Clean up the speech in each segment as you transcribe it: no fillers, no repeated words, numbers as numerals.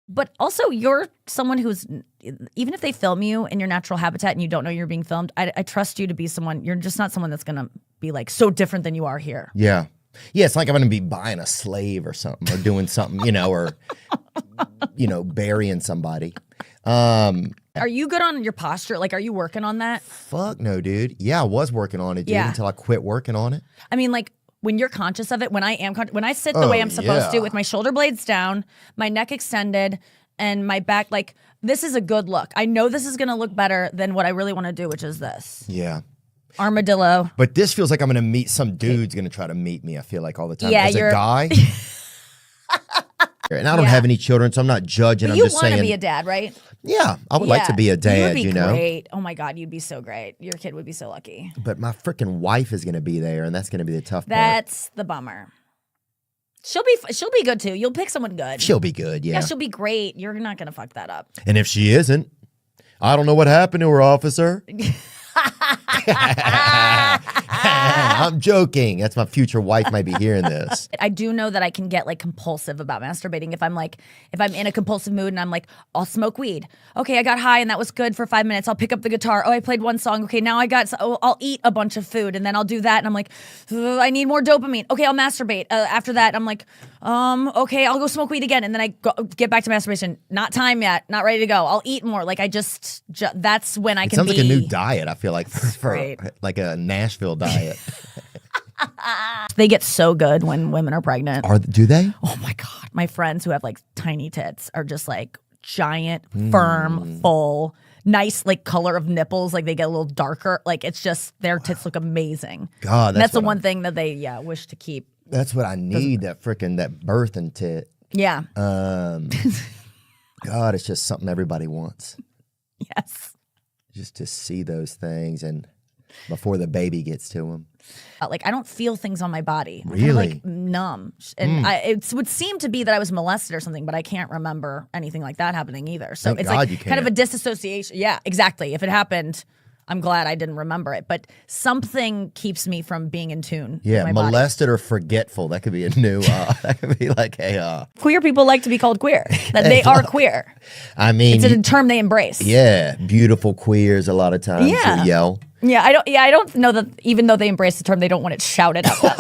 But also, you're someone who's, even if they film you in your natural habitat and you don't know you're being filmed, I trust you to be someone, you're just not someone that's going to be like so different than you are here. Yeah. Yeah, it's like I'm going to be buying a slave or something or doing something, or, burying somebody. Are you good on your posture? Like, are you working on that? Fuck no, dude. Yeah, I was working on it, dude, Yeah. until I quit working on it. I mean, like, when you're conscious of it, when I sit the way I'm supposed to with my shoulder blades down, my neck extended, and my back, like, this is a good look. I know this is going to look better than what I really want to do, which is this. Yeah. Armadillo. But this feels like I'm going to meet some dude's going to try to meet me, I feel like, all the time. Yeah, As a guy. And I don't have any children, so I'm not judging. But I'm you just saying. want to be a dad, right? Yeah, I would like to be a dad, you would be great. Oh my God, you'd be so great. Your kid would be so lucky. But my freaking wife is going to be there, and that's going to be the tough part. That's the bummer. She'll be good too. You'll pick someone good. She'll be good, yeah. Yeah, she'll be great. You're not going to fuck that up. And if she isn't, I don't know what happened to her, officer. I'm joking. That's my future wife might be hearing this. I do know that I can get like compulsive about masturbating if I'm in a compulsive mood and I'm like, I'll smoke weed. Okay, I got high and that was good for 5 minutes. I'll pick up the guitar. Oh, I played one song. Okay, now I'll eat a bunch of food and then I'll do that and I'm like, I need more dopamine. Okay, I'll masturbate. After that, I'm like, okay, I'll go smoke weed again and then I get back to masturbation. Not time yet. Not ready to go. I'll eat more. Like I that's when I can. Sounds like a new diet. I feel like for like a Nashville diet. They get so good when women are pregnant. Do they? Oh my God. My friends who have like tiny tits are just like giant, firm, full, nice like color of nipples. Like they get a little darker. Like it's just their tits look amazing. God, that's the one thing that they wish to keep. That's what I need. That birthing tit. Yeah. God, it's just something everybody wants. Yes. Just to see those things and before the baby gets to them. Like I don't feel things on my body. I'm really? kind of, like numb. And it would seem to be that I was molested or something, but I can't remember anything like that happening either. So it's like kind of a disassociation. Yeah, exactly. If it happened, I'm glad I didn't remember it. But something keeps me from being in tune. Yeah, with my molested body. Or forgetful. That could be a new, that could be like a... Queer people like to be called queer. That they are queer. I mean... It's a term they embrace. Yeah, beautiful queers a lot of times. Yeah. Who yell. Yeah, I don't know that even though they embrace the term, they don't want it shouted out loud.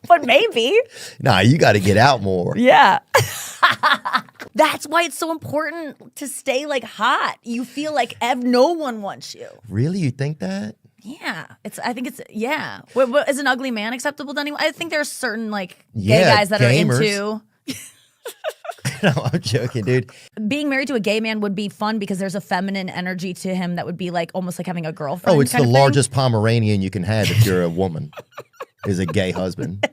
But maybe. Nah, you got to get out more. Yeah. That's why it's so important to stay like hot. You feel like no one wants you. Really? You think that? Yeah. Yeah. Is an ugly man acceptable to anyone? I think there are certain like gay guys that gamers. are into... No, I'm joking, dude. Being married to a gay man would be fun because there's a feminine energy to him that would be like almost like having a girlfriend. Oh, it's the largest Pomeranian you can have if you're a woman, is a gay husband.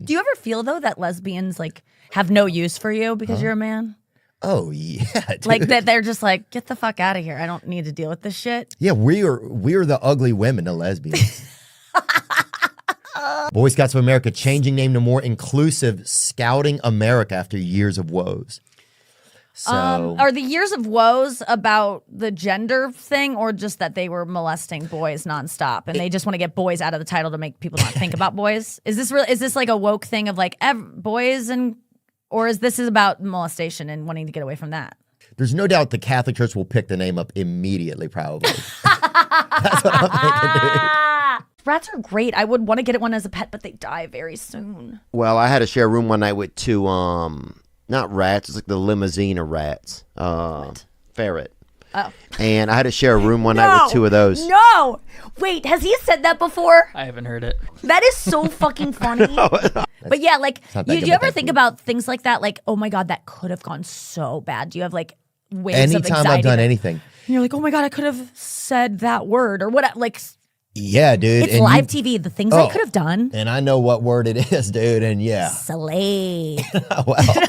Do you ever feel though that lesbians like have no use for you because you're a man? Oh yeah, dude. Like that they're just like, get the fuck out of here. I don't need to deal with this shit. Yeah, we're the ugly women, the lesbians. Boy Scouts of America changing name to more inclusive, Scouting America after years of woes. So, are the years of woes about the gender thing or just that they were molesting boys nonstop and they just want to get boys out of the title to make people not think about boys? Is this like a woke thing of like boys or is this about molestation and wanting to get away from that? There's no doubt the Catholic Church will pick the name up immediately, probably. That's what I'm thinking, dude. Rats are great. I would want to get one as a pet, but they die very soon. Well, I had to share a room one night with two, not rats, it's like the limousine of rats. Ferret. Oh. And I had to share a room one night with two of those. No! Wait, has he said that before? I haven't heard it. That is so fucking funny. But yeah, like, do you ever think about things like that? Like, oh my God, that could have gone so bad. Do you have like waves of anxiety? Anytime I've done anything. And you're like, oh my God, I could have said that word or what, like... Yeah, dude. It's live TV. The things I could have done. And I know what word it is, dude. And yeah. Slay. Well.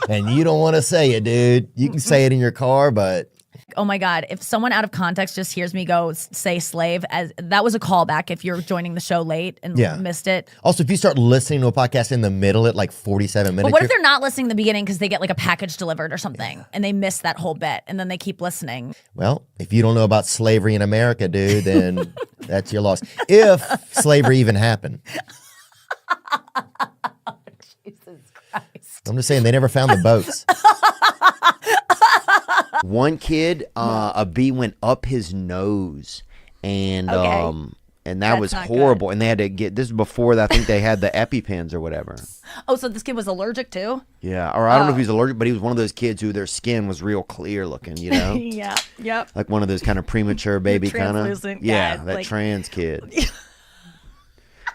And you don't want to say it, dude. You can say it in your car, but... Oh my God. If someone out of context just hears me go say slave, that was a callback if you're joining the show late and missed it. Also, if you start listening to a podcast in the middle at like 47 minutes. But what if they're not listening in the beginning because they get like a package delivered or something and they miss that whole bit and then they keep listening? Well, if you don't know about slavery in America, dude, then that's your loss. If slavery even happened. Jesus Christ. I'm just saying they never found the boats. One kid, a bee went up his nose, and and that was horrible. And they had to get this before I think they had the EpiPens or whatever. Oh, so this kid was allergic too? Yeah, or I don't know if he was allergic, but he was one of those kids who their skin was real clear looking, you know? Yeah, yep. Like one of those kind of premature baby kind of. Yeah, that like, trans kid.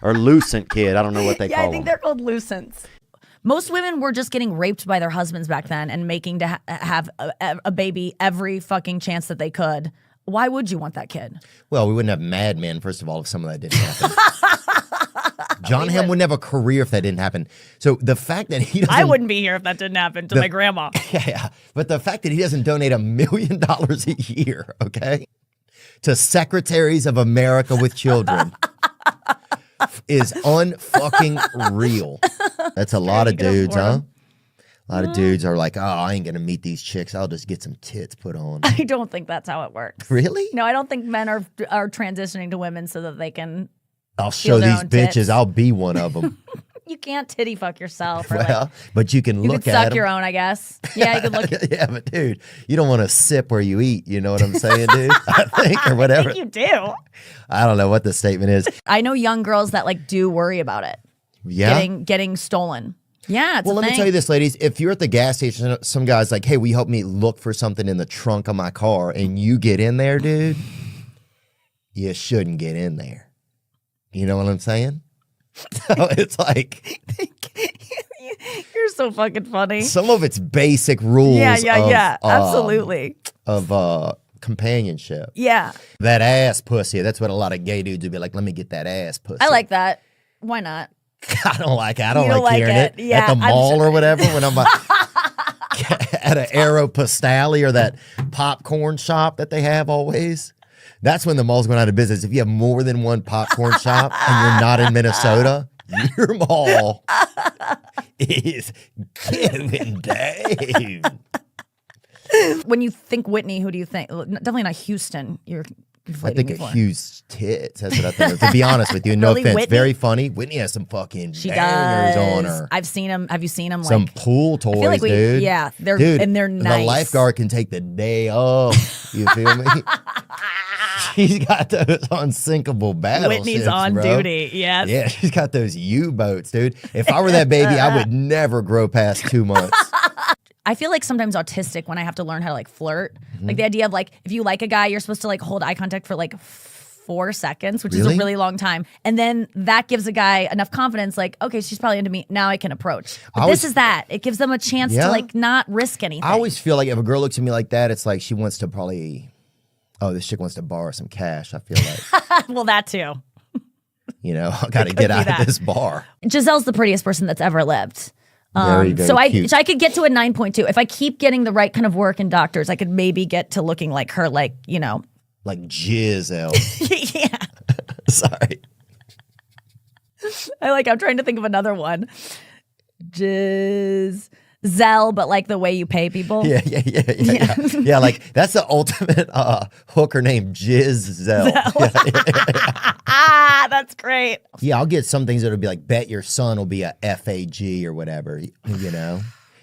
Or lucent kid. I don't know what they call them. Yeah, I think they're called lucents. Most women were just getting raped by their husbands back then and making to have a baby every fucking chance that they could. Why would you want that kid? Well, we wouldn't have Mad Men, first of all, if some of that didn't happen. John Hamm wouldn't have a career if that didn't happen. So the fact that he doesn't... I wouldn't be here if that didn't happen to my grandma. Yeah, but the fact that he doesn't donate $1 million a year, okay, to secretaries of America with children is unfucking real. That's a lot of dudes, huh? A lot of dudes are like, oh, I ain't going to meet these chicks. I'll just get some tits put on. I don't think that's how it works. Really? No, I don't think men are transitioning to women so that they can I'll show these bitches. Tits. I'll be one of them. You can't titty fuck yourself. Or well, but you can look at at suck your own, I guess. Yeah, you can look. Yeah, but dude, you don't want to sip where you eat. You know what I'm saying, dude? I think, or whatever. I think you do. I don't know what the statement is. I know young girls that like do worry about it. Yeah, getting stolen. Yeah, it's well, let me tell you this, ladies. If you're at the gas station, some guy's like, hey, will you help me look for something in the trunk of my car? And you get in there, dude, you shouldn't get in there. You know what I'm saying? So it's like... You're so fucking funny. Some of it's basic rules. Yeah, absolutely. Of companionship. Yeah. That ass pussy. That's what a lot of gay dudes would be like, let me get that ass pussy. I like that. Why not? I don't like it. I don't You don't like hearing like it. Yeah, at the mall or whatever when I'm at an Aeropostale or that popcorn shop that they have always. That's when the mall's going out of business. If you have more than one popcorn shop and you're not in Minnesota, your mall is giving down. When you think Whitney, who do you think? Definitely not Houston. You're I think of Hughes tits. That's what I think of. To be honest with you, no Really, offense. Whitney? Very funny. Whitney has some fucking She bangers does. on her. I've seen him. Have you seen him? Some Like pool toys, I feel like dude. Yeah, they're Dude, and they're nice. The lifeguard can take the day off. You feel me? She's got those unsinkable battleships, Whitney's on bro. duty. Yes. Yeah, she's got those U-boats, dude. If I were that baby, I would never grow past 2 months. I feel like sometimes autistic when I have to learn how to like flirt. Like the idea of like if you like a guy, you're supposed to like hold eye contact for like 4 seconds, which is a really long time. And then that gives a guy enough confidence, like, okay, she's probably into me. Now I can approach. But this is that. It gives them a chance to like not risk anything. I always feel like if a girl looks at me like that, it's like she wants to probably, oh, this chick wants to borrow some cash, I feel like. Well, that too. You know, I got to get out of this bar. Giselle's the prettiest person that's ever lived. Very, very so cute. I could get to a 9.2. If I keep getting the right kind of work and doctors, I could maybe get to looking like her, like, you know. Like Giselle. Yeah. Sorry. I'm trying to think of another one. Giselle, but like the way you pay people. Yeah. Yeah, like that's the ultimate hooker name, Giselle. Ah, that's great. Yeah, I'll get some things that'll be like, bet your son will be a FAG or whatever, you know?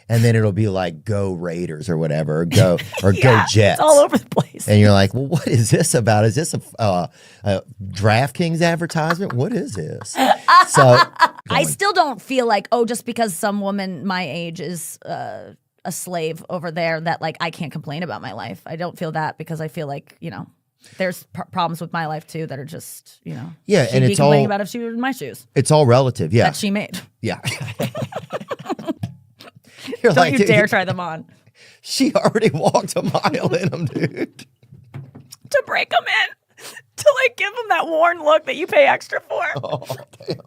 And then it'll be like, go Raiders or whatever, or go Jets. It's all over the place. And you're like, well, what is this about? Is this a DraftKings advertisement? What is this? So I still don't feel like, just because some woman my age is a slave over there that like I can't complain about my life. I don't feel that because I feel like, you know, there's problems with my life too that are just, you know. Yeah, and it's complaining all about if she were in my shoes. It's all relative, yeah. That she made. Yeah. You're Don't like, you dude, dare try them on. She already walked a mile in them, dude. To break them in. To like give them that worn look that you pay extra for. Oh, damn.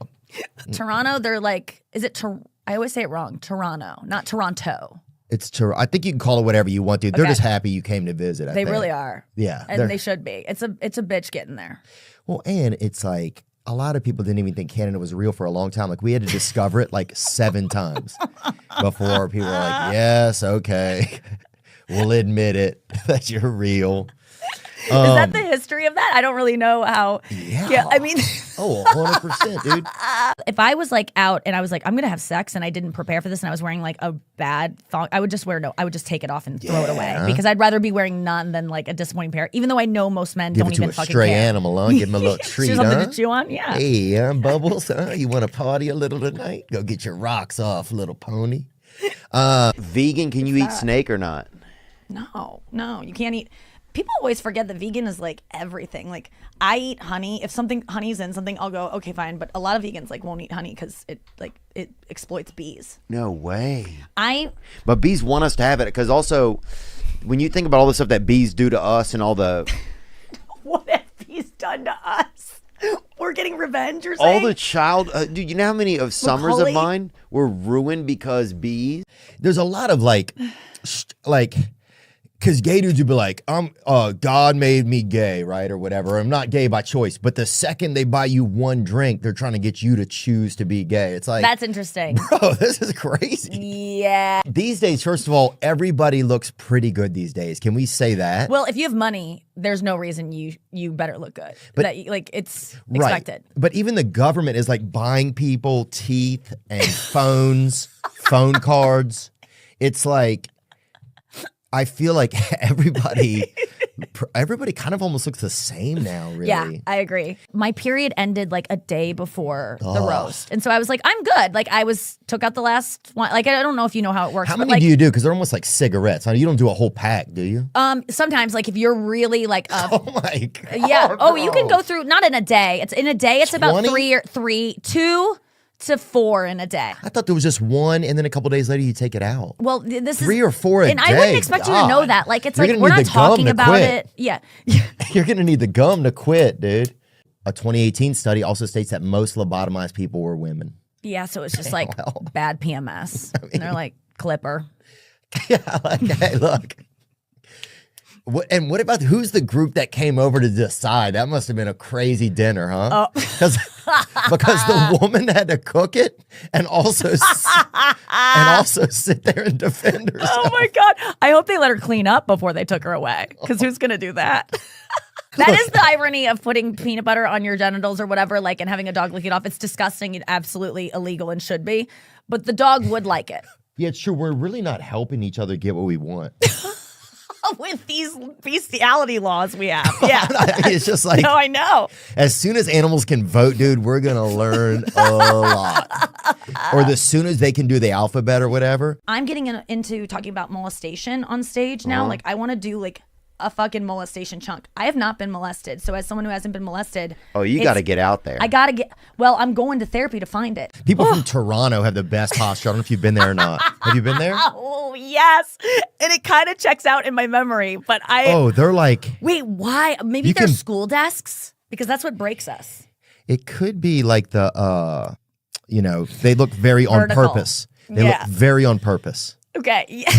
Toronto, they're like, is it, I always say it wrong. Toronto, not Toronto. It's I think you can call it whatever you want to. They're just happy you came to visit. I They think. really are. Yeah. And they should be. It's a bitch getting there. Well, and it's like a lot of people didn't even think Canada was real for a long time. Like we had to discover it like 7 times before people were like, yes, okay, we'll admit it that you're real. Is that the history of that? I don't really know how. Yeah. I mean. Oh, 100%, dude. If I was like out and I was like, I'm going to have sex and I didn't prepare for this and I was wearing like a bad thong, I would just take it off and throw it away because I'd rather be wearing none than like a disappointing pair, even though I know most men don't even fucking care. Give it to a stray animal, huh? Give him a little treat, something to chew on, yeah. Hey, Bubbles, you want to party a little tonight? Go get your rocks off, little pony. Vegan, can you eat snake or not? No, you can't eat. People always forget that vegan is like everything. Like I eat honey. If honey's in something, I'll go, okay, fine. But a lot of vegans like won't eat honey because it exploits bees. No way. But bees want us to have it because also when you think about all the stuff that bees do to us and all the what have bees done to us? We're getting revenge, you're saying? All the dude, you know how many of summers of mine were ruined because bees? There's a lot of like because gay dudes would be like, God made me gay, right? Or whatever. I'm not gay by choice. But the second they buy you one drink, they're trying to get you to choose to be gay. It's like, that's interesting. Bro, this is crazy. Yeah. These days, first of all, everybody looks pretty good these days. Can we say that? Well, if you have money, there's no reason you better look good. But it's expected. Right. But even the government is like buying people teeth and phones, phone cards. It's like, I feel like everybody kind of almost looks the same now, really. Yeah, I agree. My period ended like a day before the roast. And so I was like, I'm good. Like took out the last one. Like, I don't know if you know how it works. How many do you do? Because they're almost like cigarettes. You don't do a whole pack, do you? Sometimes like if you're really like oh my God. Yeah. Oh, you can go through, not in a day. It's about 2 to 4 in a day. I thought there was just one, and then a couple days later you take it out. Well, this is 3 or 4 a day. And I wouldn't expect you to know that. Like, it's like we're not talking about quit. it. Yeah. You're gonna need the gum to quit, dude. A 2018 study also states that most lobotomized people were women. Yeah, so it's just like bad PMS. And they're like, clipper. Yeah, like, hey, look. What about who's the group that came over to decide? That must have been a crazy dinner, huh? Because the woman had to cook it and also sit there and defend herself. Oh my God! I hope they let her clean up before they took her away. Because who's gonna do that? That is the irony of putting peanut butter on your genitals or whatever, like, and having a dog lick it off. It's disgusting and absolutely illegal and should be. But the dog would like it. Yeah, it's true. We're really not helping each other get what we want. With these bestiality laws we have. Yeah. It's just like, no, I know. As soon as animals can vote, dude, we're going to learn a lot. Or as soon as they can do the alphabet or whatever. I'm getting into talking about molestation on stage now. Like, I want to do like a fucking molestation chunk. I have not been molested. So as someone who hasn't been molested. Oh, you got to get out there. I'm going to therapy to find it. People from Toronto have the best posture. I don't know if you've been there or not. Have you been there? Oh, yes. And it kind of checks out in my memory, but they're like. Wait, why? Maybe they're school desks? Because that's what breaks us. It could be like the, they look very on purpose. They look very on purpose. Okay. Yeah.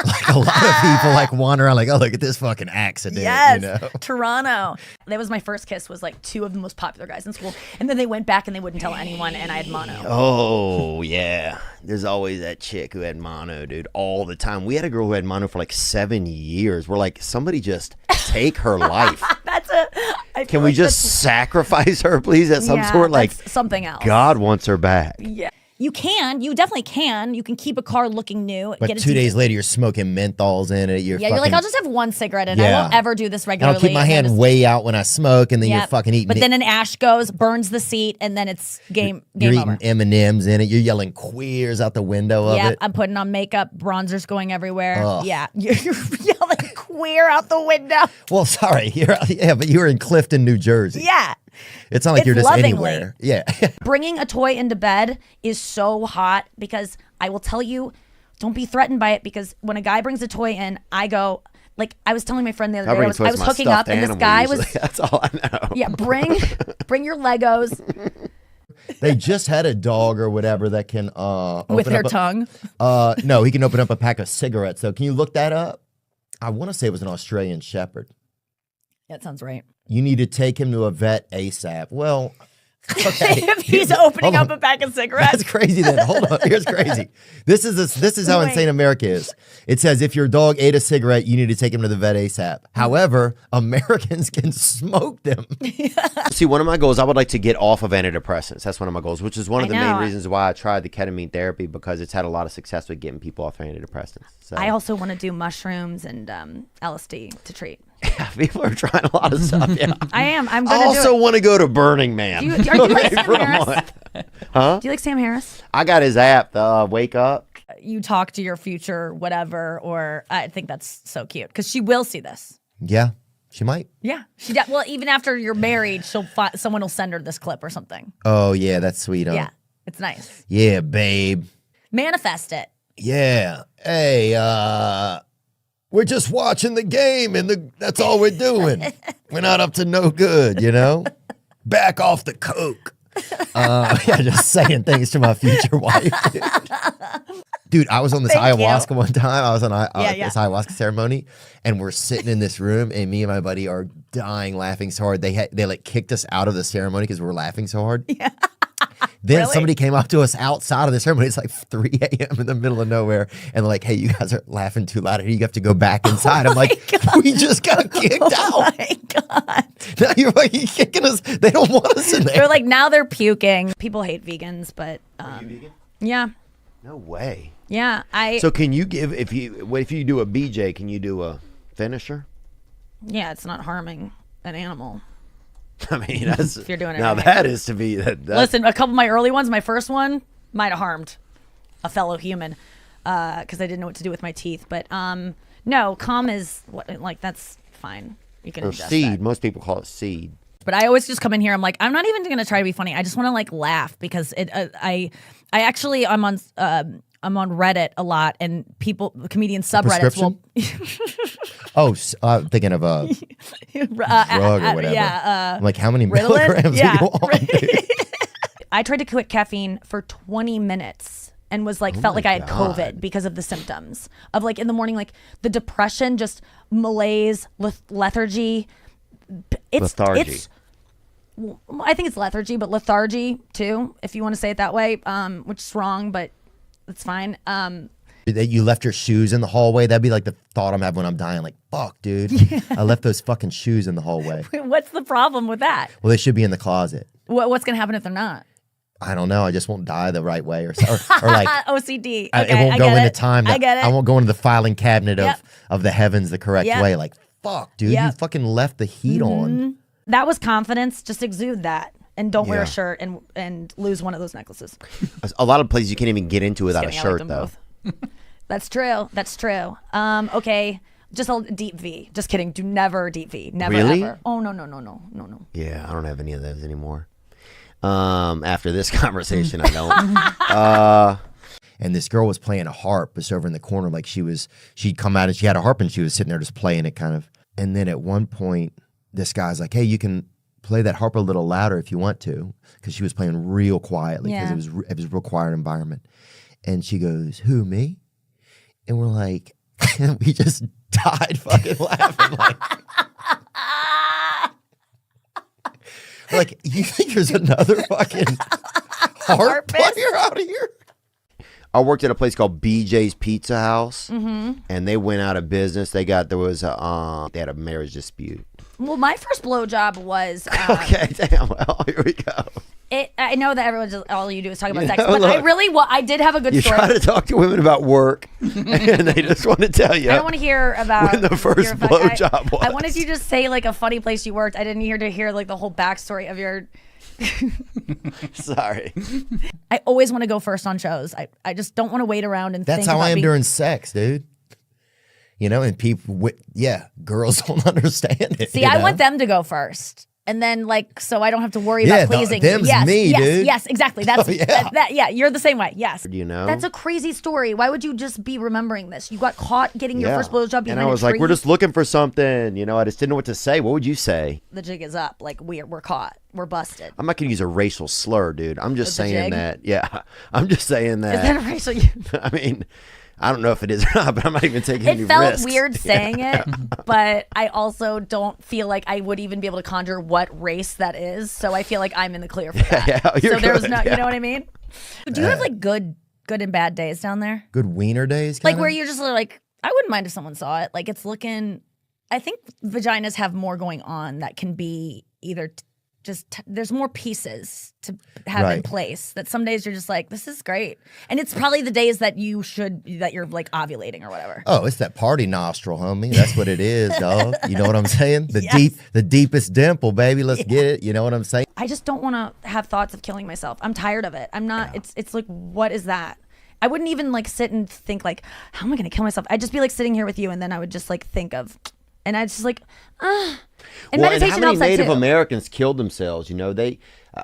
Like a lot of people like wander around like, oh, look at this fucking accident. Yes, Toronto. That was my first kiss, was like 2 of the most popular guys in school. And then they went back and they wouldn't tell anyone, and I had mono. Oh, yeah. There's always that chick who had mono, dude, all the time. We had a girl who had mono for like 7 years. We're like, somebody just take her life. Can we just sacrifice her, please, at some sort? Like, something else. God wants her back. Yeah. You definitely can. You can keep a car looking new. But 2 days later, you're smoking menthols in it. You're like, I'll just have one cigarette and I won't ever do this regularly. I'll keep my hand way out when I smoke, and then you're fucking eating. But then an ash goes, burns the seat, and then it's game over. You're eating M&Ms in it. You're yelling quars out the window of it. I'm putting on makeup, bronzers going everywhere. Ugh. Yeah, you're yelling queer out the window. Well, sorry. But you were in Clifton, New Jersey. Yeah. It's not like you're just lovingly. Anywhere. Yeah. Bringing a toy into bed is so hot because I will tell you, don't be threatened by it, because when a guy brings a toy in, I go, like, I was telling my friend the other day, I was hooking up and this guy was. That's all I know. Yeah, bring your Legos. They just had a dog or whatever that can with their tongue. No, he can open up a pack of cigarettes. So can you look that up? I want to say it was an Australian Shepherd. That sounds right. You need to take him to a vet ASAP. Well, Okay. if he's opening Hold up a pack of cigarettes. That's crazy then. Hold on. Here's crazy. This is how insane America is. It says if your dog ate a cigarette, you need to take him to the vet ASAP. However, Americans can smoke them. See, one of my goals, I would like to get off of antidepressants. That's one of my goals, which is one of the main know. reasons why I tried the ketamine therapy, because it's had a lot of success with getting people off antidepressants. So I also want to do mushrooms and LSD to treat. yeah, people are trying a lot of stuff. Yeah. I am. I'm I going to do also it. want to go to Burning Man. Do you like Sam For a Harris? month. Huh? Do you like Sam Harris? I got his app, the Wake Up. You talk to your future whatever, or I think that's so cute because she will see this. Yeah, she might. Yeah. Well, even after you're married, someone will send her this clip or something. Oh, yeah, that's sweet. Huh? Yeah. It's nice. Yeah, babe. Manifest it. Yeah. Hey, we're just watching the game and that's all we're doing. We're not up to no good, you know? Back off the coke. Yeah, just saying things to my future wife. Dude, I was on this Thank ayahuasca you. one time. I was on Yeah. this ayahuasca ceremony, and we're sitting in this room, and me and my buddy are dying laughing so hard. They like kicked us out of the ceremony because we were laughing so hard. Yeah. Then Really? somebody came up to us outside of the ceremony. It's like 3 a.m. in the middle of nowhere. And they're like, hey, you guys are laughing too loud. You have to go back inside. I'm like, we just got kicked out. Oh my God. Now you're like, you kicking us. They don't want us in there. They're like, now they're puking. People hate vegans, but you vegan? yeah. No way. Yeah. So can you give, if you do a BJ, can you do a finisher? Yeah, it's not harming an animal. I mean, that's, If you're doing it now right. that is to be that. Listen, a couple of my early ones, my first one might have harmed a fellow human because I didn't know what to do with my teeth. But no, calm is like that's fine. You can or adjust seed. that. Most people call it seed. But I always just come in here. I'm like, I'm not even gonna try to be funny. I just want to like laugh because I actually I'm on Reddit a lot, and comedian subreddits will. Oh, I'm thinking of a drug or whatever. Yeah. I'm like, how many Ritalin? milligrams Yeah. are you on, dude? I tried to quit caffeine for 20 minutes and was like, felt my like I had God. COVID because of the symptoms of like in the morning, like the depression, just malaise, lethargy. Lethargy. I think it's lethargy, but lethargy too, if you want to say it that way, which is wrong, but it's fine. That you left your shoes in the hallway. That'd be like the thought I'm having when I'm dying. Like, fuck, dude. I left those fucking shoes in the hallway. What's the problem with that? Well, they should be in the closet. What's going to happen if they're not? I don't know. I just won't die the right way, or like OCD. it Okay, won't I go get into it. time. I get it. I won't go into the filing cabinet Yep. of the heavens the correct Yep. way. Like, fuck, dude. You Yep. fucking left the heat on. That was confidence. Just exude that. And don't wear Yeah. a shirt and lose one of those necklaces. A lot of places you can't even get into without a Just kidding, I like shirt, them though. both. That's true. That's true. Okay. Just a deep V. Just kidding. Do never deep V. Never Really? ever. Oh no. Yeah, I don't have any of those anymore. After this conversation, I don't. And this girl was playing a harp just over in the corner. Like she'd come out and she had a harp and she was sitting there just playing it kind of. And then at one point, this guy's like, hey, you can play that harp a little louder if you want to. Because she was playing real quietly because Yeah. it was a real quiet environment. And she goes, who, me? And we're like, and we just died fucking laughing. Like, you think there's another fucking harp Harpist? player out here? I worked at a place called BJ's Pizza House, and they went out of business. They had a marriage dispute. Well, my first blowjob was. Okay, damn. Well, here we go. I know that everyone's just, all you do is talk about You sex, know, but I look. really I did have a good You story. try to talk to women about work, and they just want to tell you. I don't want to hear about When the first your blowjob was. I wanted you to just say like a funny place you worked. I didn't hear like the whole backstory of your. Sorry. I always want to go first on shows. I just don't want to wait around and. That's think how about I am being- during sex, dude. You know, and people, girls don't understand it. See, you I know? want them to go first. And then, like, so I don't have to worry Yeah, about pleasing. them's yes, me, yes, dude. Yes, exactly. That's Oh, yeah. yeah. You're the same way. Yes. Do you know? That's a crazy story. Why would you just be remembering this? You got caught getting your first blowjob behind and I was a like, tree. we're just looking for something. You know, I just didn't know what to say. What would you say? The jig is up. Like we're caught. We're busted. I'm not going to use a racial slur, dude. I'm just With the saying jig? that. Yeah. I'm just saying that. Is that a racial? I mean, I don't know if it is or not, but I'm not even taking any It felt risks. weird saying it, but I also don't feel like I would even be able to conjure what race that is. So I feel like I'm in the clear for that. Yeah, you're so there's good, no, yeah. you know what I mean? Do you have like good and bad days down there? Good wiener days, Like kinda? where you're just like, I wouldn't mind if someone saw it. Like it's looking, I think vaginas have more going on that can be either there's more pieces to have in place, that some days you're just like, this is great. And it's probably the days that you're like ovulating or whatever. Oh, it's that party nostril, homie. That's what it is, dog. You know what I'm saying? The Yes. the deepest dimple, baby. Let's get it. You know what I'm saying? I just don't want to have thoughts of killing myself. I'm tired of it. I'm not, it's like, what is that? I wouldn't even like sit and think like, how am I going to kill myself? I'd just be like sitting here with you and then I would just like think of, and I'd just like, And Well, and meditation how many helps that Native too. Americans killed themselves? You know,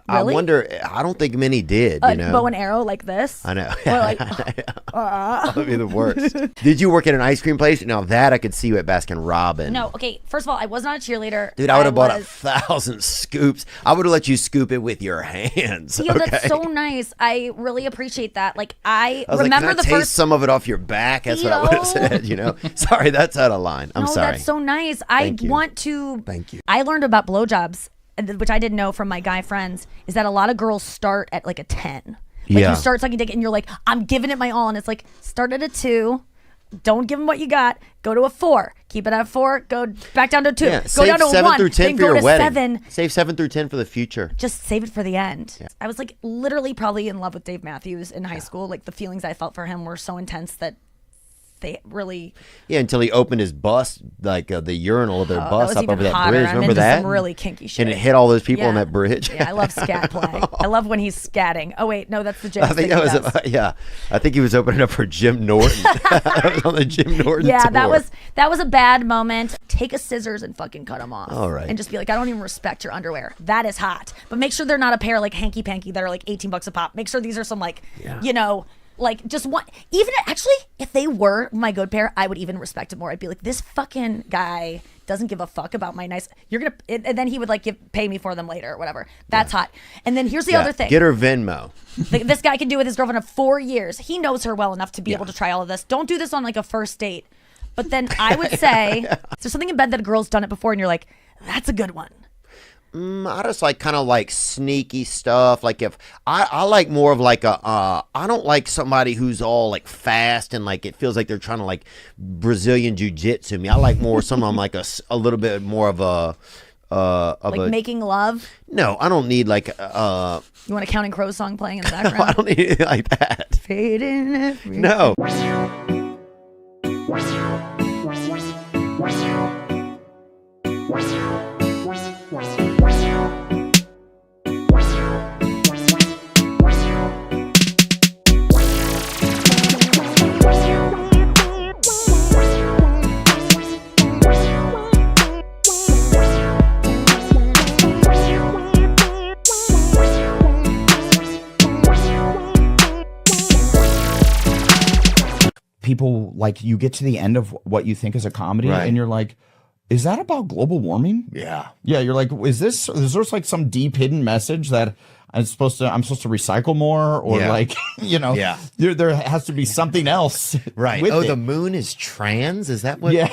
I Really? wonder. I don't think many did. You know, Bow and arrow like this. I know. Or like, That would be the worst. Did you work at an ice cream place? Now that I could see you at Baskin Robbins. no, okay. First of all, I was not a cheerleader. Dude, I would have bought was- 1,000 scoops. I would have let you scoop it with your hands. Theo, okay? that's so nice. I really appreciate that. Like I I was remember like, can I the taste first. some of it off your back? That's what I would have Theo. said, you know? Sorry, that's out of line. I'm No, sorry. that's so nice. Thank I you. want to. Thank you. I learned about blowjobs, which I didn't know from my guy friends, is that a lot of girls start at like a 10. Like Yeah. you start sucking dick and you're like, I'm giving it my all. And it's like, start at a 2. Don't give them what you got. Go to a 4. Keep it at 4. Go back down to a 2. Yeah, Go save down to a 7 1. through 10 then for go your to wedding. 7. Save 7 through 10 for the future. Just save it for the end. I was like literally probably in love with Dave Matthews in high school. Like the feelings I felt for him were so intense that they really. Yeah, until he opened his bus, like the urinal of their That bus was up even over that hotter. bridge. I'm Remember into that? some really kinky shit. And it hit all those people on Yeah. that bridge. Yeah, I love scat play. I love when he's scatting. Oh wait, no, that's the joke. I think that was yeah. I think he was opening up for Jim Norton. That was on the Jim Norton yeah, tour. that was a bad moment. Take a scissors and fucking cut them off. All right. And just be like, I don't even respect your underwear. That is hot. But make sure they're not a pair like hanky panky that are like $18 a pop. Make sure these are some like, you know, like just one. Even actually, if they were my good pair, I would even respect it more. I'd be like, this fucking guy doesn't give a fuck about my nice. You're gonna, and then he would like pay me for them later or whatever. That's hot. And then here's the other thing. Get her Venmo. This guy can do with his girlfriend of 4 years. He knows her well enough to be able to try all of this. Don't do this on like a first date. But then I would say, there's something in bed that a girl's done it before, and you're like, that's a good one. I just like kind of like sneaky stuff. Like if I like more of like I don't like somebody who's all like fast and like it feels like they're trying to like Brazilian jiu-jitsu me. I like more someone like a little bit more of a Like making love. no. I don't need like You want a Counting Crows song playing in the I background? don't need it like that. Fading every- No. People like you get to the end of what you think is a comedy Right. and you're like, is that about global warming? Yeah. Yeah, you're like, is there like some deep hidden message that I'm supposed to recycle more or Yeah. like, you know, Yeah. there has to be something else. Right. with Oh, it. the moon is trans? Is that what? Yeah.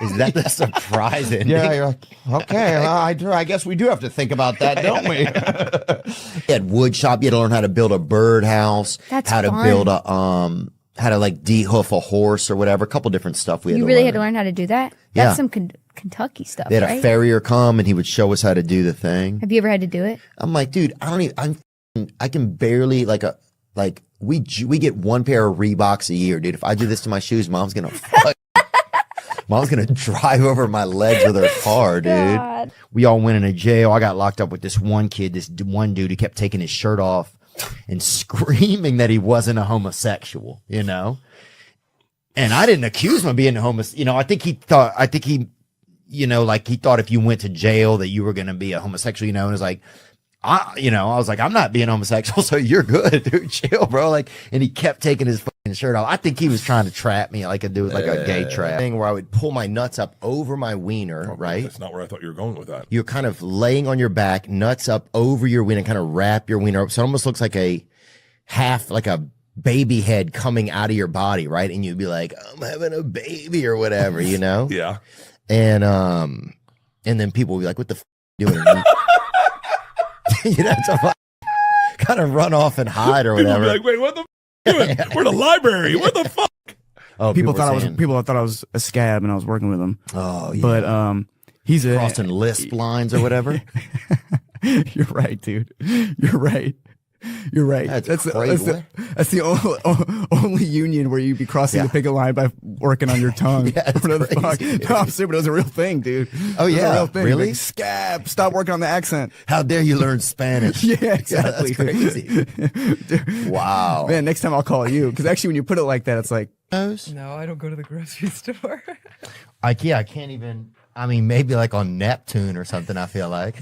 Is that the surprise ending? Yeah, you're like, okay, I guess we do have to think about that, don't we? At wood shop, you had to learn how to build a birdhouse, That's how to fun. build a how to like de-hoof a horse or whatever. A couple different stuff we had You to really learn. had to learn how to do that? Yeah. That's some Kentucky stuff, They had right? a farrier come and he would show us how to do the thing. Have you ever had to do it? I'm like, dude, I don't even. I can barely we get one pair of Reeboks a year, dude. If I do this to my shoes, mom's gonna drive over my legs with her car, dude. God. We all went into jail. I got locked up with this one kid, this one dude who kept taking his shirt off and screaming that he wasn't a homosexual, you know? And I didn't accuse him of being a homosexual. You know, I think he, he thought if you went to jail that you were going to be a homosexual, you know? And it's like, I was like, I'm not being homosexual, so you're good, dude. Chill, bro. Like, and he kept taking his fucking shirt off. I think he was trying to trap me, like a dude, like a gay trap thing, where I would pull my nuts up over my wiener, right? That's not where I thought you were going with that. You're kind of laying on your back, nuts up over your wiener, kind of wrap your wiener up, so it almost looks like a half, like a baby head coming out of your body, right? And you'd be like, I'm having a baby or whatever, you know? Yeah. And then people would be like, what the you doing? You know, so kind of run off and hide or People whatever. be like, wait, what the doing? We're the library. What the fuck? Oh, People thought I was a scab and I was working with him. Oh, yeah. But he's a crossing lisp lines or whatever. You're right, dude. You're right. You're right. That's crazy. That's the only union where you'd be crossing the picket line by working on your tongue. Yeah, it's Whatever the fuck. crazy, No, I'm serious, but it was a real thing, dude. Oh, It was yeah? a real thing. Really? Like, scab. Stop working on the accent. How dare you learn Spanish? Yeah, exactly. That's crazy. Wow. Man, next time I'll call you. Because actually, when you put it like that, it's like, No, I don't go to the grocery store. I can't even. I mean, maybe like on Neptune or something. I feel like.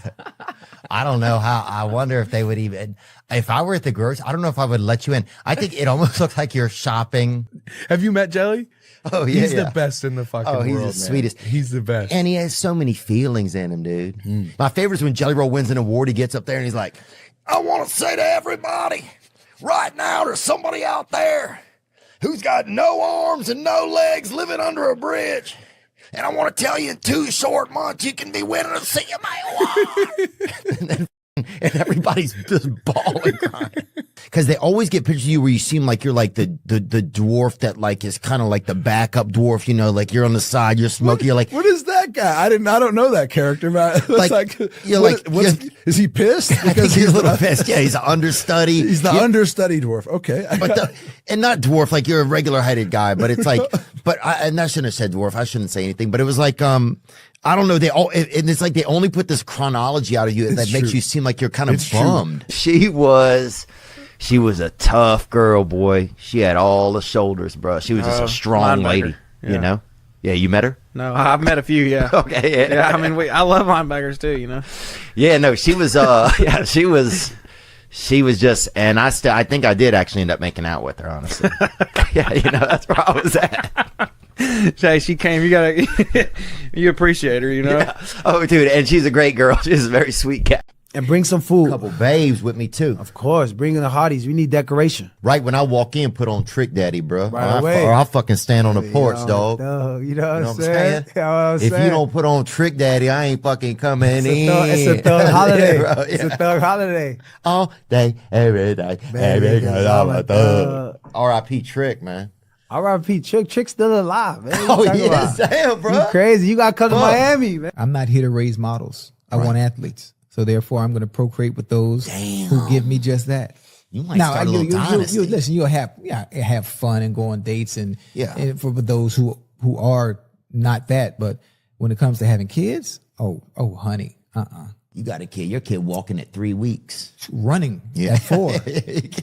I don't know how. I wonder if they would even. If I were at the grocery, I don't know if I would let you in. I think it almost looks like you're shopping. Have you met Jelly? Oh yeah, He's the best in the fucking world. Oh, he's the man. sweetest. He's the best. And he has so many feelings in him, dude. My favorite is when Jelly Roll wins an award. He gets up there and he's like, I want to say to everybody, right now there's somebody out there who's got no arms and no legs living under a bridge. And I want to tell you in 2 short months, you can be winning a CMA award. and everybody's just bawling crying. Because they always get pictures of you where you seem like you're like the dwarf that like is kind of like the backup dwarf, you know, like you're on the side, you're smoking, you're like, What is that guy? I don't know that character, man. Like, you're like, is he pissed? I think he's a little pissed. Yeah, he's an understudy. He's the understudy dwarf. Okay. And not dwarf, like you're a regular headed guy, but it's like, and I shouldn't have said dwarf. I shouldn't say anything, but it was like, I don't know. And it's like they only put this chronology out of you that makes you seem like you're kind of bummed. She was a tough girl, boy. She had all the shoulders, bro. She was just a strong lady, you know? Yeah, you met her? No, I've met a few, yeah. Okay, yeah. I mean, I love linebackers too, you know? Yeah, no, she was, yeah, she was just, and I think I did actually end up making out with her, honestly. Yeah, you know, that's where I was at. Jay, she came, you appreciate her, you know? Yeah. Oh, dude, and she's a great girl. She's a very sweet cat. And bring some food. Couple babes with me too. Of course, bring in the hotties. We need decoration. Right when I walk in, put on Trick Daddy, bro. Right away. Or I'll fucking stand on the porch, dog. You know what I'm saying? If you don't put on Trick Daddy, I ain't fucking coming in. It's a thug holiday. Yeah, bro, It's a thug holiday. All day, every day, every day. I'm a thug. R.I.P. Trick, man. R.I.P. Trick's still alive, man. Oh, yes, damn, bro. You crazy. You got to come to Miami, man. I'm not here to raise models. I want athletes. So therefore, I'm going to procreate with those who give me just that. You might start a little dynasty. Listen, you'll have fun and go on dates and for those who are not that. But when it comes to having kids, oh, honey, You got a kid. Your kid walking at 3 weeks. Running at 4.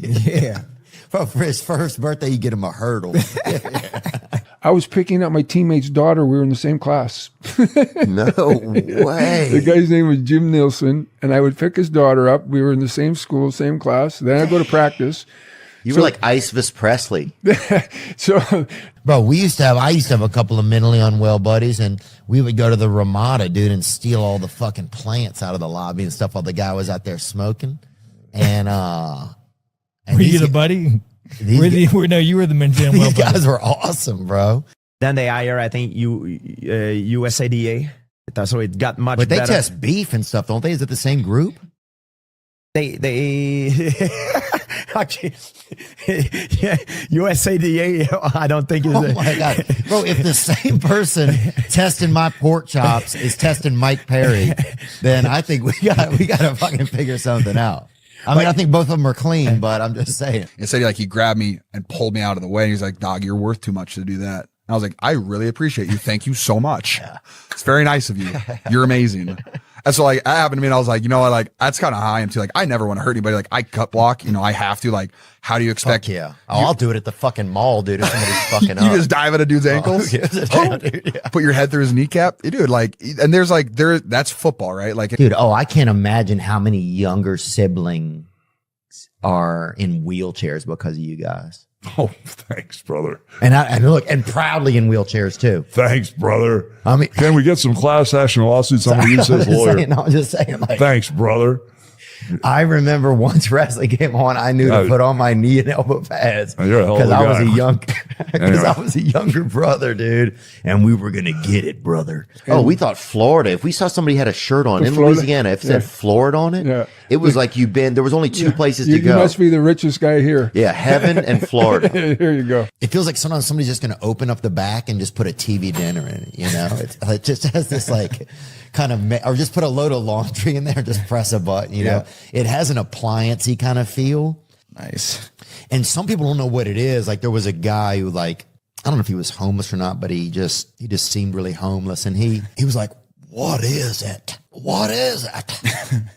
Yeah. For his first birthday, you get him a hurdle. I was picking up my teammate's daughter. We were in the same class. No way. The guy's name was Jim Nielsen, and I would pick his daughter up. We were in the same school, same class. Then I'd go to practice. You were like Icevis Presley. So, bro, I used to have a couple of mentally unwell buddies, and we would go to the Ramada, dude, and steal all the fucking plants out of the lobby and stuff while the guy was out there smoking. And were you the buddy? No, you were the mentally unwell buddy. These guys were awesome, bro. Then they hire, I think, USADA. So it got much better. But they test beef and stuff, don't they? Is it the same group? Yeah, USADA, I don't think. Oh my God. Bro, if the same person testing my pork chops is testing Mike Perry, then I think we got to fucking figure something out. I mean, I think both of them are clean, but I'm just saying. Instead, he grabbed me and pulled me out of the way. And he's like, dog, you're worth too much to do that. And I was like, I really appreciate you. Thank you so much. It's very nice of you. You're amazing. And so that happened to me. And I was like, you know what? That's kind of how I am too. I never want to hurt anybody. I cut block, I have to. How do you expect? Fuck yeah. I'll do it at the fucking mall, dude. If somebody's fucking up. You just dive at a dude's ankles. Put your head through his kneecap. Dude, and that's football, right? Dude, I can't imagine how many younger siblings are in wheelchairs because of you guys. Oh, thanks, brother. And proudly in wheelchairs too. Thanks, brother. I mean, can we get some class action lawsuits on you, says lawyer? I'm just saying. Thanks, brother. I remember once wrestling came on, I knew to put on my knee and elbow pads You're a hell of because a I was guy. Anyway. I was a younger brother, dude, and we were gonna get it, brother. Oh, we thought Florida. If we saw somebody had a shirt on in Florida? Louisiana, if it said Florida on it, Yeah. it was like you've been. There was only two places to You go. must be the richest guy here. Yeah, heaven and Florida. Here you go. It feels like sometimes somebody's just gonna open up the back and just put a TV dinner in it. You know, it just has this like kind of, or just put a load of laundry in there, and just press a button. You know, it has an appliancey kind of feel. Nice. And some people don't know what it is. Like there was a guy who like, I don't know if he was homeless or not, but he just seemed really homeless. And he was like, what is it? What is it?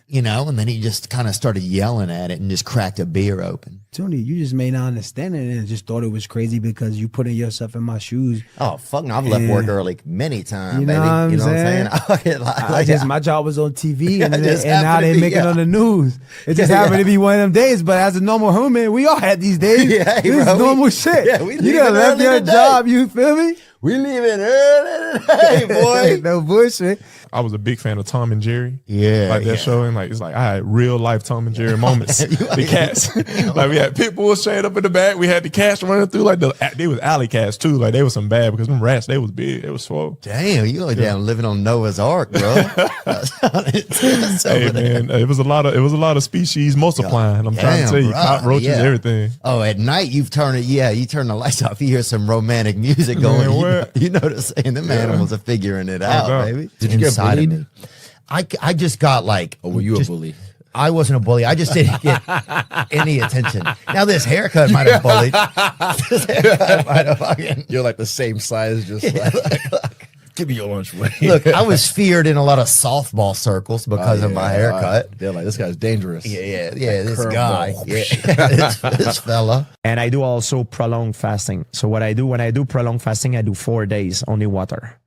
You know, and then he just kind of started yelling at it and just cracked a beer open. Tony, you just may not understand it and just thought it was crazy because you putting yourself in my shoes. Oh, fuck no. I've left work early many times, You know baby. what I'm You know saying? what I'm saying? I just, my job was on TV and, just and now happened to they be, make it on the news. It just Yeah, happened to be one of them days, but as a normal human, we all had these days. Yeah, this bro, is normal shit. yeah, we you leaving done left early your today. job, you feel me? We leaving early today, boy. No bullshit. I was a big fan of Tom and Jerry. Yeah, like that show, and like it's like I had real life Tom and Jerry moments. The cats, like we had pit bulls chained up in the back. We had the cats running through. Like they was alley cats too. Like they was some bad because them rats they was big. They was swole. Damn, you like down living on Noah's Ark, bro. Hey man, it was a lot of species multiplying. I'm trying to tell you, bro. cockroaches, everything. Oh, at night you turn the lights off. You hear some romantic music going. You know what I'm saying? Them animals are figuring it out, no. baby. Did you get bullied? Of me. I just got like. Or were you a bully? I wasn't a bully. I just didn't get any attention. Now this haircut might have bullied. This haircut might have fucking. You're like the same size, just like. Give me your lunch money. Look, I was feared in a lot of softball circles because of my haircut. They're like, this guy's dangerous. Yeah, this guy. Curveball. This fella. And I do also prolonged fasting. So what I do when I do prolonged fasting, I do 4 days only water.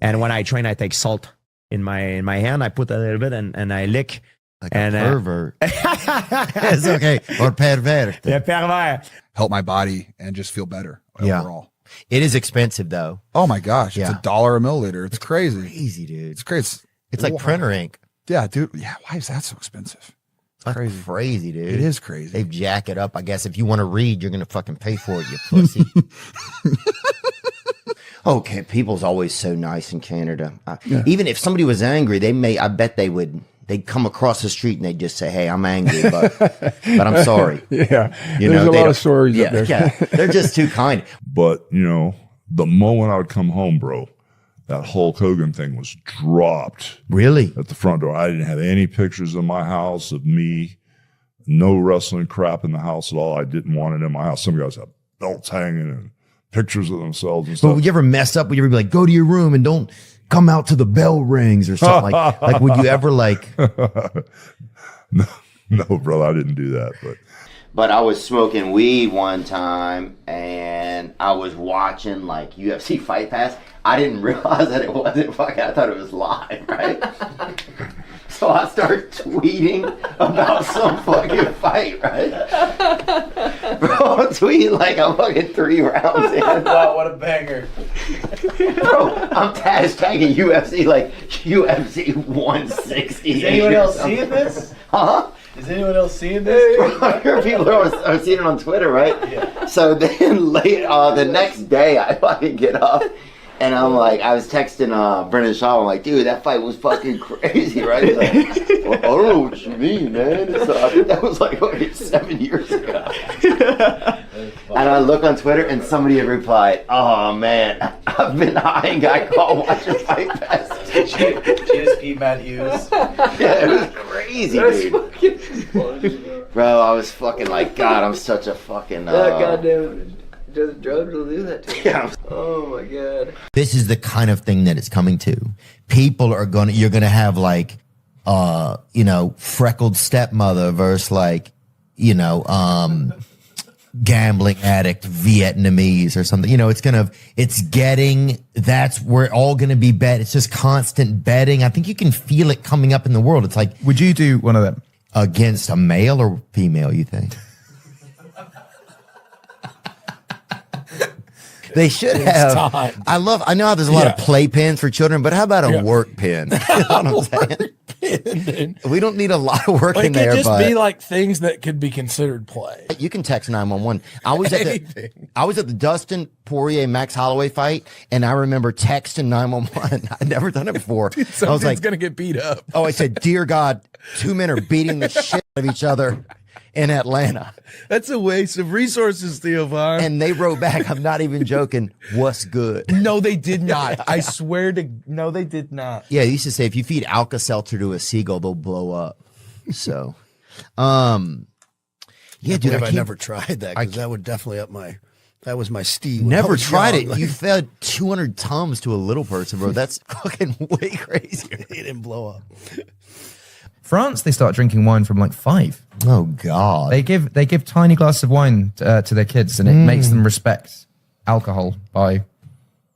And when I train, I take salt in my hand. I put a little bit and I lick. Like a pervert. It's okay. Or pervert. Yeah, pervert. Help my body and just feel better overall. It is expensive though. Oh my gosh, it's $1 a milliliter. It's crazy. Crazy, dude. It's crazy. It's like printer ink. Yeah, dude. Yeah, why is that so expensive? It's crazy, dude. It is crazy. They jack it up. I guess if you want to read, you're gonna fucking pay for it, you pussy. Okay, people's always so nice in Canada. Even if somebody was angry, I bet they'd come across the street and they'd just say, "Hey, I'm angry, but I'm sorry." Yeah, there's a lot of stories up there. Yeah, they're just too kind. But the moment I would come home, bro, that Hulk Hogan thing was dropped. Really? At the front door. I didn't have any pictures in my house of me. No wrestling crap in the house at all. I didn't want it in my house. Some guys have belts hanging and pictures of themselves and stuff. But would you ever mess up? Would you ever be like, go to your room and don't come out till the bell rings or something like would you ever like? No, brother, I didn't do that. But I was smoking weed one time and I was watching like UFC Fight Pass. I didn't realize that it wasn't fucking. I thought it was live, right? So I start tweeting about some fucking fight, right? Bro, I'm tweeting like I'm fucking 3 rounds in. Wow, what a banger. Bro, I'm hashtagging UFC like UFC 160. Is anyone else seeing this? Huh? Is anyone else seeing this? I hear people are seeing it on Twitter, right? Yeah. So then the next day I fucking get up and I'm like, I was texting Brendan Shaw. I'm like, dude, that fight was fucking crazy, right? He's like, well, I don't know what you mean, man. So I think that was like 7 years ago. And I look on Twitter and somebody had replied, oh man, I've been high and got caught watching Fight Pass. GSP Matthews. Yeah, it was crazy, dude. Bro, I was fucking like, God, I'm such a fucking. Goddamn. Does drugs will do that to you? Yeah. Oh my God. This is the kind of thing that it's coming to. You're gonna have like, freckled stepmother versus like, gambling addict Vietnamese or something. That's where it's all gonna be bet. It's just constant betting. I think you can feel it coming up in the world. It's like, would you do one of them against a male or female? You think? They should have. I know there's a lot of playpens for children, but how about a work pen? You know what I'm saying? saying. We don't need a lot of work Like, in it there, could just but be like things that could be considered play. you can text 911. I was at the Dustin Poirier Max Holloway fight, and I remember texting 911. I'd never done it before. Dude, I was like, gonna get beat up. oh, I said, dear God, 2 men are beating the shit out of each other in Atlanta. That's a waste of resources, Theo Von. And they wrote back, I'm not even joking, what's good? No, they did not. I swear to no, they did not. Yeah, they used to say if you feed Alka-Seltzer to a seagull, they'll blow up. So, yeah, dude, I never tried that because that would definitely up my. That was my Steve. Never tried it. You fed 200 Tums to a little person, bro. That's fucking way crazy. It didn't blow up. France, they start drinking wine from like 5. Oh God! They give tiny glasses of wine to their kids, and it makes them respect alcohol by.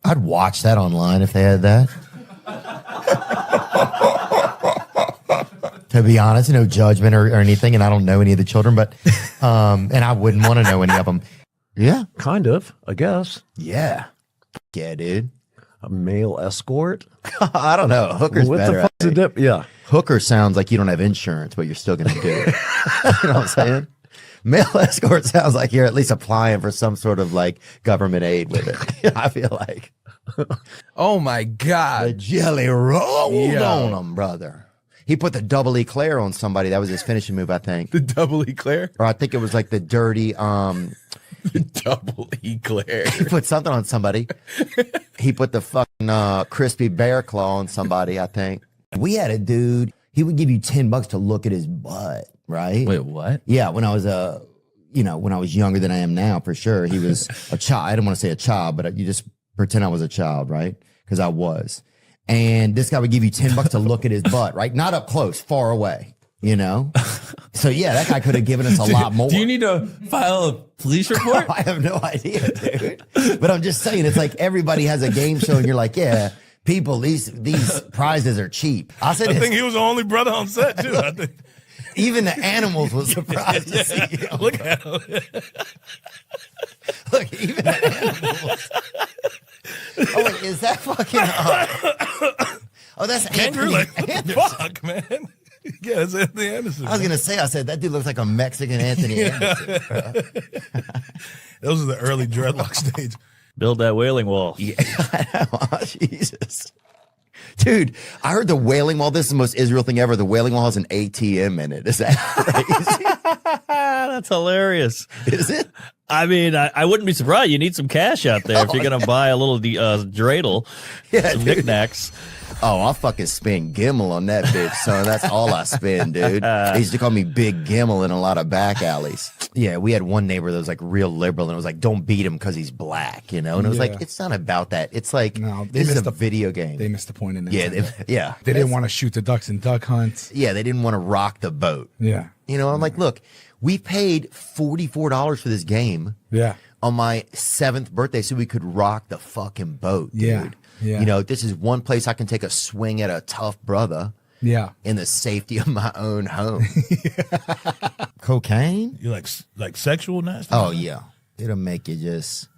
I'd watch that online if they had that. To be honest, no judgment or anything, and I don't know any of the children, but and I wouldn't want to know any of them. Yeah, kind of. I guess. Yeah, dude. A male escort. I don't know. Hooker's what better. The fuck's the dip? Yeah. Hooker sounds like you don't have insurance, but you're still going to do it. You know what I'm saying? Male escort sounds like you're at least applying for some sort of like government aid with it. I feel like. Oh my God. The jelly rolled on him, brother. He put the double eclair on somebody. That was his finishing move, I think. The double eclair? Or I think it was like the dirty the double eclair. He put something on somebody. He put the fucking crispy bear claw on somebody, I think. We had a dude, he would give you $10 to look at his butt, right? Wait, what? Yeah, when I was when I was younger than I am now, for sure. He was a child. I don't want to say a child, but you just pretend I was a child, right? Because I was. And this guy would give you $10 to look at his butt, right? Not up close, far away, you know? So yeah, that guy could have given us a lot more. Do you need to file a police report? I have no idea, dude. But I'm just saying, it's like everybody has a game show and you're like, yeah, people, these prizes are cheap. I think he was the only brother on set too. I think even the animals was surprised to see him. Look at him. Look, even the animals. Oh, wait, is that fucking? Oh, that's Kangaroo. Anthony Anderson. Fuck, man. Yeah, it's Anthony Anderson. I was gonna say, I said that dude looks like a Mexican Anthony Anderson. Bro. Those are the early dreadlock stage. Build that wailing wall. Yeah, Jesus. Dude, I heard the Wailing Wall. This is the most Israel thing ever. The Wailing Wall has an ATM in it. Is that crazy? That's hilarious. Is it? I mean, I wouldn't be surprised. You need some cash out there if you're going to buy a little dreidel, some knickknacks. Oh, I'll fucking spend Gimel on that bitch, son. That's all I spend, dude. They used to call me Big Gimel in a lot of back alleys. Yeah, we had one neighbor that was like real liberal, and it was like, don't beat him because he's black, you know? And it was like, it's not about that. It's like, this is a video game. They missed the point in it. Yeah. They didn't want to shoot the ducks in duck hunts. Yeah, they didn't want to rock the boat. Yeah. You know, I'm like, look, we paid $44 for this game. Yeah. On my 7th birthday so we could rock the fucking boat, dude. Yeah. Yeah. You know, this is one place I can take a swing at a tough brother. Yeah. In the safety of my own home. Cocaine? You like sexual nasty? Oh, yeah. It'll make you just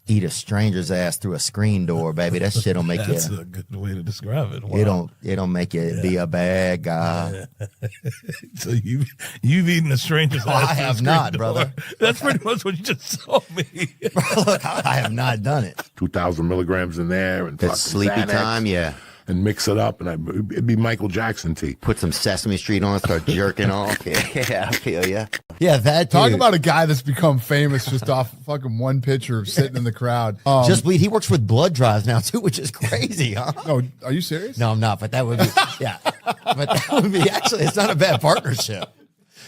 eat a stranger's ass through a screen door, baby. That shit'll make you. That's a good way to describe it. Wow. It'll make you be a bad guy. So you've eaten a stranger's ass. I have not, brother. That's pretty much what you just told me. Look, I have not done it. 2,000 milligrams in there and That's sleepy Xanax, time, yeah. And mix it up, and it'd be Michael Jackson tea. Put some Sesame Street on, start jerking off. Yeah, I feel ya. Yeah, that Talk dude. about a guy that's become famous just off fucking one picture of sitting in the crowd. Just bleed. He works with blood drives now too, which is crazy, huh? No, are you serious? No, I'm not. But that would be, yeah. But that would be actually. It's not a bad partnership,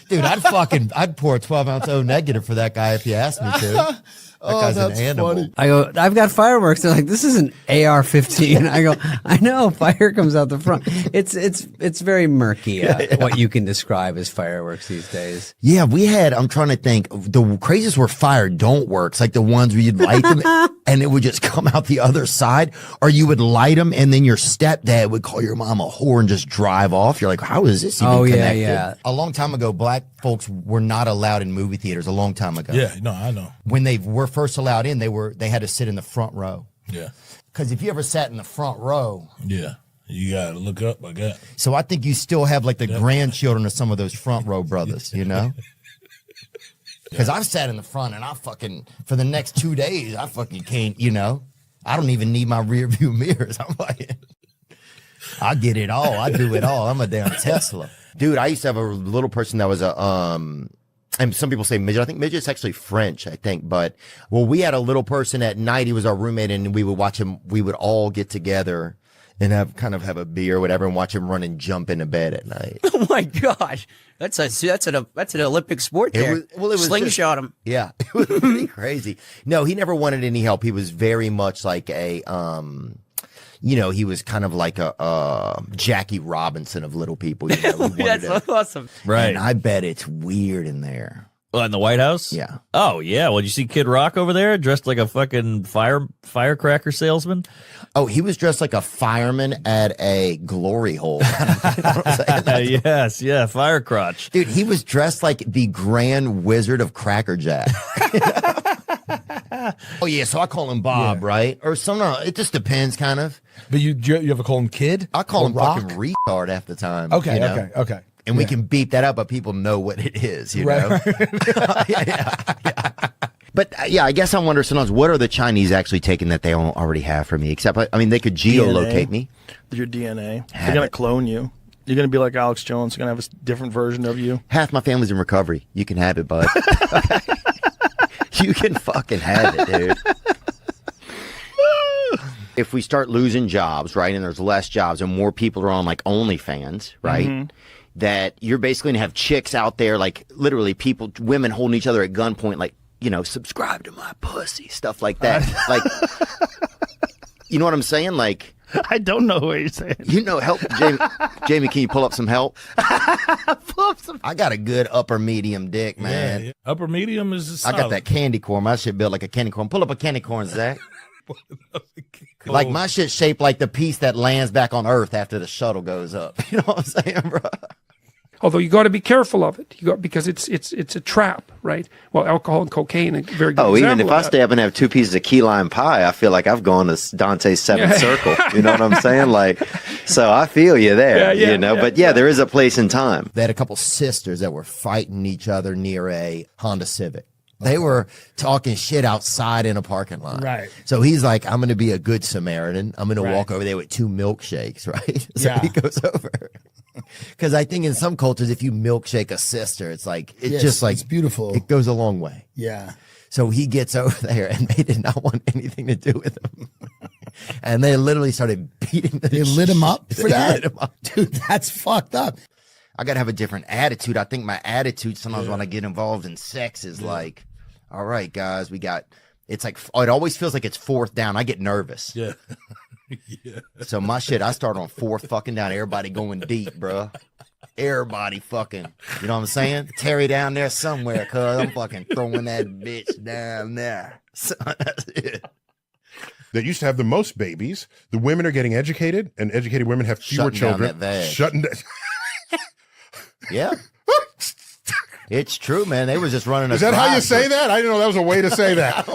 dude. I'd pour a 12-ounce O negative for that guy if you asked me to. That guy's an animal. Funny. I go, I've got fireworks. They're like, this is an AR-15. I go, I know, fire comes out the front. It's very murky what you can describe as fireworks these days. Yeah, we had, I'm trying to think, the craziest were fire don't work. It's like the ones where you'd light them and it would just come out the other side, or you would light them and then your stepdad would call your mom a whore and just drive off. You're like, how is this even connected? Yeah. A long time ago, black folks were not allowed in movie theaters a long time ago. Yeah, no, I know. When they were first allowed in, they had to sit in the front row. Yeah. Because if you ever sat in the front row, yeah, You gotta look up, I guess. So I think you still have like the grandchildren of some of those front row brothers, you know? Because I've sat in the front and I fucking, for the next 2 days, I fucking can't, you know? I don't even need my rear view mirrors. I'm like, I get it all. I do it all. I'm a damn Tesla. Dude, I used to have a little person that was a, and some people say midget. I think midget's actually French, I think. But, well, we had a little person at night. He was our roommate, and we would watch him. We would all get together and have a beer or whatever and watch him run and jump into bed at night. Oh, my gosh. That's an Olympic sport there. It was slingshot him. Yeah, it was pretty crazy. No, he never wanted any help. He was very much like a, you know, he was kind of like a Jackie Robinson of little people. You know, That's awesome. Right. And I bet it's weird in there. Oh, in the White House? Yeah. Oh, yeah. Well, did you see Kid Rock over there dressed like a fucking firecracker salesman? Oh, he was dressed like a fireman at a glory hole. Yes, yeah, fire crotch. Dude, he was dressed like the Grand Wizard of Cracker Jack. Oh, yeah, so I call him Bob, right? Or it just depends, kind of. But you ever call him Kid? I call him Rock? fucking retard half the time. Okay, you know? okay. And we can beep that up, but people know what it is, you know? Yeah. But yeah, I guess I wonder sometimes, what are the Chinese actually taking that they don't already have from me? Except, I mean, they could geolocate me. Your DNA. They're going to clone you. You're going to be like Alex Jones. You're going to have a different version of you. Half my family's in recovery. You can have it, bud. You can fucking have it, dude. If we start losing jobs, right, and there's less jobs and more people are on like OnlyFans, right, that you're basically gonna have chicks out there, like literally women holding each other at gunpoint, like, you know, subscribe to my pussy, stuff like that. Like, you know what I'm saying? Like, I don't know what you're saying. You know, help, Jamie, can you pull up some help? I got a good upper medium dick, man. Yeah. Upper medium is solid. I got that candy corn. My shit built like a candy corn. Pull up a candy corn, Zach. Like my shit shaped like the piece that lands back on Earth after the shuttle goes up. You know what I'm saying, bro? Although you got to be careful of it, because it's a trap, right? Well, alcohol and cocaine are very good. Even if I stay up and have 2 pieces of key lime pie, I feel like I've gone to Dante's seventh circle. You know what I'm saying? Like, so I feel you there. You know, but there is a place and time. They had a couple sisters that were fighting each other near a Honda Civic. They were talking shit outside in a parking lot. Right. So he's like, I'm going to be a good Samaritan. I'm going to walk over there with 2 milkshakes, right? So he goes over. Because I think in some cultures, if you milkshake a sister, it's like, it's beautiful. It goes a long way. Yeah. So he gets over there and they did not want anything to do with him. And they literally started beating They lit him up for that? Lit him up. Dude, that's fucked up. I got to have a different attitude. I think my attitude sometimes when I get involved in sex is like, all right, guys, it's like, it always feels like it's 4th down. I get nervous. Yeah. So my shit, I start on 4th fucking down. Everybody going deep, bro. Everybody fucking, you know what I'm saying? Terry down there somewhere, cuz I'm fucking throwing that bitch down there. So that's it. That used to have the most babies. The women are getting educated, and educated women have fewer children. Shutting down. Yeah. It's true, man. They was just running. Is that how you say that? I didn't know that was a way to say that.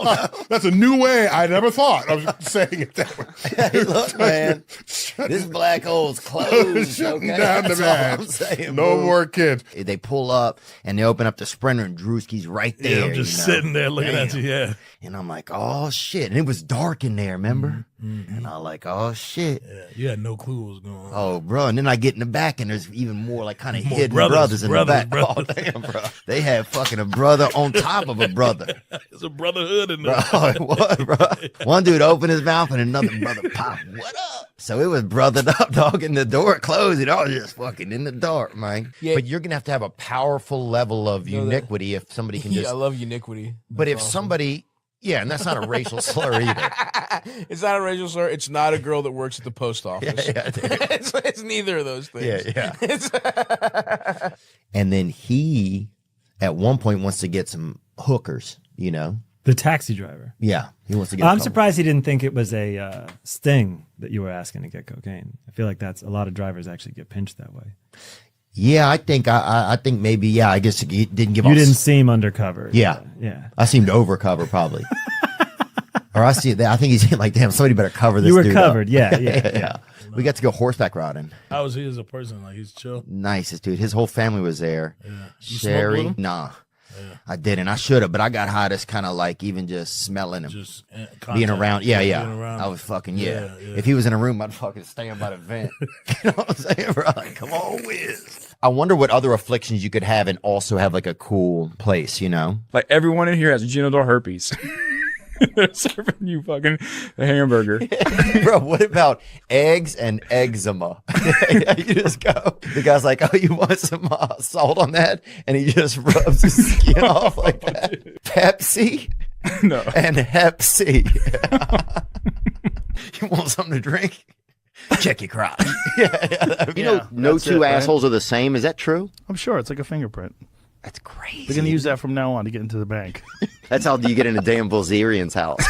That's a new way. I never thought of saying it that way. Hey, look, man. This black hole's closed. Shutting Okay? down the That's all match. I'm saying, No bro. more kids. They pull up and they open up the Sprinter and Drewski's right there. Yeah, I'm just sitting there looking at you. Yeah. And I'm like, oh shit. And it was dark in there, remember? And I'm like, oh shit. Yeah, you had no clue what was going on. Oh, bro. And then I get in the back and there's even more like kind of hidden brothers in the back. Oh, damn, bro. They had fucking a brother on top of a brother. It's a brotherhood in there. Bro, it was, bro. One dude opened his mouth and another brother popped. What up? So it was brothered up, dog, and the door closed. It all just fucking in the dark, man. Yeah. But you're going to have a powerful level of uniquity if somebody can just. I love uniquity. But if somebody. Yeah, and that's not a racial slur either. It's not a racial slur. It's not a girl that works at the post office. Yeah, it's neither of those things. Yeah. And then he, at one point, wants to get some hookers, you know? The taxi driver. Yeah, he wants to get I'm surprised he didn't think it was a sting that you were asking to get cocaine. I feel like that's a lot of drivers actually get pinched that way. Yeah, I think maybe, I guess he didn't give You didn't seem undercover. Yeah. Yeah. I seemed overcover, probably. Or I see that. I think he's like, damn, somebody better cover this. You were dude covered. up. Yeah. We got to go horseback riding. How was he as a person? Like he's chill. Nicest dude. His whole family was there. Yeah. You smoked Sherry, with him? nah. I didn't. I should have, but I got high just kind of like even just smelling him. Just being around. Yeah. being around I was fucking, yeah. If he was in a room, I'd fucking stand by the vent. You know what I'm saying, bro? Like, come on, Wiz. I wonder what other afflictions you could have and also have like a cool place, you know? Like everyone in here has genital herpes. They're serving you fucking a hamburger. Bro, what about eggs and eczema? You just go. The guy's like, oh, you want some salt on that? And he just rubs his skin off like that. Pepsi? No. And Hep C. You want something to drink? Check your crotch. You know, no two assholes are the same. Is that true? I'm sure. It's like a fingerprint. That's crazy. They're going to use that from now on to get into the bank. That's how you get into Dan Bilzerian's house.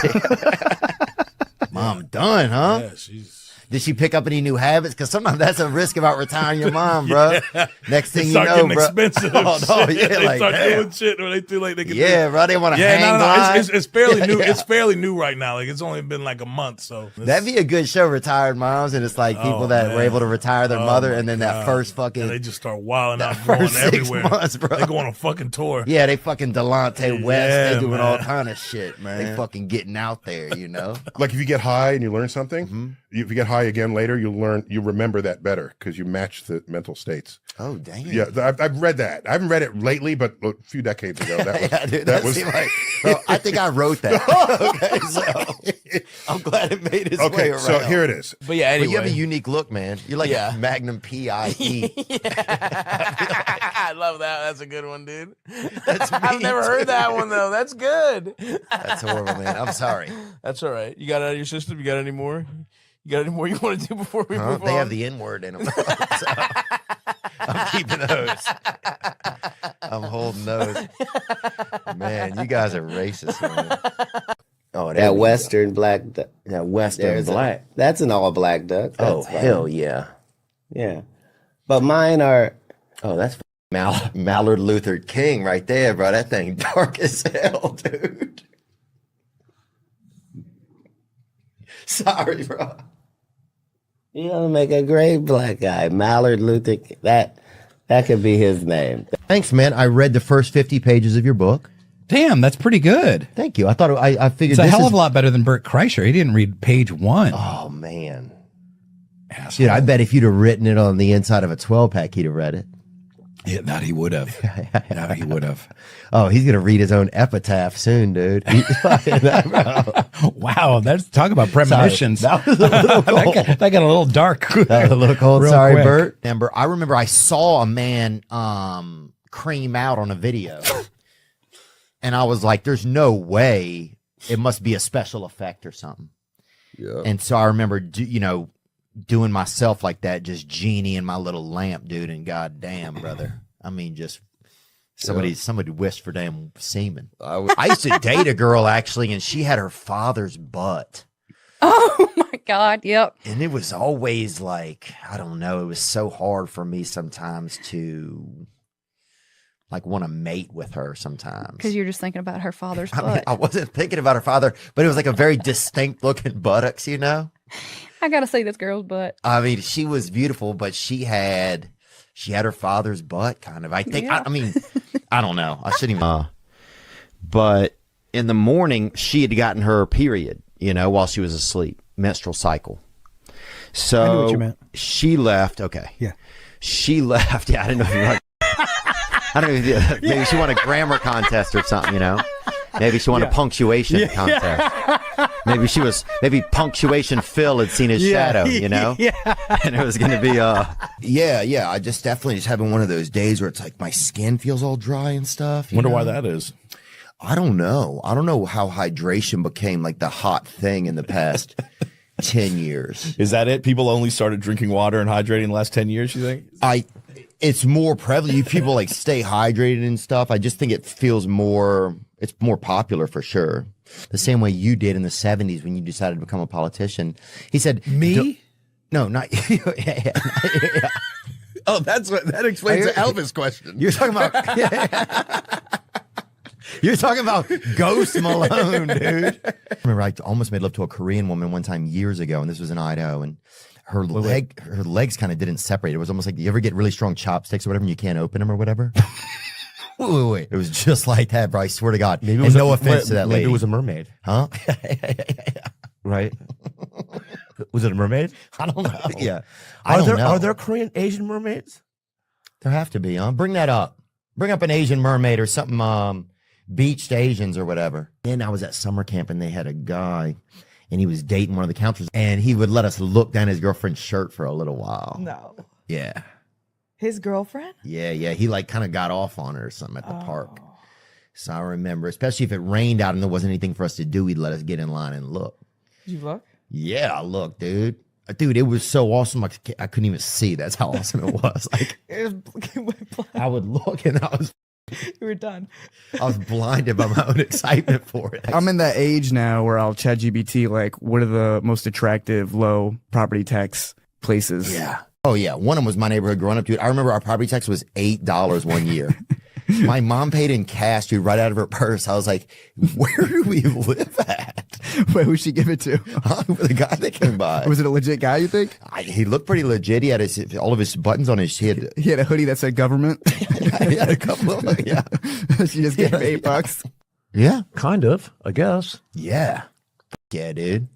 Mom done, huh? Yeah, she's... Did she pick up any new habits? Because sometimes that's a risk about retiring your mom, bro. Yeah. Next thing They you start know, getting bro. expensive. Oh, no, shit. yeah, They like, start damn. doing shit where they feel like they can. Yeah, bro, they want to hang glide. It's fairly Yeah, new. yeah. It's fairly new right now. Like it's only been like a month, so That'd be a good show, Retired Moms, and it's like people that were able to retire their mother, and then that first fucking... And they just start wilding out, first going 6 everywhere. months, bro. They go on a fucking tour. Yeah, they fucking Delonte West. Yeah, They doing man. all kind of shit, Man. They fucking getting out there, you know? Like if you get high and you learn something, if you get high again later, you remember that better because you match the mental states. Oh, damn. Yeah, I've read that. I haven't read it lately, but a few decades ago. That was, Yeah, dude, that was seemed like, bro, I think I wrote that. Okay, so I'm glad it made its way okay. around. So here it is. But yeah, anyway. But you have a unique look, man. You're like a Magnum PIE. I love that. That's a good one, dude. That's I've never heard that one though. That's good. That's horrible, man. I'm sorry. That's all right. You got it out of your system? You got any more? You got any more you want to do before we move on? They have the N word in them. So I'm keeping those. I'm holding those. Man, you guys are racist, man. Oh, That Western black duck. That Western There's black. That's an all black duck. Oh, That's fine. hell yeah. Yeah. But mine are. Oh, that's Mallard Luther King right there, bro. That thing dark as hell, dude. Sorry, bro. You're gonna make a great black guy. Mallard Luther King. That could be his name. Thanks, man. I read the first 50 pages of your book. Damn, that's pretty good. Thank you. I thought I figured It's a this hell is of a lot better than Bert Kreischer. He didn't read page 1. Oh man, dude! I bet if you'd have written it on the inside of a 12-pack, he'd have read it. Yeah, that he would have. No, he would have. Oh, he's gonna read his own epitaph soon, dude. Wow, that's talk about premonitions. Sorry, that was a little cold. that got a little dark. That was a little cold. Real Sorry, quick. Bert. I remember I saw a man cream out on a video, and I was like, "There's no way it must be a special effect or something." Yeah. And so I remember, doing myself like that, just genie in my little lamp, dude. And goddamn, brother, I mean, just somebody wished for damn semen. I used to date a girl actually, and she had her father's butt. Oh my God. Yep. And it was always like, I don't know, it was so hard for me sometimes to like want to mate with her sometimes. Because you're just thinking about her father's I butt. mean, I wasn't thinking about her father, but it was like a very distinct looking buttocks, you know? I gotta see this girl's butt. I mean, she was beautiful, but she had her father's butt kind of. I think, Yeah. I mean, I don't know. I shouldn't even. But in the morning, she had gotten her period, while she was asleep, menstrual cycle. So I knew what you meant. She left. Okay. Yeah. She left. Yeah, I didn't know if you were. I don't know. Maybe she won a grammar contest or something, Maybe she won a punctuation contest. Maybe punctuation Phil had seen his shadow, Yeah. And it was going to be, yeah. I just definitely just having one of those days where it's like my skin feels all dry and stuff. Wonder why that is. I don't know. I don't know how hydration became like the hot thing in the past 10 years. Is that it? People only started drinking water and hydrating in the last 10 years, you think? It's more prevalent. People like stay hydrated and stuff. I just think it feels it's more popular for sure. The same way you did in the 70s when you decided to become a politician. He said, Me? No, not you. Yeah. Oh, that explains the Elvis question. You're talking about, You're talking about Ghost Malone, dude. I remember I almost made love to a Korean woman one time years ago, and this was in Idaho, and her legs kind of didn't separate. It was almost like, you ever get really strong chopsticks or whatever and you can't open them or whatever? Wait. It was just like that, bro. I swear to God. Maybe and no offense to that lady. Maybe it was a mermaid. Huh? Right? Was it a mermaid? I don't know. Yeah. I don't know. Are there Korean Asian mermaids? There have to be, huh? Bring that up. Bring up an Asian mermaid or something, beached Asians or whatever. Then I was at summer camp and they had a guy and he was dating one of the counselors and he would let us look down his girlfriend's shirt for a little while. No. Yeah. His girlfriend? Yeah. He like kind of got off on her or something at the park. So I remember, especially if it rained out and there wasn't anything for us to do, he'd let us get in line and look. Did you look? Yeah, I looked, dude. Dude, it was so awesome. I couldn't even see. That's how awesome it was. Like, I would look and you were done. I was blinded by my own excitement for it. I'm in that age now where I'll chat GBT, like, what are the most attractive low property tax places? Yeah. Oh, yeah. One of them was my neighborhood growing up, dude. I remember our property tax was $8 one year. My mom paid in cash, dude, right out of her purse. I was like, where do we live at? Wait, who'd she give it to? The guy that came by. Was it a legit guy, you think? He looked pretty legit. He had all of his buttons on his head. He had a hoodie that said government. He had a couple of them, yeah. She just gave him $8. Yeah, kind of, I guess. Yeah. Yeah, dude.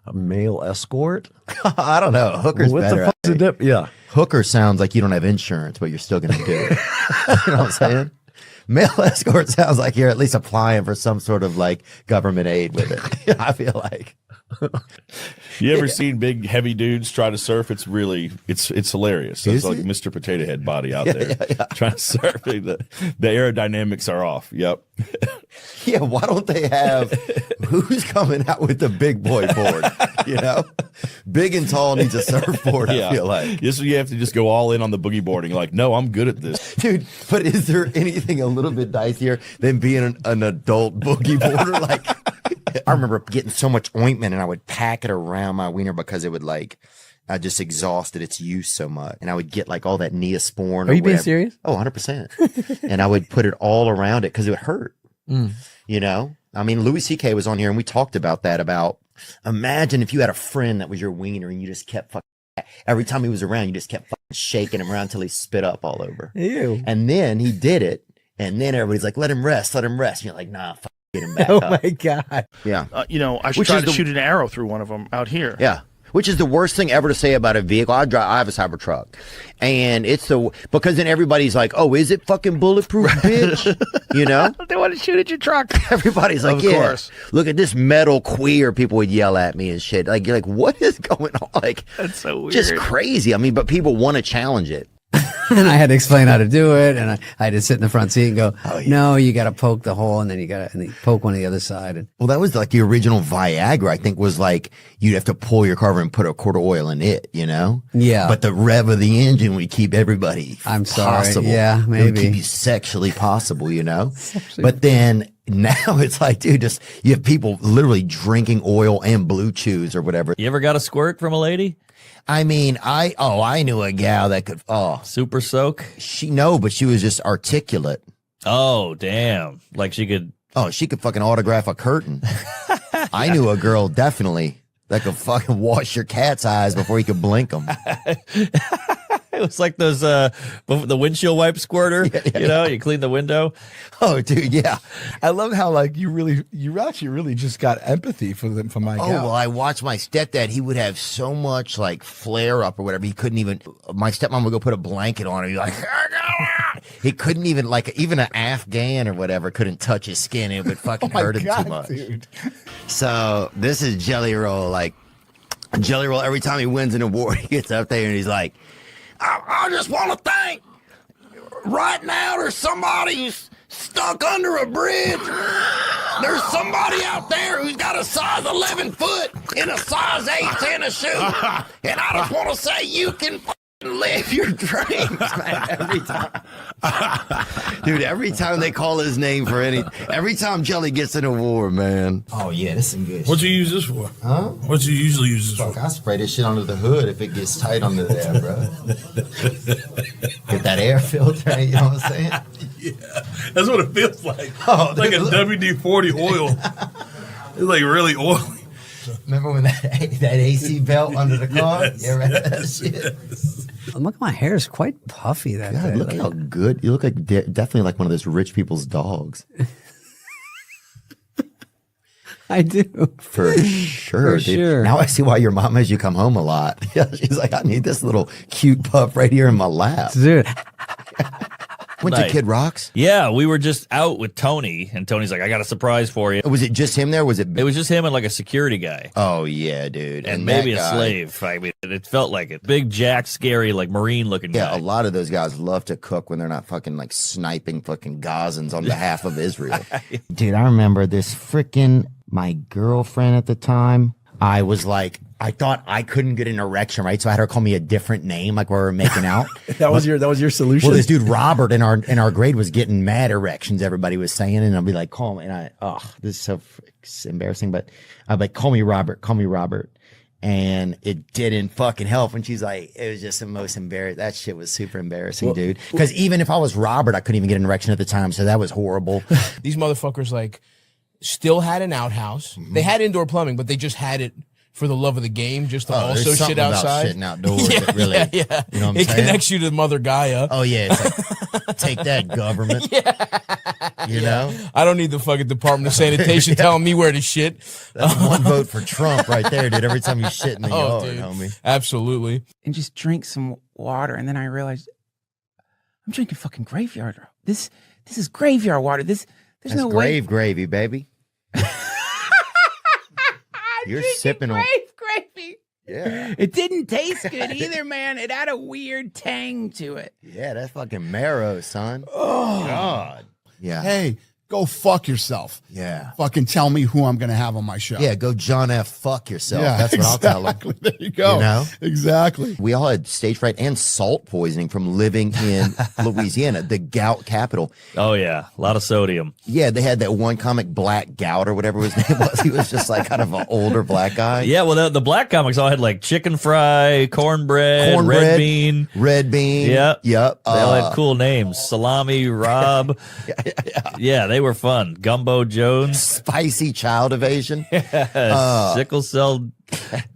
A male escort? I don't know. Hooker's what better. The fuck's the dip? Yeah. Hooker sounds like you don't have insurance, but you're still going to do it. You know what I'm saying? Male escort sounds like you're at least applying for some sort of like government aid with it. I feel like. You ever seen big heavy dudes try to surf? It's hilarious. It's like it? Mr. Potato Head body out there trying to surf. The aerodynamics are off. Yep. Yeah, why don't they have who's coming out with the big boy board? You know, big and tall needs a surfboard. I feel like this, you have to just go all in on the boogie boarding. Like, no, I'm good at this, dude. But is there anything a little bit dicier than being an adult boogie boarder? Like, I remember getting so much ointment and I would pack it around my wiener because it would I just exhausted its use so much. And I would get like all that Neosporin. Are you being serious? Oh, 100%. And I would put it all around it because it would hurt. You know? I mean, Louis C.K. was on here and we talked about that, about imagine if you had a friend that was your wiener and you just kept every time he was around, you just kept shaking him around until he spit up all over. Ew. And then he did it. And then everybody's like, let him rest. And you're like, nah, get him back up. Oh my God. Yeah. I should try to shoot an arrow through one of them out here. Yeah. Which is the worst thing ever to say about a vehicle. I have a Cybertruck. And because then everybody's like, oh, is it fucking bulletproof, bitch? You know? They want to shoot at your truck. Everybody's like, of yeah, course. Look at this metal queer. People would yell at me and shit. Like, you're like, what is going on? Like, that's so weird. Just crazy. I mean, but people want to challenge it. And I had to explain how to do it, and I had to sit in the front seat and go, no, you got to poke the hole, and then you poke one on the other side. And well, that was like the original Viagra, I think, was like you'd have to pull your car over and put a quart of oil in it, you know? Yeah. But the rev of the engine would keep everybody possible. Yeah, maybe. It would keep you sexually possible, you know? But then now it's like, dude, you have people literally drinking oil and Blue Chews or whatever. You ever got a squirt from a lady? I mean, I knew a gal that could, super soak? But she was just articulate. Oh, damn. Like she could. Oh, she could fucking autograph a curtain. I knew a girl definitely that could fucking wash your cat's eyes before you could blink them. It was like those, the windshield wipe squirter, you know, you clean the window. Oh, dude, yeah. I love how like you actually really just got empathy for my gal. Oh, well, I watched my stepdad. He would have so much like flare up or whatever. He couldn't even, my stepmom would go put a blanket on him. He'd be like, he couldn't even, like, even an Afghan or whatever couldn't touch his skin. It would fucking hurt him too much. Dude. So this is Jelly Roll. Like, Jelly Roll, every time he wins an award, he gets up there and he's like, I just want to thank, right now there's somebody who's stuck under a bridge. There's somebody out there who's got a size 11 foot in a size 8 tennis shoe. And I just want to say you can live your dreams, man, every time. Dude, every time they call his name for every time Jelly gets an award, man. Oh, yeah, this is good. What you use this for? Huh? What you usually use this for? I spray this shit under the hood if it gets tight under there, bro. Get that air filter, you know what I'm saying? Yeah, that's what it feels like. Oh, It's like a WD-40 oil. It's like really oily. Remember when that AC belt under the car? Yes, You ever had that yes, shit? yes. Look, my hair is quite puffy that God, day. look how good you look like. Definitely like one of those rich people's dogs. I do. For sure, For dude. sure. Now I see why your mom has you come home a lot. She's like, I need this little cute pup right here in my lap. Dude. Went to Nice. Kid Rocks? Yeah, we were just out with Tony, and Tony's like, I got a surprise for you. Was it just him there? Was it? It was just him and like a security guy. Oh, yeah, dude. And maybe a that guy- slave. I mean, it felt like it. Big, jack, scary, like marine looking Yeah, guy. a lot of those guys love to cook when they're not fucking like sniping fucking Gazans on behalf of Israel. Dude, I remember this freaking, my girlfriend at the time, I was like, I thought I couldn't get an erection, right? So I had her call me a different name, like we were making out. That was your solution. Well, this dude Robert in our grade was getting mad erections. Everybody was saying, and I'll be like, call me, and this is so embarrassing, but I'd be like, call me Robert, and it didn't fucking help. And she's like, it was just the most embarrassing. That shit was super embarrassing, dude. Because even if I was Robert, I couldn't even get an erection at the time, so that was horrible. These motherfuckers like still had an outhouse. They had indoor plumbing, but they just had it for the love of the game, just to also there's something shit about outside. shitting outdoors that really, yeah. you know what I'm it saying? connects you to Mother Gaia. Oh yeah, it's like, take that, government. You know, I don't need the fucking Department of Sanitation telling me where to shit. That's one vote for Trump right there, dude. Every time you shit in the yard, dude. homie. Absolutely. And just drink some water, and then I realized I'm drinking fucking graveyard. This is graveyard water. There's That's no grave way. gravy, baby. You're sipping on. Gravy. Yeah. It didn't taste good either, man. It had a weird tang to it. Yeah, that's fucking marrow, son. Oh. God. Yeah. Hey, go fuck yourself. Yeah. Fucking tell me who I'm going to have on my show. Yeah, go John F. Fuck yourself. Yeah, That's what I'll tell him. exactly. There you go. You know? Exactly. We all had stage fright and salt poisoning from living in Louisiana, the gout capital. Oh, yeah. A lot of sodium. Yeah, they had that one comic, Black Gout, or whatever his name was. He was just like kind of an older black guy. Yeah, well, the black comics all had like chicken fry, cornbread, red bean. Red bean. Yep. Yep. They all had cool names. Salami, Rob. Yeah, they were fun. Gumbo Jones. Spicy child evasion. Sickle cell.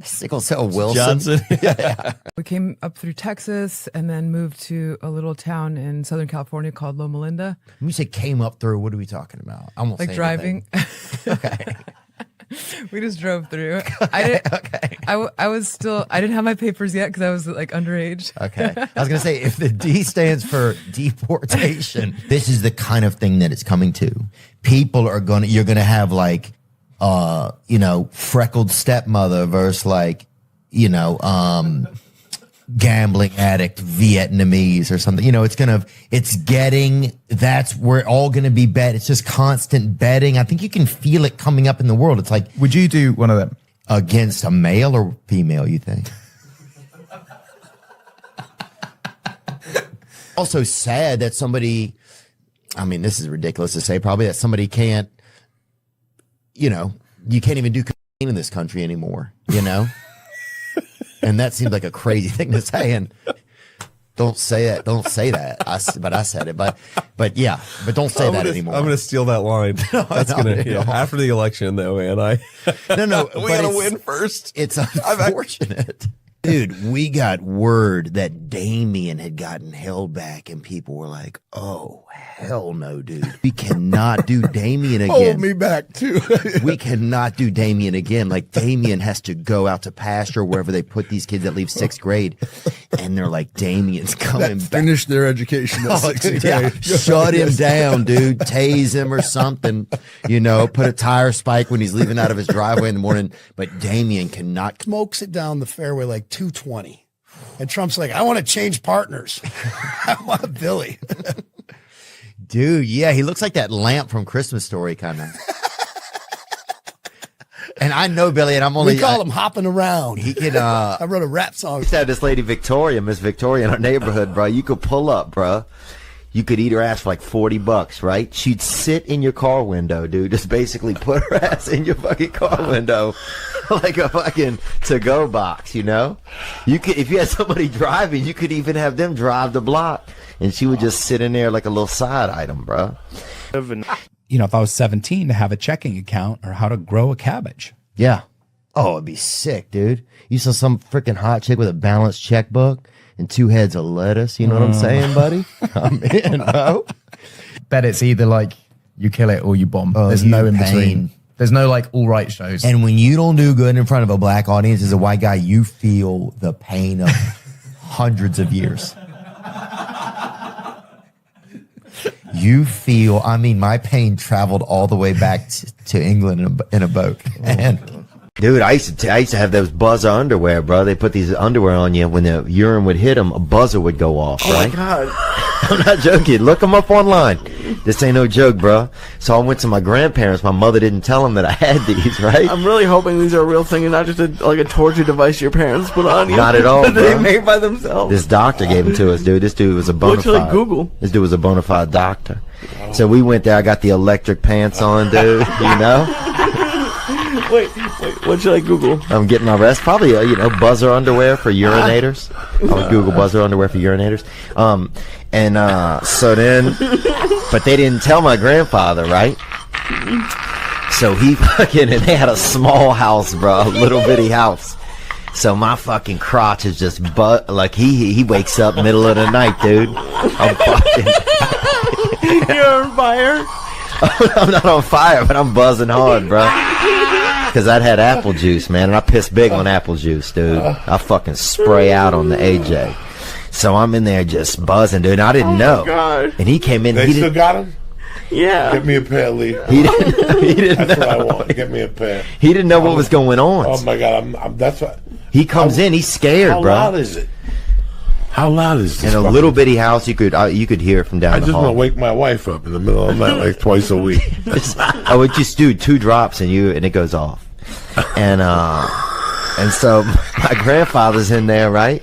Sickle cell Wilson. Johnson. We came up through Texas and then moved to a little town in Southern California called Loma Linda. When you say came up through, what are we talking about? I won't Like say driving. anything. We just drove through. I didn't. I was still. I didn't have my papers yet because I was like underage. Okay. I was going to say, if the D stands for deportation, this is the kind of thing that it's coming to. People are going to, you're going to have like, freckled stepmother versus like, gambling addict Vietnamese or something. That's where it's all going to be bet. It's just constant betting. I think you can feel it coming up in the world. It's like, would you do one of them against a male or female, you think? Also sad that somebody, I mean, this is ridiculous to say probably, that somebody can't, you can't even do cocaine in this country anymore, And that seems like a crazy thing to say. And don't say that. Don't say that. But I said it. But yeah. But don't say that anymore. I'm going to steal that line. That's going to after the election, though, man. No. We got to win first. It's unfortunate. Dude, we got word that Damien had gotten held back, and people were like, "Oh, hell no, dude. We cannot do Damien again. Hold me back, too." We cannot do Damien again. Like, Damien has to go out to pasture wherever they put these kids that leave 6th grade. And they're like, Damien's coming back. Finish their education at 6th grade. Shut him down, dude. Tase him or something. Put a tire spike when he's leaving out of his driveway in the morning. But Damien cannot. Smokes it down the fairway like 220. And Trump's like, I want to change partners. I want Billy. Dude, yeah, he looks like that lamp from Christmas Story, kind of. And I know Billy, and We call him hopping around. He can. I wrote a rap song. We used to have this lady Victoria, Miss Victoria, in our neighborhood, bro. You could pull up, bro. You could eat her ass for like $40, right? She'd sit in your car window, dude. Just basically put her ass in your fucking car window like a fucking to-go box, you know? You could, if you had somebody driving, you could even have them drive the block, and she would just sit in there like a little side item, bro. You know, if I was 17, to have a checking account or how to grow a cabbage. Yeah. Oh, it'd be sick, dude. You saw some freaking hot chick with a balanced checkbook and 2 heads of lettuce. You know what I'm saying, buddy? I'm in, bro. Bet it's either like you kill it or you bomb. Oh, There's you no in between. pain. There's no like all right shows. And when you don't do good in front of a black audience as a white guy, you feel the pain of hundreds of years. You feel, I mean, my pain traveled all the way back to England in a boat. And dude, I used to have those buzzer underwear, bro. They put these underwear on you. When the urine would hit them, a buzzer would go off, right? Oh my God. I'm not joking. Look them up online. This ain't no joke, bro. So I went to my grandparents. My mother didn't tell them that I had these, right? I'm really hoping these are a real thing and not just like a torture device your parents put on you. Not at all, that they bro. made by themselves. This doctor gave them to us, dude. This dude was a bona What should I fide. Google? This dude was a bona fide doctor. So we went there. I got the electric pants on, dude. You know? Wait, what should I Google? I'm getting my rest. Probably, buzzer underwear for urinators. I would Google buzzer underwear for urinators. So then, but they didn't tell my grandfather, right? So he fucking, and they had a small house, bro, a little bitty house. So my fucking crotch is just like he wakes up middle of the night, dude. I'm fucking. You're on fire? I'm not on fire, but I'm buzzing hard, bro. Because I'd had apple juice, man, and I piss big on apple juice, dude. I fucking spray out on the AJ. So I'm in there just buzzing, dude. And I didn't know. God. And he came in. They he still didn't, got him? Yeah. Get me a pair, Lee. He didn't That's know. what I want. Get me a pair. He didn't know what was going on. Oh my God! That's what. He comes in. He's scared, How bro. loud is it? How loud is this? In a little bitty house, you could hear it from down I the just hall. want to wake my wife up in the middle of the night, like twice a week. I would just do 2 drops and it goes off. And so my grandfather's in there, right?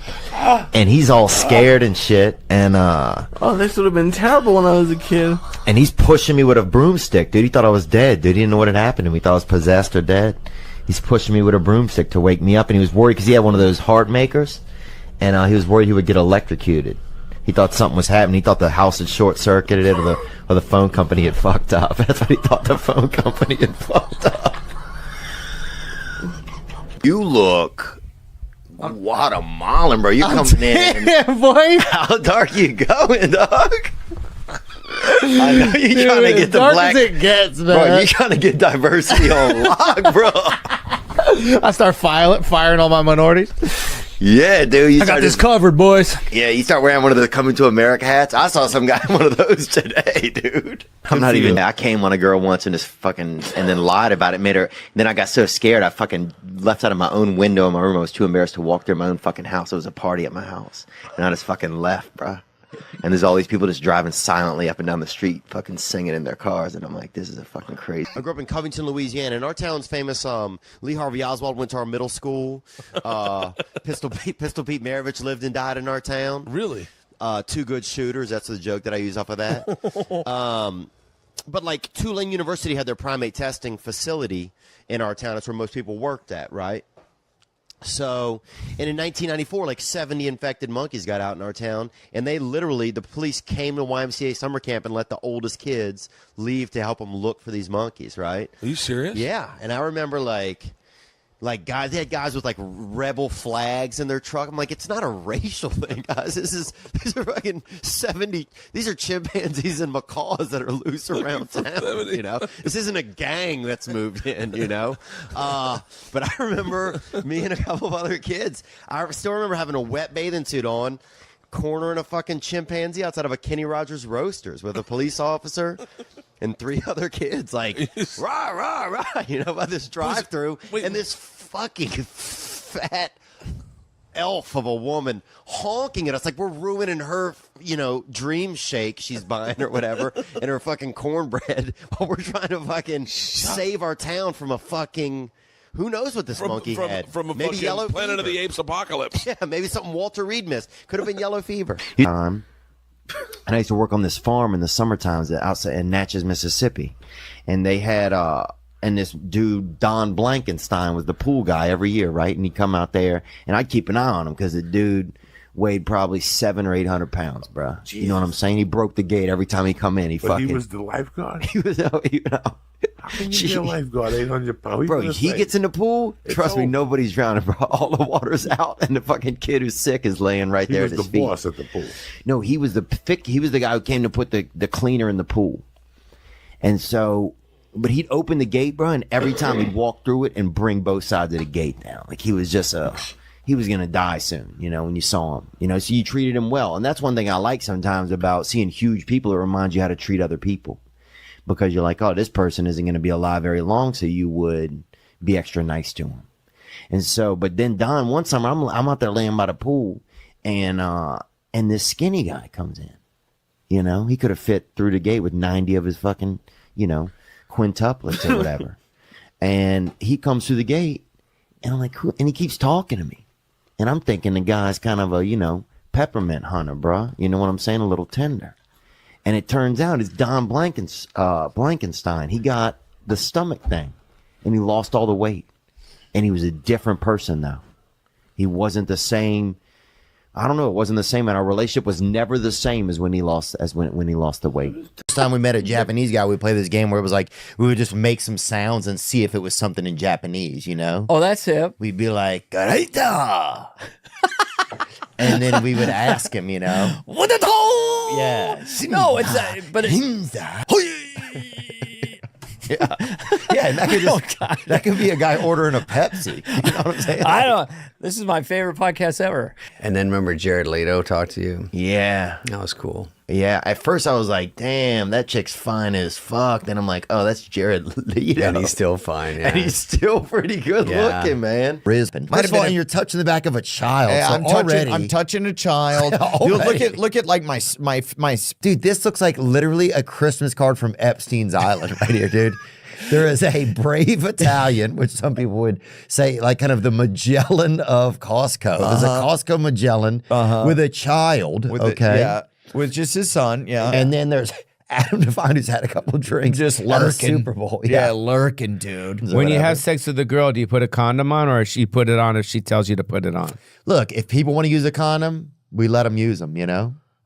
And he's all scared and shit. And Oh, this would have been terrible when I was a kid. and he's pushing me with a broomstick, dude. He thought I was dead, dude. He didn't know what had happened to me. He thought I was possessed or dead. He's pushing me with a broomstick to wake me up, and he was worried because he had one of those heart makers, and he was worried he would get electrocuted. He thought something was happening. He thought the house had short-circuited it, or the phone company had fucked up. That's what he thought, the phone company had fucked up. You look Guatemalan, bro. You coming in? Yeah, boy. How dark you going, dog? I know you're trying to get the dark black. as it gets, man. Bro, you're trying to get diversity on lock, bro. I start firing all my minorities. Yeah, dude. I got this covered, boys. Yeah, you start wearing one of the Coming to America hats. I saw some guy in one of those today, dude. I'm not even. I came on a girl once and and then lied about it. Made her. Then I got so scared, I fucking left out of my own window in my room. I was too embarrassed to walk through my own fucking house. It was a party at my house, and I just fucking left, bro. And there's all these people just driving silently up and down the street, fucking singing in their cars, and I'm like, this is a fucking crazy. I grew up in Covington, Louisiana, and our town's famous. Lee Harvey Oswald went to our middle school. Pistol Pete Maravich lived and died in our town. Really? 2 good shooters. That's the joke that I use off of that. But like Tulane University had their primate testing facility in our town. That's where most people worked at, right? So, and in 1994, like 70 infected monkeys got out in our town, and the police came to YMCA summer camp and let the oldest kids leave to help them look for these monkeys, right? Are you serious? Yeah, and I remember like guys, they had guys with like rebel flags in their truck. I'm like, it's not a racial thing, guys. These are fucking 70. These are chimpanzees and macaws that are loose around town. You know, this isn't a gang that's moved in. You know, but I remember me and a couple of other kids. I still remember having a wet bathing suit on, cornering a fucking chimpanzee outside of a Kenny Rogers Roasters with a police officer and 3 other kids, like, rah, rah, rah, you know, by this drive-through, and this fucking fat elf of a woman honking at us like we're ruining her, dream shake she's buying or whatever, and her fucking cornbread while we're trying to fucking save our town from a fucking... Who knows what this monkey had? From a maybe fucking yellow Planet fever. of the Apes apocalypse. Yeah, maybe something Walter Reed missed. Could have been yellow fever. And I used to work on this farm in the summer times outside in Natchez, Mississippi. And they had, and this dude, Don Blankenstein, was the pool guy every year, right? And he'd come out there, and I'd keep an eye on him because the dude weighed probably 700 or 800 pounds, bro. You know what I'm saying? He broke the gate every time he come in. He was the lifeguard? He was, How can you be a lifeguard, 800 pounds? Bro, he gets in the pool. Trust me, nobody's drowning, bro. All the water's out, and the fucking kid who's sick is laying right there at his feet. He was the boss at the pool. No, he was the guy who came to put the cleaner in the pool. And so, but he'd open the gate, bro, and every time he'd walk through it and bring both sides of the gate down. Like he was just he was gonna die soon, when you saw him. So you treated him well. And that's one thing I like sometimes about seeing huge people. It reminds you how to treat other people. Because you're like, oh, this person isn't going to be alive very long, so you would be extra nice to him. And so, but then Don, one summer, I'm out there laying by the pool, and this skinny guy comes in. He could have fit through the gate with 90 of his fucking, quintuplets or whatever. And he comes through the gate, and I'm like, who? And he keeps talking to me. And I'm thinking the guy's kind of a, peppermint hunter, bruh. You know what I'm saying? A little tender. And it turns out it's Don Blankenstein. He got the stomach thing, and he lost all the weight. And he was a different person now. He wasn't the same. I don't know. It wasn't the same, and our relationship was never the same as when he lost the weight. First time we met a Japanese guy, we played this game where it was like we would just make some sounds and see if it was something in Japanese. Oh, that's hip. We'd be like, "Gareita." And then we would ask him, What the hell? Yeah. No, it's but Yeah, and that could be a guy ordering a Pepsi. You know what I'm saying? This is my favorite podcast ever. And then remember Jared Leto talked to you? Yeah. That was cool. Yeah. At first I was like, damn, that chick's fine as fuck. Then I'm like, oh, that's Jared Leto. And he's still fine, yeah. And he's still pretty good looking, man. Brisbane. First of all, and you're touching the back of a child. Hey, so I'm touching a child. Look at like my dude, this looks like literally a Christmas card from Epstein's Island right here, dude. There is a brave Italian, which some people would say like kind of the Magellan of Costco. There's a Costco Magellan with a child, with just his son, And then there's Adam Devine, who's had a couple drinks, just at a lurking. Super Bowl. Yeah, lurking, dude. When you have sex with a girl, do you put a condom on, or she put it on if she tells you to put it on? Look, if people want to use a condom, we let them use them,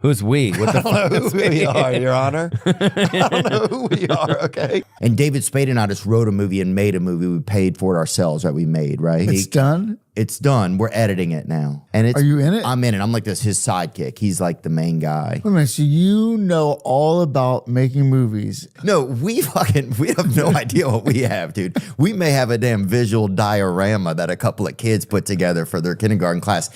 Who's we? What the fuck? Who we are, Your Honor. I don't know who we are, okay? And David Spade and I just wrote a movie and made a movie. We paid for it ourselves, right? We made, right? It's done? It's done. We're editing it now. And it's, Are you in it? I'm in it. I'm like his sidekick. He's like the main guy. Wait a minute, so you know all about making movies. No, we have no idea what we have, dude. We may have a damn visual diorama that a couple of kids put together for their kindergarten class.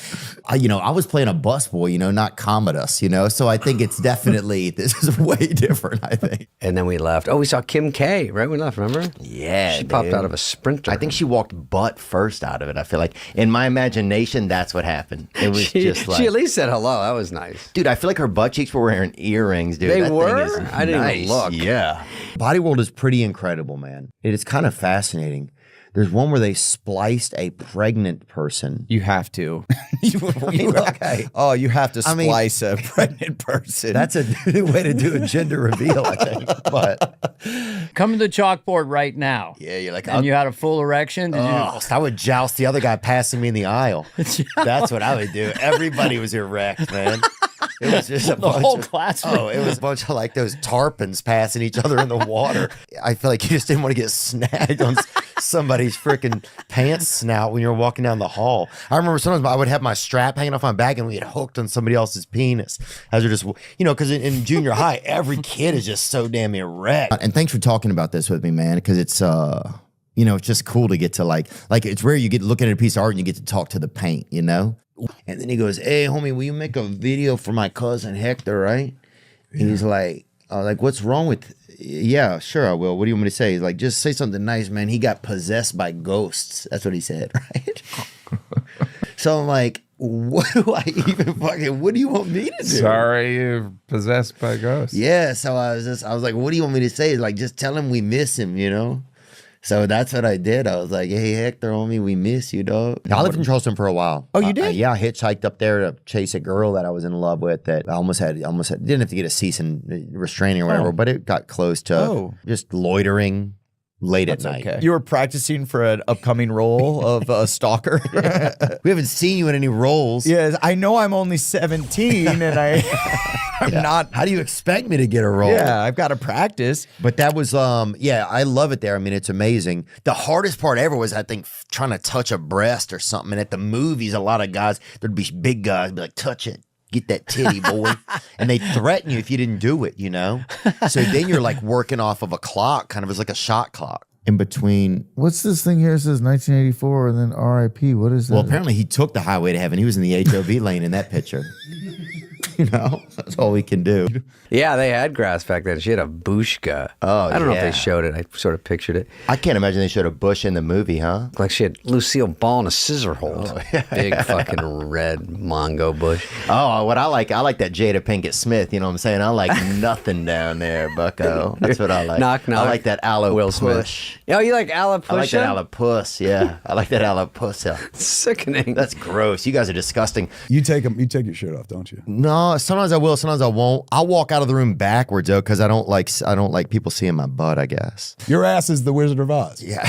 I was playing a busboy, not Commodus, so I think it's definitely, this is way different, I think. And then we left. Oh, we saw Kim K, right? We left, remember? Yeah, She popped out of a Sprinter. I think she walked butt first out of it, I feel like. In my imagination, that's what happened. It was just like... She at least said hello. That was nice. Dude, I feel like her butt cheeks were wearing earrings, dude. They That were? thing is I didn't even nice. look. Yeah. Body World is pretty incredible, man. It is kind of fascinating. There's one where they spliced a pregnant person. You have to. Okay. Oh, you have to splice a pregnant person. That's a new way to do a gender reveal, I think. But Come to the chalkboard right now. yeah, you're like, And you had a full erection? Did I would joust the other guy passing me in the aisle. That's what I would do. Everybody was erect, man. It was just a bunch whole of, classroom. Oh, it was a bunch of like those tarpons passing each other in the water. I feel like you just didn't want to get snagged on somebody's freaking pants snout when you're walking down the hall. I remember sometimes I would have my strap hanging off my back and we had hooked on somebody else's penis as they're just, because in junior high, every kid is just so damn erect. And thanks for talking about this with me, man, because it's, it's just cool to get to like it's rare you get looking at a piece of art and you get to talk to the paint, And then he goes, hey, homie, will you make a video for my cousin Hector, right? And he's like, what's wrong with... Yeah, sure, I will. What do you want me to say? He's like, just say something nice, man. He got possessed by ghosts. That's what he said, right? So I'm like, what do you want me to do? Sorry, you're possessed by ghosts. Yeah, so I was like, what do you want me to say? Like, just tell him we miss him, So that's what I did. I was like, hey, Hector, homie, we miss you, dog. I lived in Charleston for a while. Oh, you did? Yeah, I hitchhiked up there to chase a girl that I was in love with that I almost had, didn't have to get a cease and restraining or whatever, but it got close to just loitering late at night. You were practicing for an upcoming role of a stalker. We haven't seen you in any roles. Yes, I know I'm only 17 and I'm not. How do you expect me to get a role? Yeah, I've got to practice. But that was, I love it there. I mean, it's amazing. The hardest part ever was, I think, trying to touch a breast or something. And at the movies, a lot of guys, there'd be big guys, be like, touch it. Get that titty, boy. And they threaten you if you didn't do it, you know? So then you're like working off of a clock, kind of as like a shot clock. In between. What's this thing here? It says 1984 and then RIP. What is that? Well, apparently he took the highway to heaven. He was in the HOV lane in that picture. You know, that's all we can do. Yeah, they had grass back then. She had a bushka. Oh, I don't know if they showed it. I sort of pictured it. I can't imagine they showed a bush in the movie, huh? Like she had Lucille Ball in a scissor hold. Big fucking red Mongo bush. Oh, what I like that Jada Pinkett Smith. You know what I'm saying? I like nothing down there, bucko. That's what I like. Knock, knock. I like that aloe Will Smith. push. Oh, you like alopecia? I like that alopuss, yeah. I like that alopussa. Sickening. That's gross. You guys are disgusting. You take your shirt off, don't you? No, sometimes I will, sometimes I won't. I'll walk out of the room backwards though, because I don't like people seeing my butt, I guess. Your ass is the Wizard of Oz. Yeah.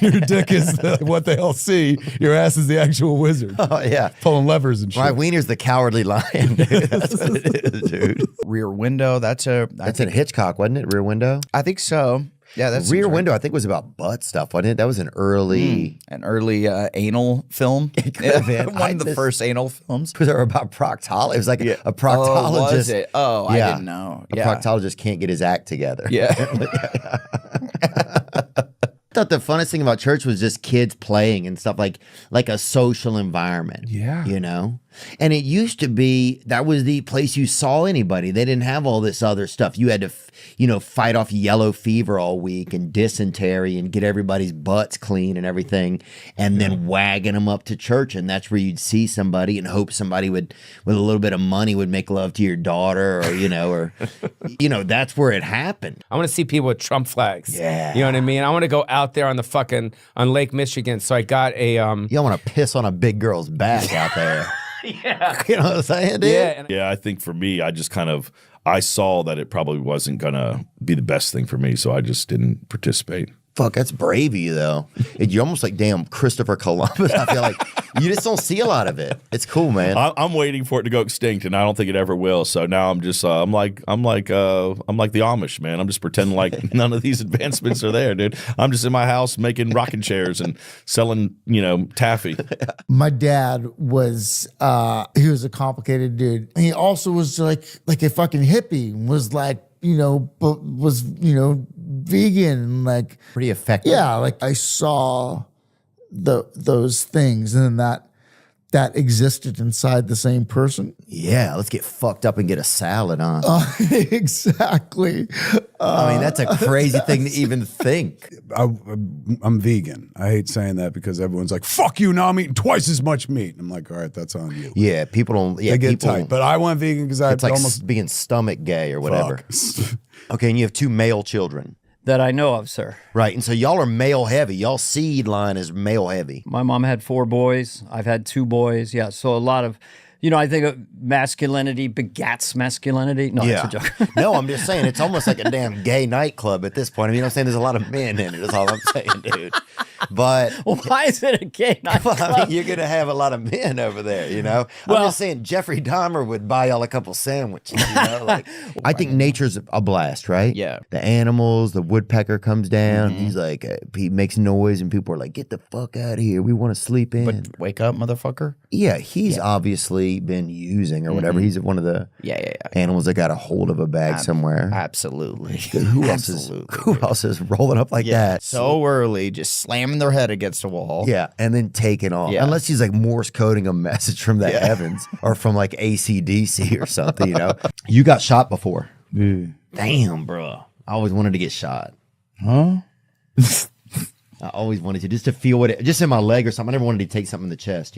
Your dick is what they all see. Your ass is the actual wizard. Oh yeah. Pulling levers and shit. My wiener's the cowardly lion, dude. That's what it is, dude. Rear Window, that's in Hitchcock, wasn't it? Rear Window? I think so. Yeah, that's Rear Window. I think was about butt stuff, wasn't it? That was an early anal film. It could have been one of the first anal films. They were about proctology. It was like a proctologist. Oh, was it? Oh, I didn't know. A proctologist can't get his act together. Yeah. I thought the funnest thing about church was just kids playing and stuff, like a social environment. Yeah. You know? And it used to be, that was the place you saw anybody. They didn't have all this other stuff. You had to, fight off yellow fever all week and dysentery and get everybody's butts clean and everything, and then wagging them up to church. And that's where you'd see somebody and hope somebody would, with a little bit of money, would make love to your daughter, or, that's where it happened. I want to see people with Trump flags. Yeah. You know what I mean? I want to go out there on on Lake Michigan. So I got a, You want to piss on a big girl's back out there. Yeah. You know what I'm saying, dude? Yeah, I think for me, I saw that it probably wasn't going to be the best thing for me, so I just didn't participate. Fuck, that's brave of you, though. You're almost like damn Christopher Columbus. I feel like you just don't see a lot of it. It's cool, man. I'm waiting for it to go extinct, and I don't think it ever will. So now I'm just I'm like the Amish, man. I'm just pretending like none of these advancements are there, dude. I'm just in my house making rocking chairs and selling, taffy. My dad was he was a complicated dude. He also was like a fucking hippie. Was like, but was vegan, like pretty effective. Yeah, like I saw those things, and that existed inside the same person. Yeah, let's get fucked up and get a salad on. Exactly. I mean, that's a crazy thing to even think. I'm vegan. I hate saying that because everyone's like, fuck you, now I'm eating twice as much meat. I'm like, all right, that's on you. Yeah, people don't. Yeah, they get tight. But I went vegan because it's like almost being stomach gay or whatever. Okay, and you have 2 male children. That I know of, sir. Right, and so y'all are male heavy. Y'all seed line is male heavy. My mom had 4 boys. I've had 2 boys. Yeah, so a lot of, I think of masculinity begats masculinity. No, that's a joke. No, I'm just saying it's almost like a damn gay nightclub at this point. I mean, I'm saying there's a lot of men in it. That's all I'm saying, dude. But why is it a gay nightclub? Well, I mean, you're gonna have a lot of men over there, I'm just saying Jeffrey Dahmer would buy y'all a couple sandwiches. I think nature's a blast, right? Yeah. The animals, the woodpecker comes down. He's like, he makes noise, and people are like, "Get the fuck out of here. We want to sleep in." But wake up, motherfucker. Yeah, he's obviously been using or whatever. He's one of the animals that got a hold of a bag somewhere. Absolutely. Who else is rolling up like that? So early, just slamming their head against a wall. Yeah, and then taking off. Yeah. Unless he's like Morse coding a message from the heavens or from like AC/DC or something, You got shot before. Damn, bro. I always wanted to get shot. Huh? I always wanted to, just to feel just in my leg or something. I never wanted to take something in the chest,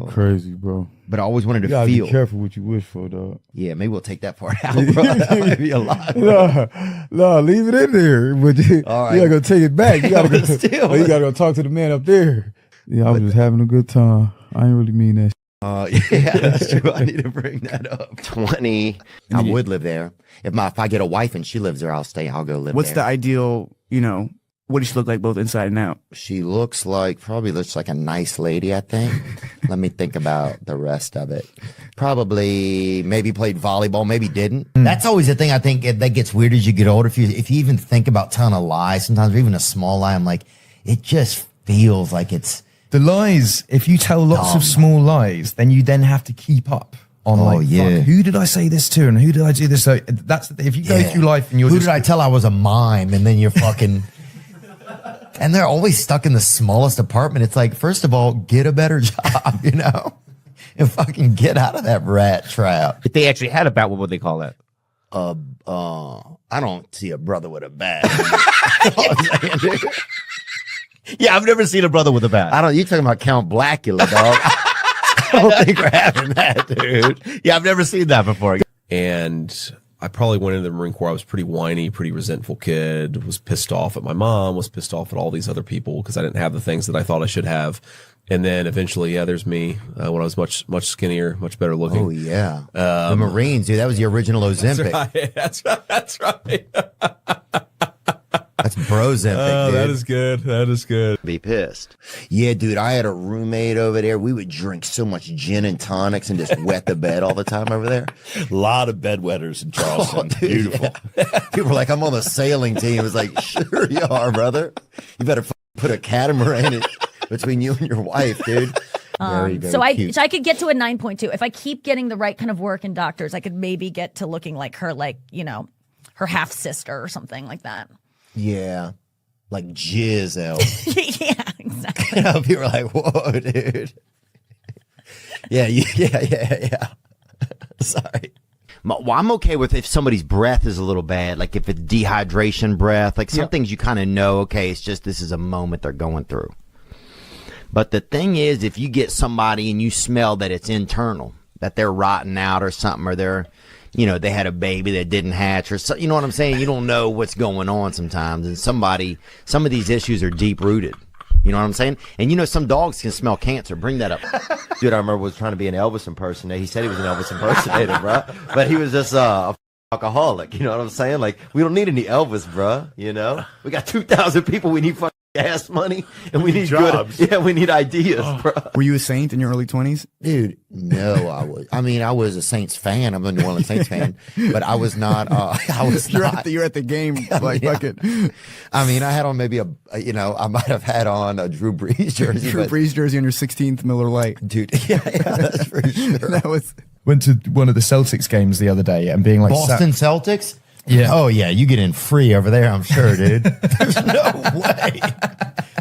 Crazy, bro. But I always wanted to You gotta feel. be careful what you wish for, dog. Yeah, maybe we'll take that part out, bro. That might be a lot. No, leave it in there. But you All right. gotta go take it back. You gotta go. Still. You gotta go talk to the man up there. Yeah, I was just having a good time. I ain't really mean that. Yeah, that's true. I need to bring that up. 20. I would live there. If I get a wife and she lives there, I'll stay. I'll go live What's there. the ideal, what does she look like both inside and out? She probably looks like a nice lady, I think. Let me think about the rest of it. Probably maybe played volleyball, maybe didn't. That's always the thing I think that gets weird as you get older. If you even think about telling a lie, sometimes or even a small lie, I'm like, it just feels like it's The lies, if you tell lots of small lies, then you then have to keep up on fuck, who did I say this to and who did I do this? So that's if you go through life and you're who did I tell I was a mime, and then you're fucking and they're always stuck in the smallest apartment. It's like, first of all, get a better job, and fucking get out of that rat trap. If they actually had a bat, what would they call that? I don't see a brother with a bat. Yeah, I've never seen a brother with a bat. I don't. You talking about Count Blackula, dog? I don't think we're having that, dude. Yeah, I've never seen that before. And I probably went into the Marine Corps. I was pretty whiny, pretty resentful kid, was pissed off at my mom, was pissed off at all these other people because I didn't have the things that I thought I should have. And then eventually, there's me when I was much skinnier, much better looking. Oh, yeah. The Marines, dude, that was the original Ozempic. That's right. That's Brozempic, dude. That is good. That is good. Be pissed. Yeah, dude, I had a roommate over there. We would drink so much gin and tonics and just wet the bed all the time over there. A lot of bedwetters in Charleston. Beautiful. Yeah. People were like, I'm on the sailing team. It was like, sure you are, brother. You better put a catamaran in between you and your wife, dude. Very so I cute. could get to a 9.2 if I keep getting the right kind of work and doctors. I could maybe get to looking like her, her half sister or something like that. Yeah, like Giselle. Yeah, exactly. People are like, whoa, dude. Yeah. Sorry. Well, I'm okay with if somebody's breath is a little bad, like if it's dehydration breath, like some things you kind of know, okay, it's just this is a moment they're going through. But the thing is, if you get somebody and you smell that it's internal, that they're rotting out or something, or they're, they had a baby that didn't hatch, or so, you know what I'm saying? You don't know what's going on sometimes. And some of these issues are deep rooted. You know what I'm saying? And some dogs can smell cancer. Bring that up. Dude, I remember was trying to be an Elvis impersonator. He said he was an Elvis impersonator, bro. But he was just a alcoholic. You know what I'm saying? Like, we don't need any Elvis, bro. We got 2,000 people. We need fucking gas money, and we need jobs. we need ideas, bro. Were you a Saint in your early 20s? Dude, no, I was a Saints fan. I'm a New Orleans Saints fan, but I was not. You're at the game, like fucking. I had on maybe I might have had on a Drew Brees jersey. Drew Brees jersey on your 16th Miller Lite, dude. Yeah, that's for sure. That was. Went to one of the Celtics games the other day and being like Boston Celtics. Yeah. Oh yeah, you get in free over there, I'm sure, dude. There's no way.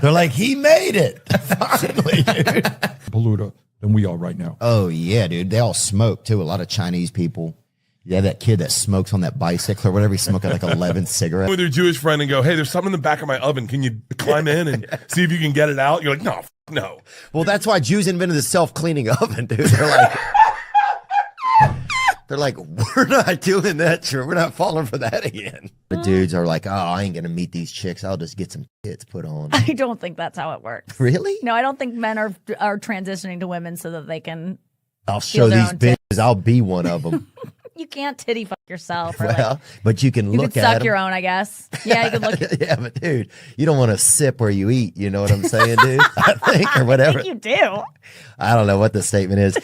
They're like, he made it finally, dude. Polluter than we are right now. Oh yeah, dude. They all smoke too. A lot of Chinese people. Yeah, that kid that smokes on that bicycle or whatever. He's smoking like 11 cigarettes. With your Jewish friend and go, hey, there's something in the back of my oven. Can you climb in and see if you can get it out? You're like, no. Well, that's why Jews invented the self-cleaning oven, dude. They're like, we're not doing that. We're not falling for that again. The dudes are like, oh, I ain't going to meet these chicks. I'll just get some tits put on. I don't think that's how it works. Really? No, I don't think men are transitioning to women so that they can. I'll show these bitches. I'll be one of them. You can't titty fuck yourself. Well, but you can you look can at suck them. your own, I guess. Yeah, you can look. Yeah, but dude, you don't want to sip where you eat. You know what I'm saying, dude? I think, or whatever. I think you do. I don't know what the statement is.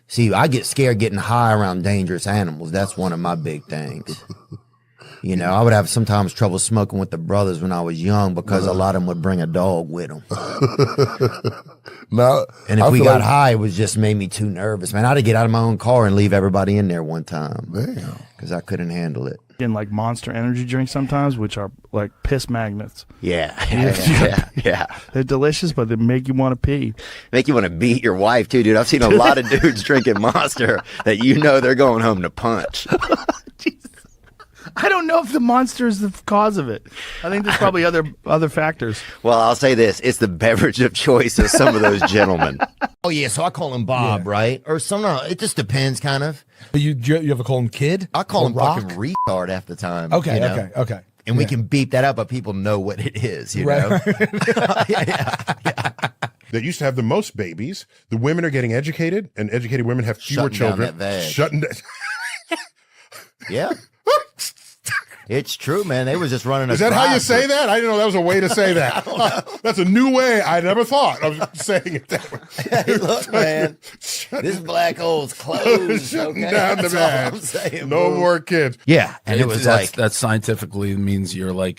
See, I get scared getting high around dangerous animals. That's one of my big things. I would have sometimes trouble smoking with the brothers when I was young because a lot of them would bring a dog with them. And if we got high, it was just made me too nervous, man. I had to get out of my own car and leave everybody in there one time because I couldn't handle it. In like Monster energy drinks sometimes, which are like piss magnets. Yeah. They're delicious, but they make you want to pee. Make you want to beat your wife too, dude. I've seen a lot of dudes drinking Monster that they're going home to punch. I don't know if the Monster is the cause of it. I think there's probably other factors. Well, I'll say this: it's the beverage of choice of some of those gentlemen. Oh yeah, so I call him Bob, right? Or it just depends, kind of. You ever call him Kid? I call him Rock? fucking retard half the time. Okay, you know? okay. And we can beep that up, but people know what it is, you know? That used to have the most babies. The women are getting educated, and educated women have fewer Shutting down children. that vag. Shutting down. Yeah. It's true, man. They was just running a Is that how you drive-thru. say that? I didn't know that was a way to say that. That's a new way. I never thought of saying it that way. Hey, look, man. This black hole's closed. Shutting Okay? down the That's all bag. I'm saying, No bro. more kids. Yeah, and it was like that scientifically means you're like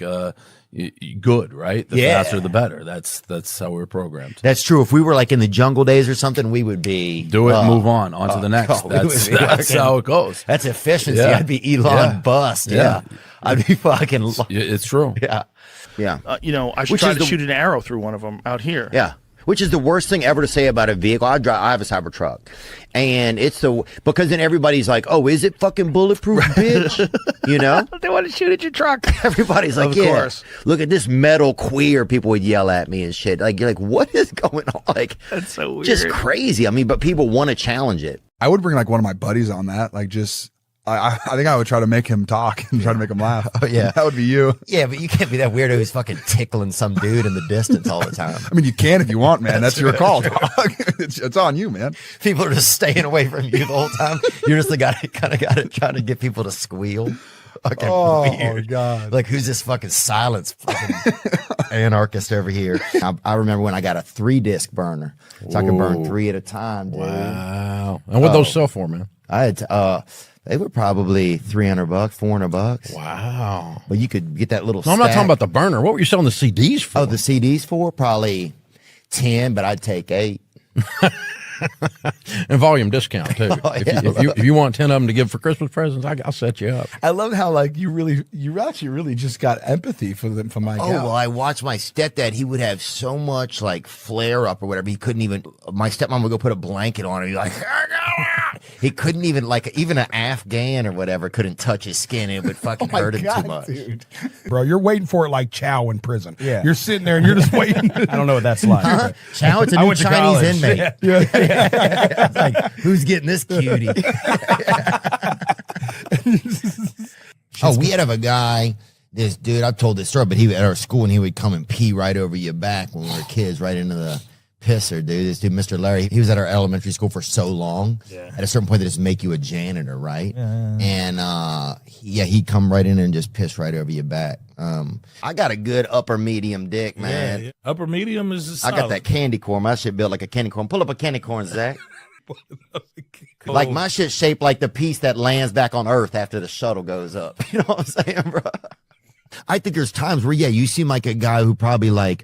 good, right? The Yeah. faster the better. That's how we're programmed. That's true. If we were like in the jungle days or something, we would be Do it, move on to the next. we would That's be fucking- how it goes. That's efficiency. Yeah. I'd be Elon Bust. Yeah. I'd be fucking. It's true. Yeah. Yeah. You know, I should Which try is to the- shoot an arrow through one of them out here. Yeah. Which is the worst thing ever to say about a vehicle. I have a Cybertruck, and because then everybody's like, "Oh, is it fucking bulletproof, bitch?" You know? They want to shoot at your truck. Everybody's like, Of "Yeah, course. look at this metal queer." People would yell at me and shit. Like, you're like, "What is going on?" Like, That's so weird. just crazy. I mean, but people want to challenge it. I would bring like one of my buddies on that. Like just, I think I would try to make him talk and try to make him laugh. Oh, yeah. That would be you. Yeah, but you can't be that weirdo who's fucking tickling some dude in the distance all the time. I mean, you can if you want, man. That's your call, dog. It's on you, man. People are just staying away from you the whole time. You're just the guy kind of got to try to get people to squeal. Fucking weird. God. Like, who's this fucking silence fucking anarchist over here? I remember when I got a 3-disc burner, so I could burn 3 at a time, dude. Wow. And what those sell for, man? I had they were probably $300, $400. Wow. But you could get that little. No, I'm not stack. talking about the burner. What were you selling the CDs for? Oh, the CDs for probably 10, but I'd take 8. And volume discount too. Oh, yeah. If you want 10 of them to give for Christmas presents, I'll set you up. I love how like you actually really just got empathy for my Oh, gal. well, I watched my stepdad. He would have so much like flare up or whatever. He couldn't even, my stepmom would go put a blanket on him. He'd be like, he couldn't even, like, even an Afghan or whatever couldn't touch his skin. It would fucking hurt him too much. Dude. Bro, you're waiting for it like chow in prison. Yeah. You're sitting there and you're just waiting. I don't know what that's like. Huh? Chow, it's a I new went to Chinese college. inmate. Yeah. It's like, who's getting this cutie? Oh, we had a guy, this dude, I've told this story, but he at our school and he would come and pee right over your back when we were kids, right into the pisser, dude. This dude, Mr. Larry, he was at our elementary school for so long. Yeah. At a certain point, they just make you a janitor, right? Yeah. And he'd come right in and just piss right over your back. I got a good upper medium dick, man. Yeah. Upper medium is I got that candy corn. My shit built like a candy corn. Pull up a candy corn, Zach. Like my shit shaped like the piece that lands back on Earth after the shuttle goes up. You know what I'm saying, bro? I think there's times where, yeah, you seem like a guy who probably like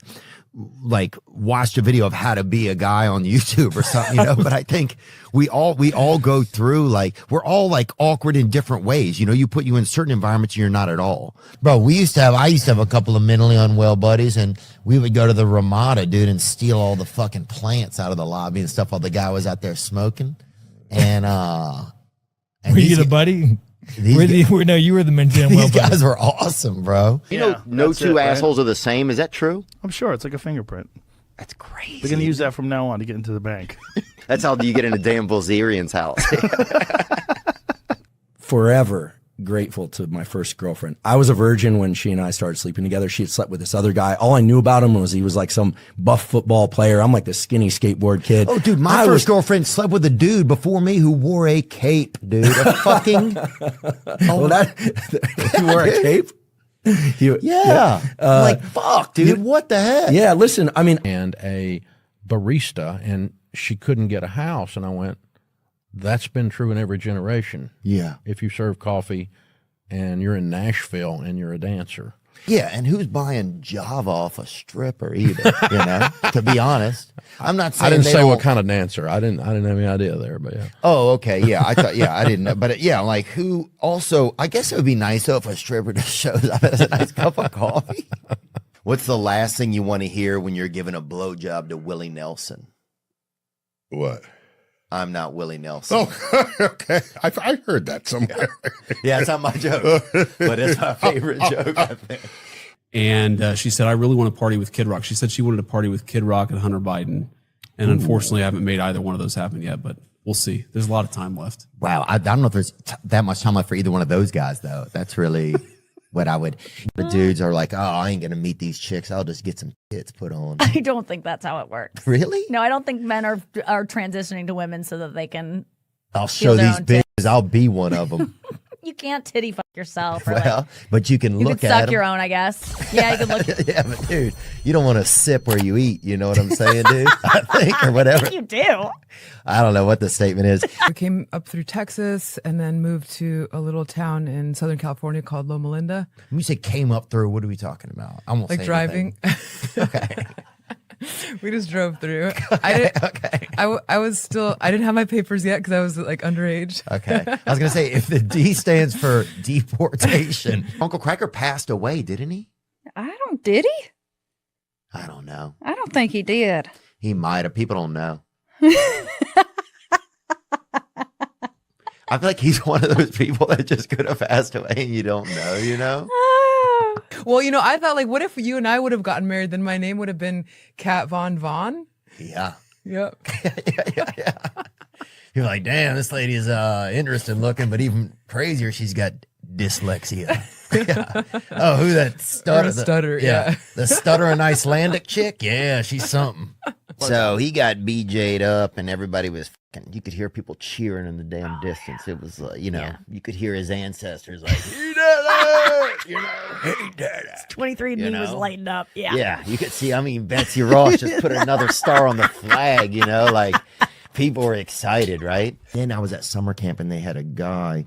watched a video of how to be a guy on YouTube or something, you know, but I think we all go through, like, we're all like awkward in different ways. You know, you put you in certain environments and you're not at all. Bro, I used to have a couple of mentally unwell buddies and we would go to the Ramada, dude, and steal all the fucking plants out of the lobby and stuff while the guy was out there smoking. And were you the buddy? No, you were the mentally unwell. These guys were awesome, bro. You know, no that's two it, right? assholes are the same. Is that true? I'm sure it's like a fingerprint. That's crazy. They're gonna use that from now on to get into the bank. That's how you get into Dan Bilzerian's house. Forever grateful to my first girlfriend. I was a virgin when she and I started sleeping together. She had slept with this other guy. All I knew about him was he was like some buff football player. I'm like the skinny skateboard kid. Oh, dude, my first girlfriend slept with a dude before me who wore a cape, dude. A fucking. You wore a cape? Yeah. Like, fuck, dude. What the heck? Yeah, listen, I mean, and a barista, and she couldn't get a house. And I went, that's been true in every generation. Yeah. If you serve coffee and you're in Nashville and you're a dancer. Yeah, and who's buying Java off a stripper either, you know, to be honest. I'm not saying I didn't they say don't- what kind of dancer. I didn't have any idea there, but yeah. Oh, okay. Yeah, I thought, yeah, I didn't know. But yeah, like who also, I guess it would be nice though if a stripper just shows up as a nice cup of coffee. What's the last thing you want to hear when you're giving a blowjob to Willie Nelson? What? I'm not Willie Nelson. Oh, okay. I heard that somewhere. Yeah, it's not my joke, but it's my favorite joke, I think. And she said, I really want to party with Kid Rock. She said she wanted to party with Kid Rock and Hunter Biden. And unfortunately, I haven't made either one of those happen yet, but we'll see. There's a lot of time left. Wow. I don't know if there's that much time left for either one of those guys, though. That's really what I would. The dudes are like, oh, I ain't going to meet these chicks. I'll just get some tits put on. I don't think that's how it works. Really? No, I don't think men are transitioning to women so that they can. I'll show their these own bitches. I'll be one of them. You can't titty fuck yourself. Or Well, but you can you look can at suck them. your own, I guess. Yeah, you can look. Yeah, but dude, you don't want to sip where you eat. You know what I'm saying, dude? I think, or whatever. You do. I don't know what the statement is. We came up through Texas and then moved to a little town in Southern California called Loma Linda. When you say came up through, what are we talking about? I won't Like say driving. anything. We just drove through. I was still, I didn't have my papers yet because I was like underage. Okay. I was going to say, if the D stands for deportation, Uncle Cracker passed away, didn't he? Did he? I don't know. I don't think he did. He might have. People don't know. I feel like he's one of those people that just could have passed away and you don't know, you know? Well, you know, I thought like, what if you and I would have gotten married? Then my name would have been Kat Von Vaughn. Yeah. Yep. You're like, damn, this lady is interesting looking, but even crazier, she's got dyslexia. Yeah. Oh, who that stutter? Or a stutter, yeah. The stuttering Icelandic chick? Yeah, she's something. So he got BJ'd up and everybody was fucking, you could hear people cheering in the damn distance. It was, you know, you could hear his ancestors like, he did it! You know, he did it. 23andMe was lighting up. Yeah. Yeah, you could see, I mean, Betsy Ross just put another star on the flag, you know, like people were excited, right? Then I was at summer camp and they had a guy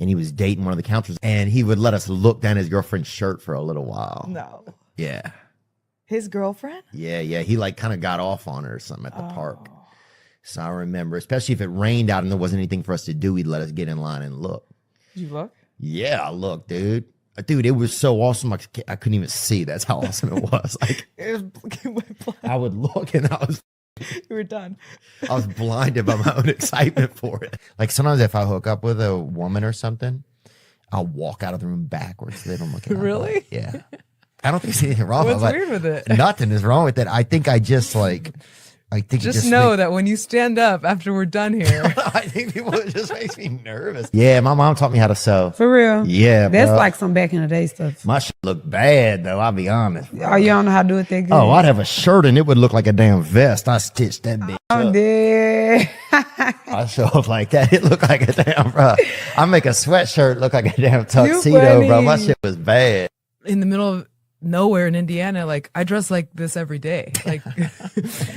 and he was dating one of the counselors and he would let us look down his girlfriend's shirt for a little while. No. Yeah. His girlfriend? Yeah. He like kind of got off on her or something at the park. So I remember, especially if it rained out and there wasn't anything for us to do, he'd let us get in line and look. Did you look? Yeah, I looked, dude. Dude, it was so awesome. I couldn't even see. That's how awesome it was. Like, I would look and I was You were done. I was blinded by my own excitement for it. Like sometimes if I hook up with a woman or something, I'll walk out of the room backwards so they don't look at me. Really? Yeah. I don't think there's anything wrong What's with it. weird with it? Nothing is wrong with it. I think I just like, I think Just it know that when you stand up after we're done here. I think people, it just makes me nervous. Yeah, my mom taught me how to sew. For real? Yeah, That's bro. like some back in the day stuff. My shit looked bad though, I'll be honest. Oh, you don't know how to do it that good? Oh, I'd have a shirt and it would look like a damn vest. I stitched that bitch Oh, up. dear. I show up like that. It looked like a damn, bro. I make a sweatshirt look like a damn tuxedo, bro. My shit was bad. In the middle of nowhere in Indiana, like I dress like this every day. Like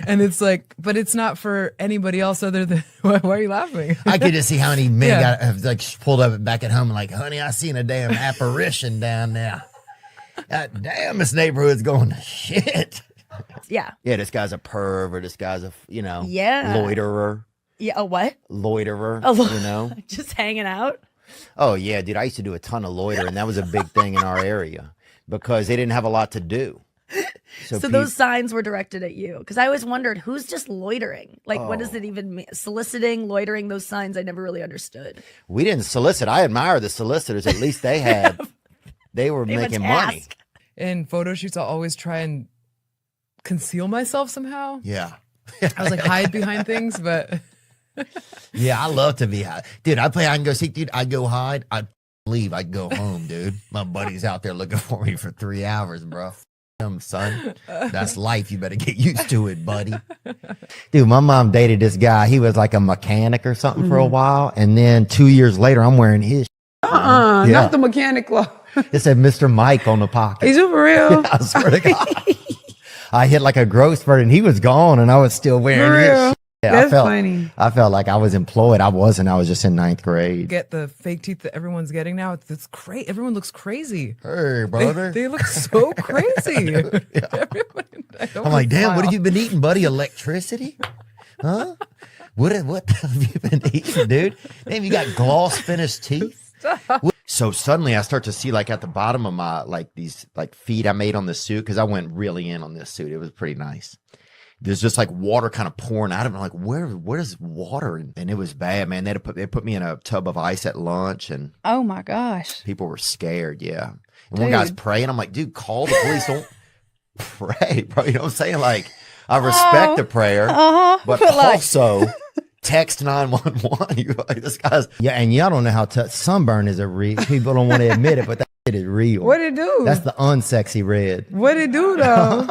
and it's like, but it's not for anybody else other than why are you laughing? I could just see how many men Yeah. have like pulled up back at home and like, honey, I seen a damn apparition down there. God damn, this neighborhood's going to shit. Yeah. Yeah, this guy's a perv or this guy's a, you know, Yeah. loiterer. Yeah. A what? Loiterer, you know? Just hanging out. Oh, yeah, dude, I used to do a ton of loitering. That was a big thing in our area because they didn't have a lot to do. So those signs were directed at you because I always wondered who's just loitering. Like, what does Oh. it even mean? Soliciting, loitering. Those signs I never really understood. We didn't solicit. I admire the solicitors. At least they had, they were They have a making money. task. In photo shoots, I'll always try and conceal myself somehow. Yeah. I was like hide behind things, but Yeah, I love to be high. Dude, I can go see, dude, I'd go hide. I'd leave. I'd go home, dude. My buddy's out there looking for me for 3 hours, bro. Son, that's life. You better get used to it, buddy. Dude, my mom dated this guy. He was like a mechanic or something for a while. And then 2 years later, I'm wearing his. Yeah. Not the mechanic club. It said Mr. Mike on the pocket. Is you for real? I swear to God. I hit like a growth spurt and he was gone and I was still wearing For his real? shit. Yeah, That's funny. I felt like I was employed. I wasn't. I was just in 9th grade. get the fake teeth that everyone's getting now. It's great. Everyone looks crazy. Hey, brother. They look so crazy. I'm like, damn, what have you been eating, buddy? Electricity? Huh? What have you been eating, dude? Damn, you got gloss finished teeth? So suddenly I start to see like at the bottom of my, like these like feet I made on the suit because I went really in on this suit. It was pretty nice. There's just like water kind of pouring out of it. I'm like, where is water? And it was bad, man. They put me in a tub of ice at lunch and Oh my gosh. people were scared. Yeah. And one guy's Dude. praying. I'm like, dude, call the police. Don't pray, bro. You know what I'm saying? Like, I respect the prayer, but But like- also text 911. You like this guy's and y'all don't know how sunburn is a real. People don't want to admit it, but that shit is real. What it do? That's the unsexy red. What it do though?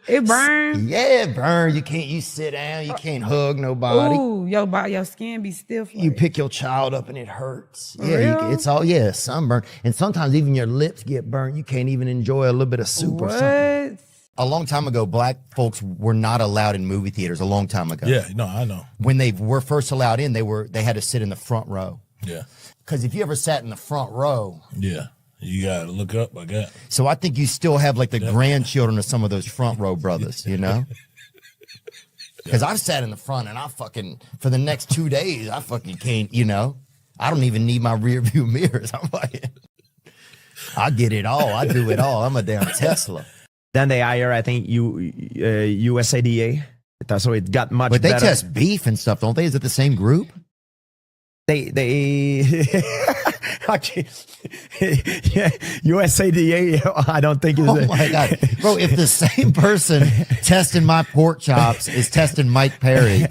It burn. Yeah, it burn. You sit down. You can't hug nobody. Ooh, your skin be stiff. You pick your child up and it hurts. For Yeah, real? it's all sunburn, and sometimes even your lips get burnt. You can't even enjoy a little bit of soup or something. A long time ago, black folks were not allowed in movie theaters. A long time ago. Yeah, no, I know. When they were first allowed in, they had to sit in the front row. Yeah. Because if you ever sat in the front row, Yeah. You gotta look up, I guess. so I think you still have like the grandchildren of some of those front row brothers, you know? Because I've sat in the front and I fucking, for the next 2 days, I fucking can't, you know? I don't even need my rear view mirrors. I'm like, I get it all. I do it all. I'm a damn Tesla. Then they hire, I think, USADA. So it got much But they better. test beef and stuff, don't they? Is it the same group? They okay. Yeah, USADA, I don't think is Oh my God. Bro, if the same person testing my pork chops is testing Mike Perry,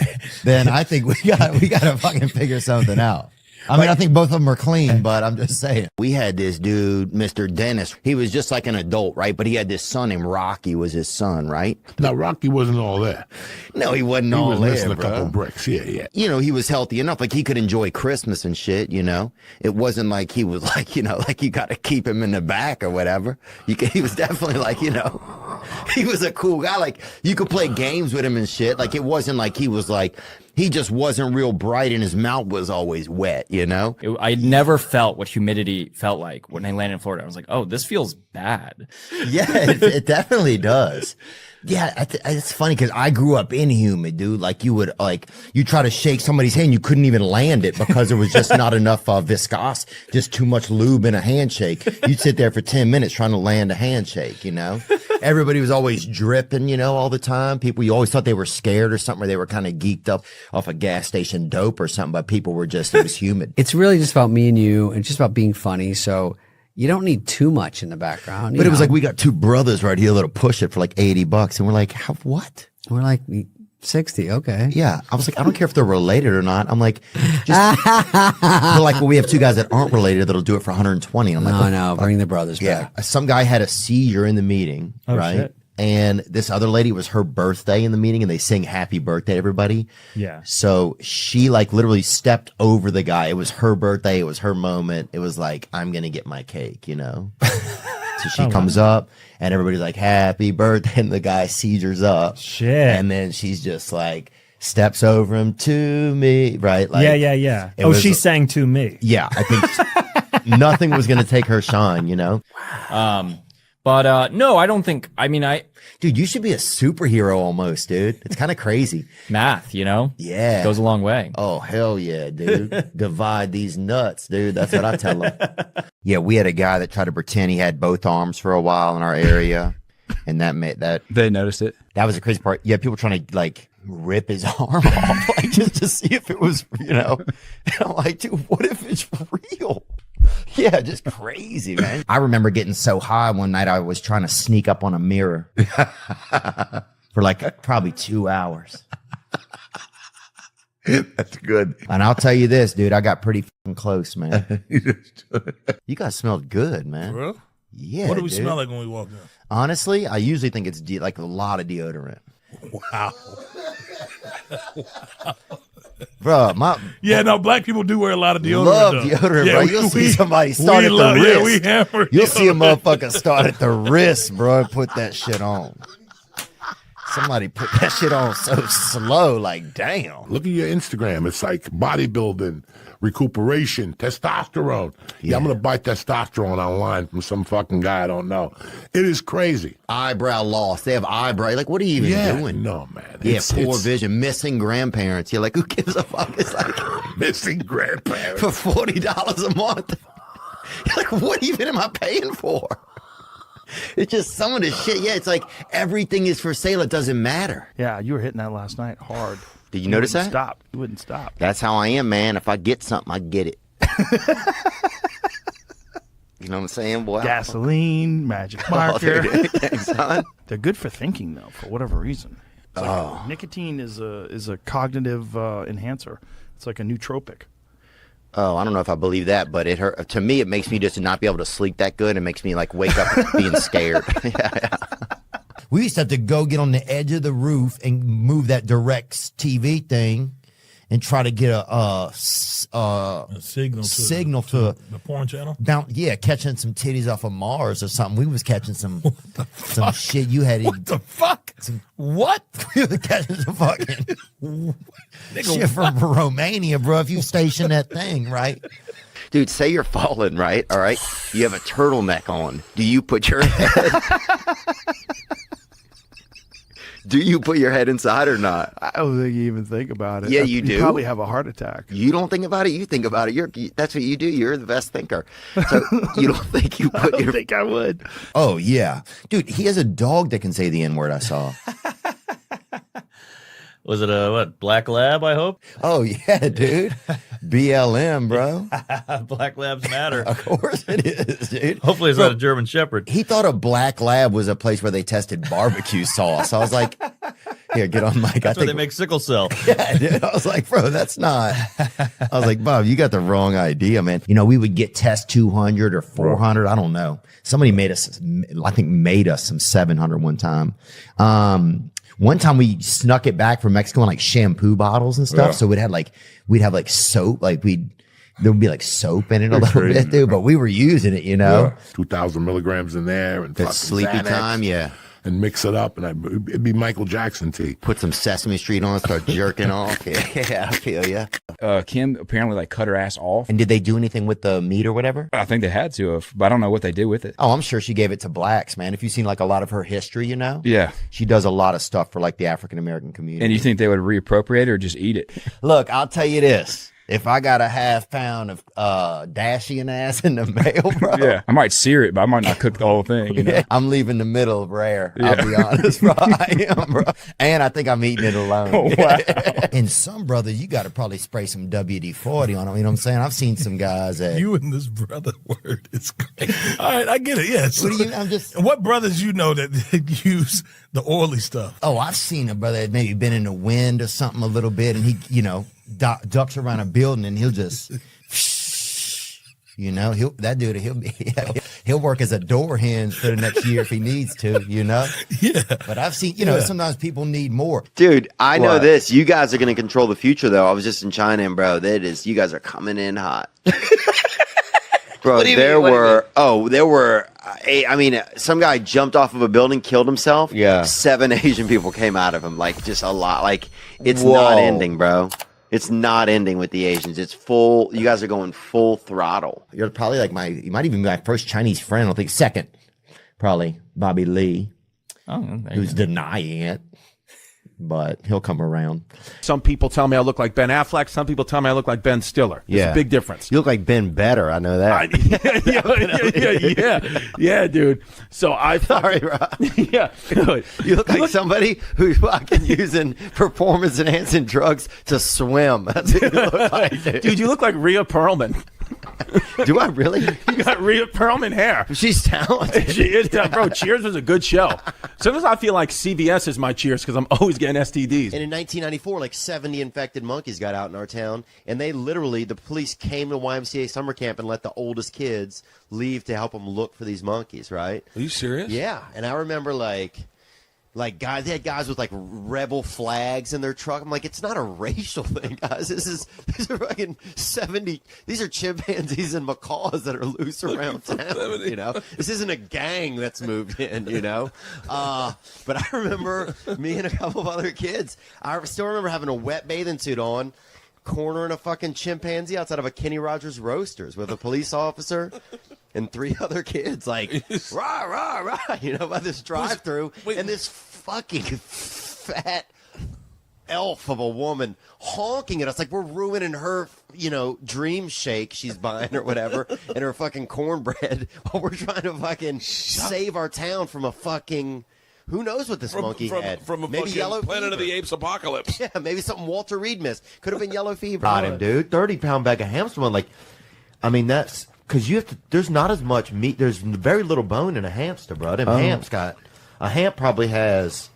then I think we gotta fucking figure something out. I mean, I think both of them are clean, but I'm just saying. We had this dude, Mr. Dennis. He was just like an adult, right? But he had this son named Rocky was his son, right? Now, Rocky wasn't all that. No, he wasn't all He was there, missing a bro. couple bricks. Yeah. You know, he was healthy enough. Like, he could enjoy Christmas and shit, you know? It wasn't like he was like, you know, like you got to keep him in the back or whatever. He was definitely like, you know, he was a cool guy. Like, you could play games with him and shit. Like, it wasn't like he was like, he just wasn't real bright and his mouth was always wet, you know? I never felt what humidity felt like when I landed in Florida. I was like, oh, this feels bad. Yeah, it definitely does. Yeah, it's funny because I grew up in humid, dude. Like you try to shake somebody's hand, you couldn't even land it because there was just not enough viscosity, just too much lube in a handshake. You'd sit there for 10 minutes trying to land a handshake, you know? Everybody was always dripping, you know, all the time. You always thought they were scared or something, or they were kind of geeked up off a gas station dope or something, but people were just, it was humid. It's really just about me and you and just about being funny. So you don't need too much in the background. But it was like we got two brothers right here that'll push it for like $80, and we're like, what? We're like 60, okay. Yeah, I was like, I don't care if they're related or not. I'm like, just they're like, well, we have two guys that aren't related that'll do it for 120. I'm like, no, bring the brothers back. Yeah, some guy had a seizure in the meeting, right? Shit. And this other lady, was her birthday in the meeting, and they sing happy birthday to everybody. Yeah. So she like literally stepped over the guy. It was her birthday. It was her moment. It was like, I'm going to get my cake, you know? So she comes up and everybody's like, happy birthday. And the guy seizures up. Shit. And then she's just like, steps over him to me, right? Like, yeah. Oh, she sang to me. Yeah. I think nothing was going to take her shine, you know? But no, I don't think, Dude, you should be a superhero almost, dude. It's kind of crazy. Math, you know? Yeah. Goes a long way. Oh, hell yeah, dude. Divide these nuts, dude. That's what I tell them. Yeah, we had a guy that tried to pretend he had both arms for a while in our area. And that made that. They noticed it. That was the crazy part. Yeah, people trying to like rip his arm off, like just to see if it was, you know. And I'm like, dude, what if it's real? Yeah, just crazy, man. I remember getting so high one night I was trying to sneak up on a mirror for like probably 2 hours. That's good. And I'll tell you this, dude, I got pretty fucking close, man. You guys smelled good, man. For real? Yeah. What do we dude. smell like when we walk in? Honestly, I usually think it's like a lot of deodorant. Wow. Bro, no, black people do wear a lot of deodorant. Love though. deodorant, Yeah, bro. You'll see somebody start at the wrist. Yeah, we hammer. You'll see a deodorant. motherfucker start at the wrist, bro, and put that shit on. Somebody put that shit on so slow, like, damn. Look at your Instagram. It's like bodybuilding, recuperation, testosterone. Yeah, I'm going to buy testosterone online from some fucking guy I don't know. It is crazy. Eyebrow loss. They have eyebrow. Like, what are you even doing? No, man. Yeah, poor vision, missing grandparents. You're like, who gives a fuck? It's like missing grandparents for $40 a month. You're like, what even am I paying for? It's just some of this shit. Yeah, it's like everything is for sale. It doesn't matter. Yeah, you were hitting that last night hard. Did you notice that? Stop. You wouldn't stop. That's how I am, man. If I get something, I get it. You know what I'm saying, boy? Gasoline, magic Oh, marker. dude, thanks, son. They're good for thinking, though, for whatever reason. It's like nicotine is a cognitive enhancer. It's like a nootropic. Oh, I don't know if I believe that, but it hurt. To me, it makes me just not be able to sleep that good. It makes me like wake up being scared. Yeah. We used to have to go get on the edge of the roof and move that direct TV thing and try to get a signal to the porn channel. Catching some titties off of Mars or something. We was catching some shit you had. What the fuck? What? We were catching some fucking shit from Romania, bro. If you station that thing, right? Dude, say you're falling, right? All right. You have a turtleneck on. Do you put your head? Do you put your head inside or not? I don't think you even think about it. Yeah, you do. You probably have a heart attack. You don't think about it. You think about it. That's what you do. You're the best thinker. So you don't think you put I don't think I would. Oh, yeah. Dude, he has a dog that can say the N-word, I saw. Was it a black lab, I hope? Oh, yeah, dude. BLM, bro. Black labs matter. Of course it is, dude. Hopefully it's not a German Shepherd. He thought a black lab was a place where they tested barbecue sauce. I was like, here, get on mic. That's where they make sickle cell. Yeah, dude. I was like, bro, that's not. I was like, Bob, you got the wrong idea, man. You know, we would get test 200 or 400. I don't know. Somebody made us some 700 one time. One time we snuck it back from Mexico in like shampoo bottles and stuff. Yeah. So we'd have like soap, there would be like soap in it a little bit, dude. But we were using it, you know. Yeah. 2,000 milligrams in there and That sleepy Xanax, time, yeah. And mix it up, and it'd be Michael Jackson tea. Put some Sesame Street on, start jerking off. Yeah, I feel ya. Kim apparently like cut her ass off. And did they do anything with the meat or whatever? I think they had to have, but I don't know what they did with it. Oh, I'm sure she gave it to blacks, man. If you've seen like a lot of her history, you know? Yeah. She does a lot of stuff for like the African American community. And you think they would reappropriate it or just eat it? Look, I'll tell you this. If I got a half pound of Dashian ass in the mail, bro. Yeah. I might sear it, but I might not cook the whole thing. You know? Yeah, I'm leaving the middle rare. I'll be honest, bro. I am, bro. And I think I'm eating it alone. Oh, wow. And some brothers, you got to probably spray some WD-40 on them. You know what I'm saying? I've seen some guys that. You and this brother word is great. All right, I get it. Yes. What do you? I'm just. What brothers you know that use the oily stuff? Oh, I've seen a brother that maybe been in the wind or something a little bit, and he, you know, ducks around a building, and he'll just. You know, he'll work as a door hinge for the next year if he needs to, you know? Yeah. But I've seen, you know, sometimes people need more. Dude, I know this. You guys are going to control the future, though. I was just in China, and bro, you guys are coming in hot. Bro, there were some guy jumped off of a building, killed himself. Yeah. 7 Asian people came out of him, like just a lot. Like it's not ending, bro. It's not ending with the Asians. It's full. You guys are going full throttle. You're probably like you might even be my first Chinese friend. I think second, probably Bobby Lee, who's denying it, but he'll come around. Some people tell me I look like Ben Affleck. Some people tell me I look like Ben Stiller. There's a big difference. You look like Ben Better. I know that. Yeah, dude. So Sorry, Rob. Yeah. You look like somebody who's fucking using performance-enhancing drugs to swim. That's what you look like, dude. You look like Rhea Perlman. Do I really? You got Rhea Perlman hair. She's talented. She is talented. Bro, Cheers was a good show. Sometimes I feel like CVS is my Cheers because I'm always getting STDs. And in 1994, like 70 infected monkeys got out in our town, and the police came to YMCA summer camp and let the oldest kids leave to help them look for these monkeys, right? Are you serious? Yeah. And I remember like guys, they had guys with like rebel flags in their truck. I'm like, it's not a racial thing, guys. These are fucking 70. These are chimpanzees and macaws that are loose around town. You know, this isn't a gang that's moved in. You know, but I remember me and a couple of other kids. I still remember having a wet bathing suit on, cornering a fucking chimpanzee outside of a Kenny Rogers Roasters with a police officer and 3 other kids, like, rah, rah, rah, you know, by this drive-through, and this fucking fat elf of a woman honking at us like we're ruining her, you know, dream shake she's buying or whatever, and her fucking cornbread while we're trying to fucking save our town from a fucking... Who knows what this monkey had? From a maybe fucking yellow Planet fever. of the Apes apocalypse. Yeah, maybe something Walter Reed missed. Could have been yellow fever. Got him, dude. 30-pound bag of hamster bone. Like, I mean, that's because you have to. There's not as much meat. There's very little bone in a hamster, bro. Them hamps got a hamp probably has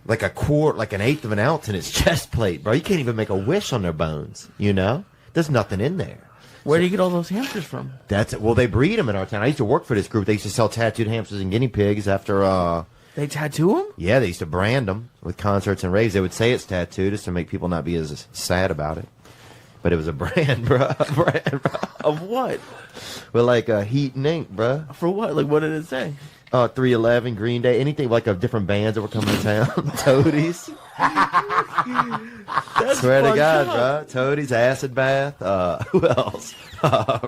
like a quart, like an eighth of an ounce in his chest plate, bro. You can't even make a wish on their bones. You know, there's nothing in there. Where do you get all those hamsters from? That's it. Well, they breed them in our town. I used to work for this group. They used to sell tattooed hamsters and guinea pigs after. They tattoo them? Yeah, they used to brand them with concerts and raves. They would say it's tattooed just to make people not be as sad about it. But it was a brand, bro. Of what? Well, like heat and ink, bro. For what? Like, what did it say? 311, Green Day, anything like of different bands that were coming to town. Toadies. Swear to God, bro. Toadies, Acid Bath. Who else?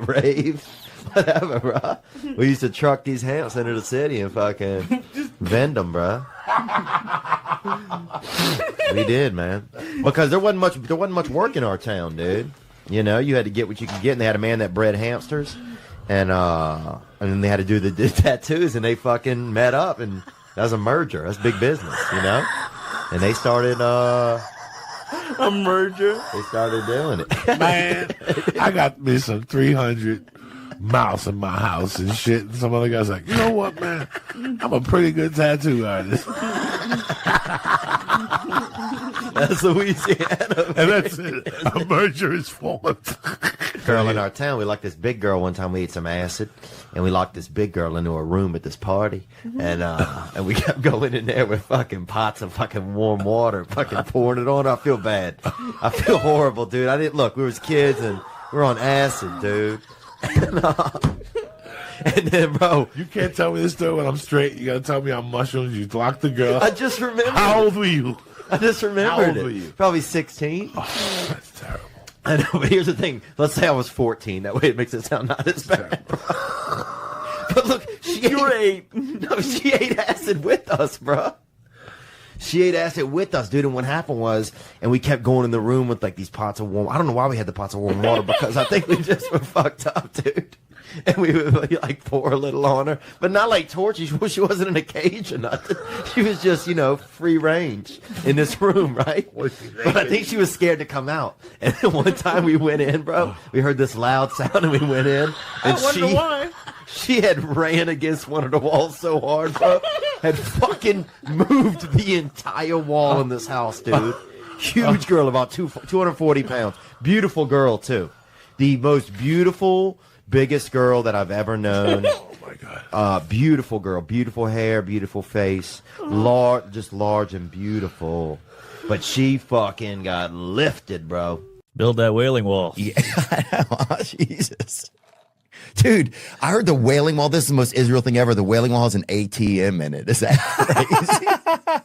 Rave. Whatever, bro. We used to truck these hamps into the city and fucking vend them, bro. We did, man. Because there wasn't much work in our town, dude. You know, you had to get what you could get, and they had a man that bred hamsters, and then they had to do the tattoos, and they fucking met up, and that was a merger. That's big business, you know. And they started a merger. They started doing it. Man, I got me some 300 mouse in my house and shit. And some other guy's like, you know what, man? I'm a pretty good tattoo artist. That's Louisiana. And that's it. A merger is formed. Girl in our town, we locked this big girl one time. We ate some acid, and we locked this big girl into a room at this party, and we kept going in there with fucking pots of fucking warm water, fucking pouring it on her. I feel bad. I feel horrible, dude. I didn't look. We was kids, and we were on acid, dude. And then, bro, you can't tell me this story when I'm straight. You gotta tell me on mushrooms. You locked the girl. I just remembered. How old were you? I just remembered. How old were you? Probably 16. Oh, that's terrible. I know, but here's the thing. Let's say I was 14. That way it makes it sound not as bad. But look, she ate acid with us, bro. She ate acid with us, dude. And what happened was, and we kept going in the room with like these pots of warm. I don't know why we had the pots of warm water, because I think we just were fucked up, dude. And we would like pour a little on her, but not like torture. She wasn't in a cage or nothing. She was just, you know, free range in this room, right? But I think she was scared to come out. And then one time we went in, bro. We heard this loud sound, and we went in. And I wonder why. She had ran against one of the walls so hard, bro. Had fucking moved the entire wall in this house, dude. Huge girl, about 240 pounds. Beautiful girl, too. The most beautiful, biggest girl that I've ever known. Oh, my God. Beautiful girl. Beautiful hair, beautiful face. Just large and beautiful. But she fucking got lifted, bro. Build that wailing wall. Yeah, I know. Jesus. Dude, I heard the Wailing Wall. This is the most Israel thing ever. The Wailing Wall has an ATM in it. Is that crazy?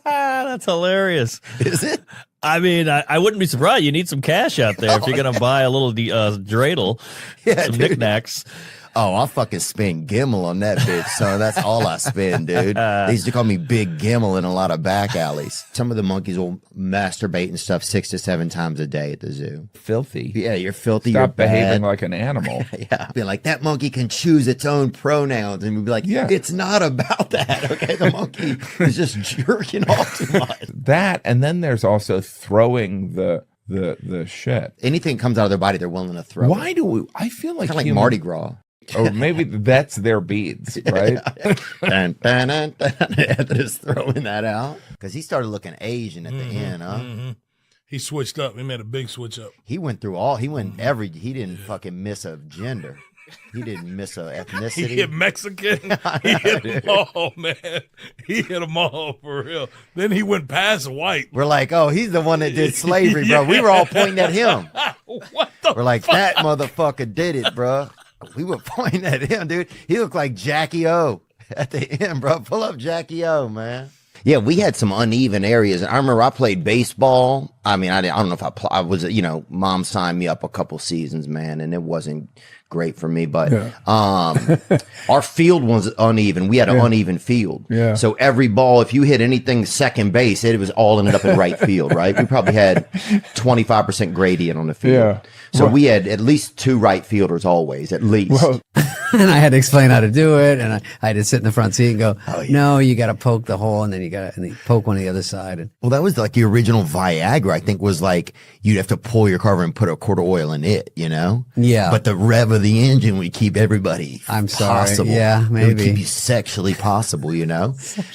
That's hilarious. Is it? I mean, I wouldn't be surprised. You need some cash out there if you're going to buy a little dreidel, some knickknacks. Oh, I'll fucking spend Gimel on that bitch, son. That's all I spend, dude. They used to call me Big Gimel in a lot of back alleys. Some of the monkeys will masturbate and stuff 6 to 7 times a day at the zoo. Filthy. Yeah, you're filthy. Stop you're behaving bad. like an animal. Yeah. Be like, that monkey can choose its own pronouns. And we'd be like, yeah, it's not about that, okay? The monkey is just jerking off too much. That, and then there's also throwing the shit. Anything comes out of their body, they're willing to throw. Why do we? I feel like kind of like Mardi Gras. Or maybe that's their beads, right? Just throwing that out. Because he started looking Asian at the end, huh? Mm-hmm. He switched up. He made a big switch up. He went through he didn't fucking miss a gender. He didn't miss a ethnicity. He hit Mexican. He hit them all, man. He hit them all for real. Then he went past white. We're like, oh, he's the one that did slavery, bro. We were all pointing at him. What the We're like, that motherfucker did it, bro. We were pointing at him, dude. He looked like Jackie O at the end, bro. Pull up Jackie O, man. Yeah, we had some uneven areas. I remember I played baseball. I mean, I don't know if I was, Mom signed me up a couple seasons, man, and it wasn't great for me. But our field was uneven. We had an uneven field. Yeah. So every ball, if you hit anything second base, it was all ended up in right field, right? We probably had 25% gradient on the field. Yeah. So we had at least 2 right fielders always, at least. And I had to explain how to do it, and I had to sit in the front seat and go, no, you got to poke the hole, and then you poke one on the other side. And well, that was like the original Viagra, I think, was like you'd have to pull your carver and put a quart of oil in it, Yeah. But the rev of the engine would keep everybody I'm sorry. possible. Yeah, It would maybe. keep you sexually possible,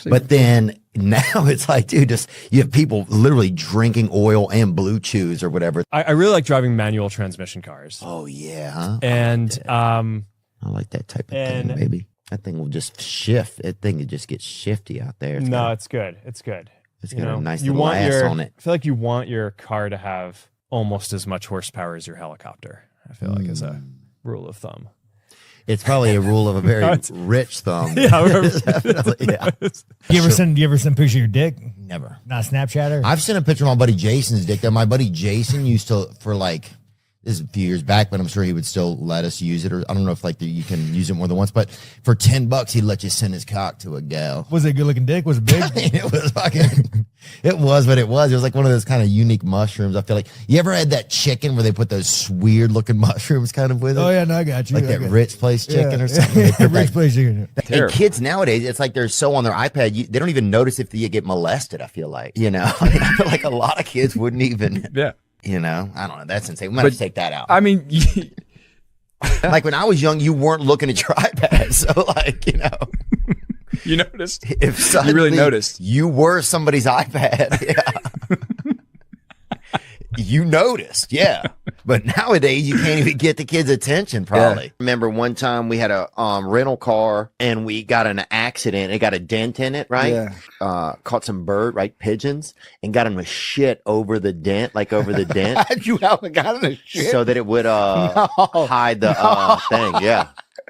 But then Now it's like, dude, just you have people literally drinking oil and blue chews or whatever. I really like driving manual transmission cars. Oh yeah, huh? And I like that type of thing, baby. That thing will just shift. That thing will just get shifty out there. It's good. It's good. It's You got know, a nice you little want ass your, on it. I feel like you want your car to have almost as much horsepower as your helicopter. I feel like as a rule of thumb. It's probably a rule of a very rich thumb. Definitely, yeah. You ever send picture of your dick? Never. Not Snapchat or? I've sent a picture of my buddy Jason's dick. Though my buddy Jason used to, for like, this is a few years back, but I'm sure he would still let us use it. Or I don't know if like you can use it more than once, but for $10, he'd let you send his cock to a gal. Was it a good looking dick? Was it big? It was fucking. It was what it was. It was like one of those kind of unique mushrooms. I feel like you ever had that chicken where they put those weird looking mushrooms kind of with it? Oh yeah, no, I got you. Like that Rich Place chicken or something. They put Rich Place chicken. And kids nowadays, it's like they're so on their iPad, they don't even notice if they get molested. I feel like, I feel like a lot of kids wouldn't even. Yeah. I don't know. That's insane. We might have to take that out. I mean, like when I was young, you weren't looking at your iPad, so like you noticed. If You really noticed. you were somebody's iPad, yeah. You noticed, yeah. But nowadays, you can't even get the kids' attention, probably. Yeah. Remember one time we had a rental car and we got in an accident. It got a dent in it, right? Yeah. Caught some pigeons, and got them to shit over the dent, over the dent. How'd you got in a shit? So that it would hide the thing, yeah.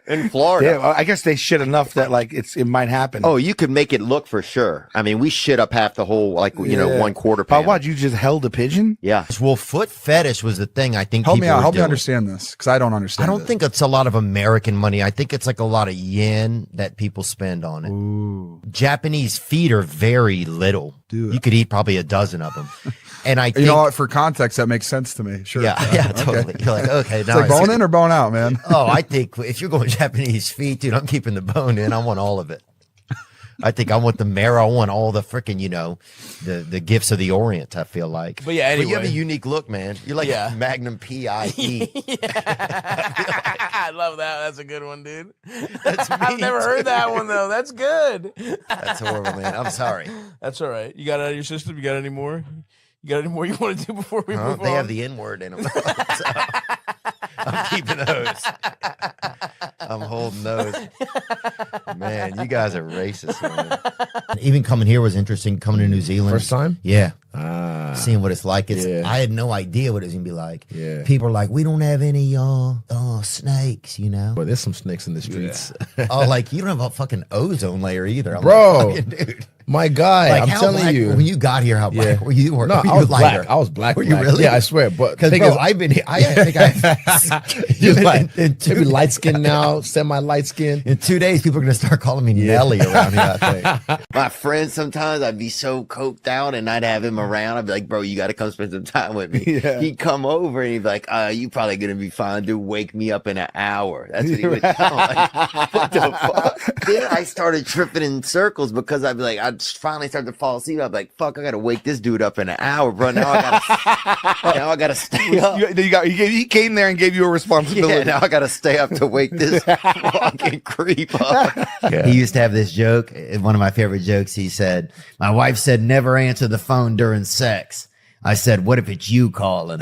In Florida. Yeah, I guess they shit enough that it might happen. Oh, you could make it look for sure. I mean, we shit up half the whole, 1/4 But panel. what, you just held a pigeon? Yeah. Well, foot fetish was the thing I think Help people me out. were Help me doing. understand this because I don't understand. I don't think it's a lot of American money. I think it's like a lot of yen that people spend on it. Ooh. Japanese feet are very little. Dude. You could eat probably a dozen of them. And I think, You know what? For context, that makes sense to me. Sure. Yeah, totally. You're like, okay, It's now like I bone see. in or bone out, man. Oh, I think if you're going Japanese feet, dude, I'm keeping the bone in. I want all of it. I think I want the marrow. I want all the freaking, the gifts of the Orient, I feel like. But yeah, you have a anyway. unique look, man. You're like Magnum P.I.E. I love that. That's a good one, dude. That's I've never heard that one though. That's good. That's horrible, man. I'm sorry. That's all right. You got it out of your system? You got any more? You got any more you want to do before we move on? They have the N-word in them. So, I'm keeping those. I'm holding those. Man, you guys are racist, man. Even coming here was interesting. Coming to New Zealand. First time? Yeah. Seeing what it's like. I had no idea what it was going to be like. Yeah. People are like, we don't have any snakes, Well, there's some snakes in the streets. Oh, like you don't have a fucking ozone layer either. I'm Bro, like, fucking dude. my guy, Like, I'm how telling black- you. when you got here, how black were you? Or No, were you I was lighter? black. I was black. Were you black. really? Yeah, I swear. But Because thing bro, is- I've been here. I think I've You're like, maybe light skin now, semi light skin. In 2 days, people are going to start calling me Nelly around here, I think. My friends, sometimes I'd be so coked out and I'd have him around. I'd be like, bro, you got to come spend some time with me. Yeah. He'd come over and he'd be like, you probably going to be fine, dude. Wake me up in an hour. That's what he would tell me. Like, what the fuck? Then I started tripping in circles because I'd be like, I'd finally start to fall asleep. I'd be like, fuck, I got to wake this dude up in an hour, bro. Now I got to stay up. He came there and gave you a responsibility. Yeah, now I got to stay up to wake this fucking creep up. He used to have this joke. One of my favorite jokes. He said, my wife said, never answer the phone during sex. I said, what if it's you calling?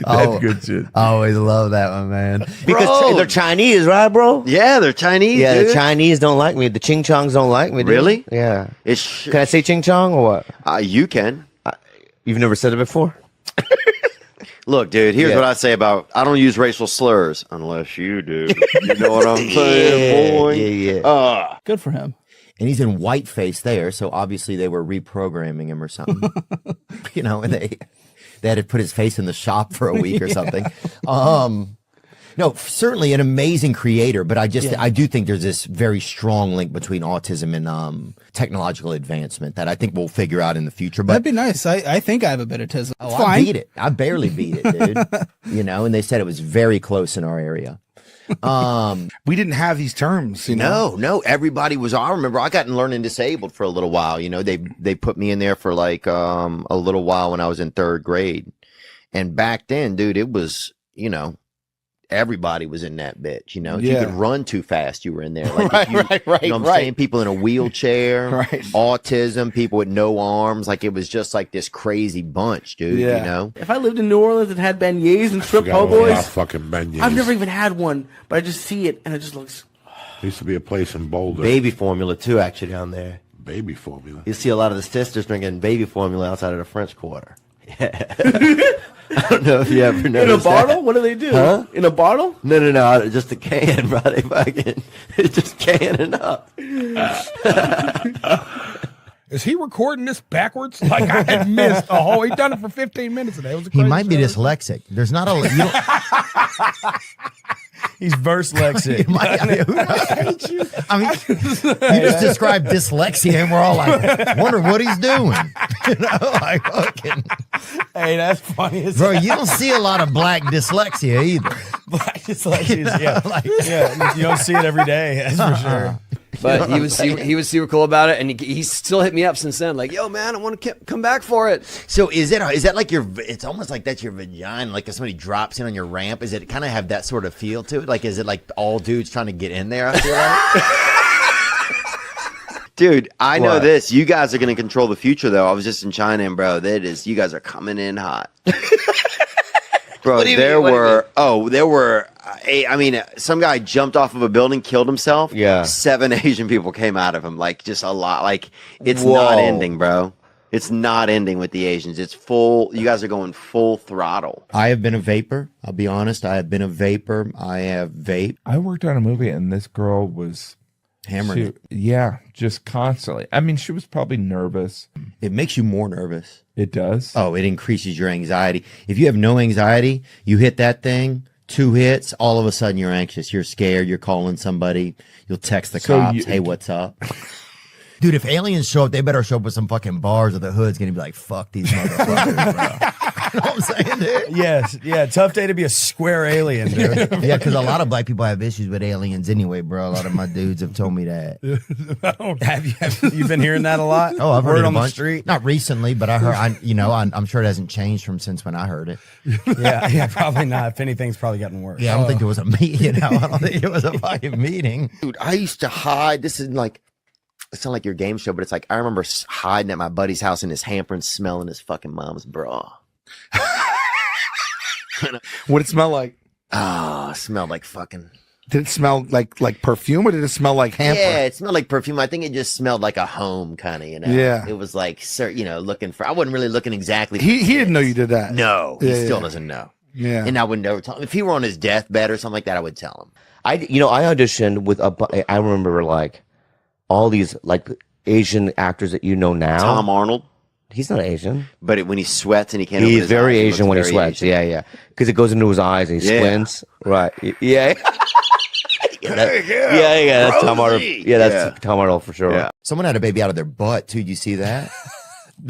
That's good shit. I always love that one, man. Because they're Chinese, right, bro? Yeah, they're Chinese. Yeah, dude. the Chinese don't like me. The Ching Chongs don't like me. Dude. Really? Yeah. Can I say Ching Chong or what? You can. You've never said it before? Look, dude, here's what I say about I don't use racial slurs unless you do. You know what I'm saying, boy? Yeah. Good for him. And he's in whiteface there, so obviously they were reprogramming him or something. And they had to put his face in the shop for a week or something. No, certainly an amazing creator, but I do think there's this very strong link between autism and technological advancement that I think we'll figure out in the future. But That'd be nice. I think I have a bit of autism. oh, Fine. I beat it. I barely beat it, dude. And they said it was very close in our area. We didn't have these terms, No, everybody was. I remember I got in learning disabled for a little while. They put me in there for like a little while when I was in 3rd grade, and back then, dude, it was everybody was in that bitch, you know. If Yeah. you could run too fast, you were in there. Like Right, if you, right, you know what I'm right. saying? People in a wheelchair, Right. autism, people with no arms. Like it was just like this crazy bunch, dude, you know? If I lived in New Orleans and had beignets and shrimp Forgot po' all about boys, fucking beignets. I've never even had one, but I just see it and it just looks. There used to be a place in Boulder. Baby formula too, actually, down there. Baby formula. You see a lot of the sisters drinking baby formula outside of the French Quarter. I don't know if you ever noticed In a bottle? that. What do they do? Huh? In a bottle? No, just a can, bro. They fucking, it's just canning up. Is he recording this backwards? Like I had missed a whole. He done it for 15 minutes today. It was a He crazy might be show. dyslexic. There's not a. You don't, He's verse lexic. I mean, you just described dyslexia, and we're all like, wonder what he's doing. You know, like fucking. Hey, that's funny as Bro, you don't see a lot of black dyslexia either. Black dyslexia, You know, yeah. like- Yeah, you don't see it every day, that's for sure. But he was super cool about it, and he still hit me up since then. Like, yo, man, I want to come back for it. So is that like your? It's almost like that's your vagina. Like if somebody drops in on your ramp, is it kind of have that sort of feel to it? Like is it like all dudes trying to get in there? I feel like. Dude, I know What? this. You guys are going to control the future, though. I was just in China, and bro, that is, you guys are coming in hot. Bro, What do you there mean? What do you were, some guy jumped off of a building, killed himself. Yeah. 7 Asian people came out of him, like just a lot. Like it's Whoa. not ending, bro. It's not ending with the Asians. It's full. You guys are going full throttle. I have been a vapor. I'll be honest. I have been a vapor. I have vape. I worked on a movie and this girl was Hammering it. Yeah, just constantly. I mean, she was probably nervous. It makes you more nervous. It does. Oh, it increases your anxiety. If you have no anxiety, you hit that thing, 2 hits, all of a sudden you're anxious. You're scared. You're calling somebody. You'll text the So cops. Hey, what's up? Dude, if aliens show up, they better show up with some fucking bars or the hood's going to be like, fuck these motherfuckers, bro. You know what I'm saying, dude? Yes, yeah, tough day to be a square alien, dude. Yeah, because a lot of black people have issues with aliens anyway, bro. A lot of my dudes have told me that. Have you been hearing that a lot? Oh, I've heard Word it a on the bunch. street. Not recently, but I heard. I'm sure it hasn't changed from since when I heard it. Yeah, probably not. If anything's probably gotten worse. Yeah, I don't think there was a meeting. You know, I don't think it was a fucking meeting. Dude, I used to hide. This is like, it's not like your game show, but it's like I remember hiding at my buddy's house in his hamper and smelling his fucking mom's bra. What it smell like? Oh, it smelled like fucking. Did it smell like perfume or did it smell like hamper? Yeah, it smelled like perfume. I think it just smelled like a home, kind of. You know. Yeah. It was like, looking for. I wasn't really looking exactly. He didn't know you did that. No, he Yeah, still yeah. doesn't know. Yeah. And I would never tell him if he were on his deathbed or something like that. I would tell him. I auditioned with I remember like all these like Asian actors that you know now. Tom Arnold. He's not Asian, but when he sweats and he can't. open he's his very eyes, he Asian looks when he very sweats. Asian. Yeah, because it goes into his eyes and he Yeah. squints. Right. Yeah. Yeah. That's Tom Arnold. Yeah, that's Tom Arnold for sure. Yeah. Someone had a baby out of their butt too. Did you see that?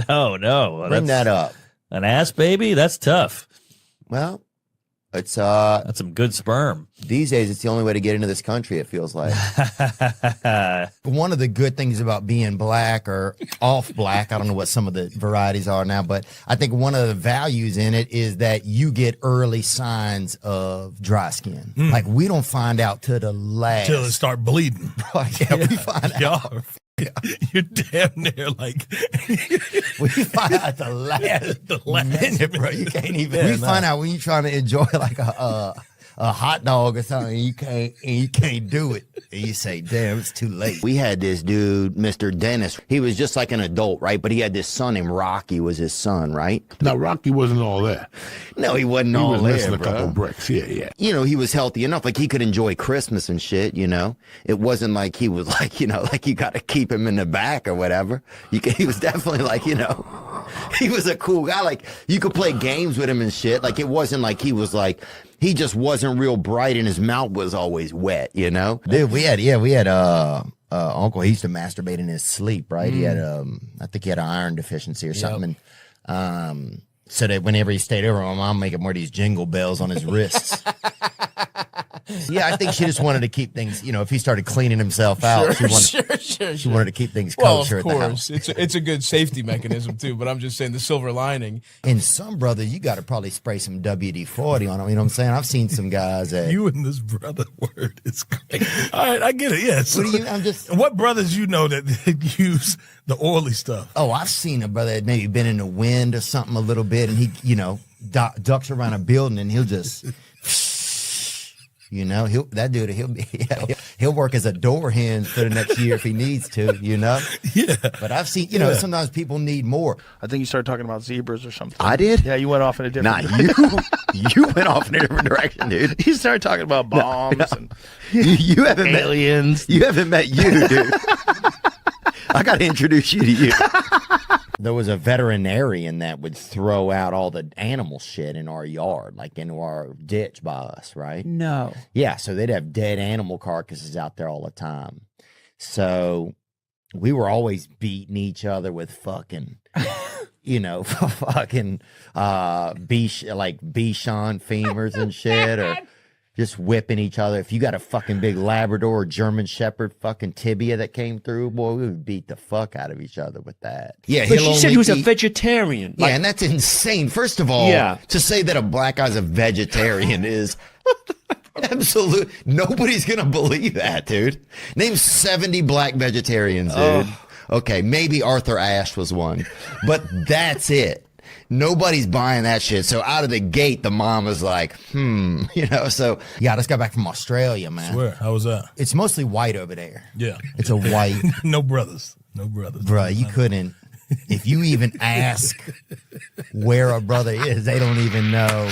No. Bring that up. An ass baby? That's tough. Well, it's That's some good sperm. these days it's the only way to get into this country. It feels like. One of the good things about being black or off black, I don't know what some of the varieties are now, but I think one of the values in it is that you get early signs of dry skin. Like we don't find out till the last. Till it start bleeding. Yeah, we find out. You're damn near like We find out the last minute, bro. You can't even. We find out when you're trying to enjoy like a hot dog or something, and you can't do it, and you say, "Damn, it's too late." We had this dude, Mr. Dennis. He was just like an adult, right? But he had this son named Rocky. Was his son, right? Now Rocky wasn't all there. No, he wasn't He all was there, missing a bro. couple bricks. Yeah. You know, he was healthy enough, like he could enjoy Christmas and shit. You know, it wasn't like he was like, like you got to keep him in the back or whatever. He was definitely like, he was a cool guy. Like you could play games with him and shit. Like it wasn't like he was like. He just wasn't real bright and his mouth was always wet, Dude, we had uncle. He used to masturbate in his sleep, right? He had I think he had an iron deficiency or something. And, so that whenever he stayed over, my mom make him wear these jingle bells on his wrists. Yeah, I think she just wanted to keep things, if he started cleaning himself out, she wanted to keep things kosher of at the house. course. It's a good safety mechanism too, but I'm just saying the silver lining. And some brothers, you got to probably spray some WD-40 on them. You know what I'm saying? I've seen some guys that You and this brother word is crazy. All right, I get it. Yes. What do you? I'm just. What brothers you know that use the oily stuff? Oh, I've seen a brother that maybe been in the wind or something a little bit, and he, ducks around a building, and he'll just. He'll work as a door hinge for the next year if he needs to, Yeah. But I've seen, sometimes people need more. I think you started talking about zebras or something. I did? Yeah, you went off in a different Not you. You went off in a different direction, dude. You started talking about bombs and You haven't aliens. You haven't met you, dude. I got to introduce you to you. There was a veterinarian that would throw out all the animal shit in our yard, like into our ditch by us, right? No. Yeah, so they'd have dead animal carcasses out there all the time. So we were always beating each other with fucking, fucking Bichon femurs and shit, or just whipping each other. If you got a fucking big Labrador or German Shepherd fucking tibia that came through, boy, we would beat the fuck out of each other with that. Yeah, but she said he was a vegetarian. Yeah, and that's insane. First of all, to say that a black guy's a vegetarian is absolute. Nobody's gonna believe that, dude. Name 70 black vegetarians, dude. Okay, maybe Arthur Ashe was one, but that's it. Nobody's buying that shit. So out of the gate, the mom was like, so yeah, I just got back from Australia, man. Swear, how was that? It's mostly white over there. Yeah. It's a white. No brothers. Bruh, you couldn't. If you even ask where a brother is, they don't even know.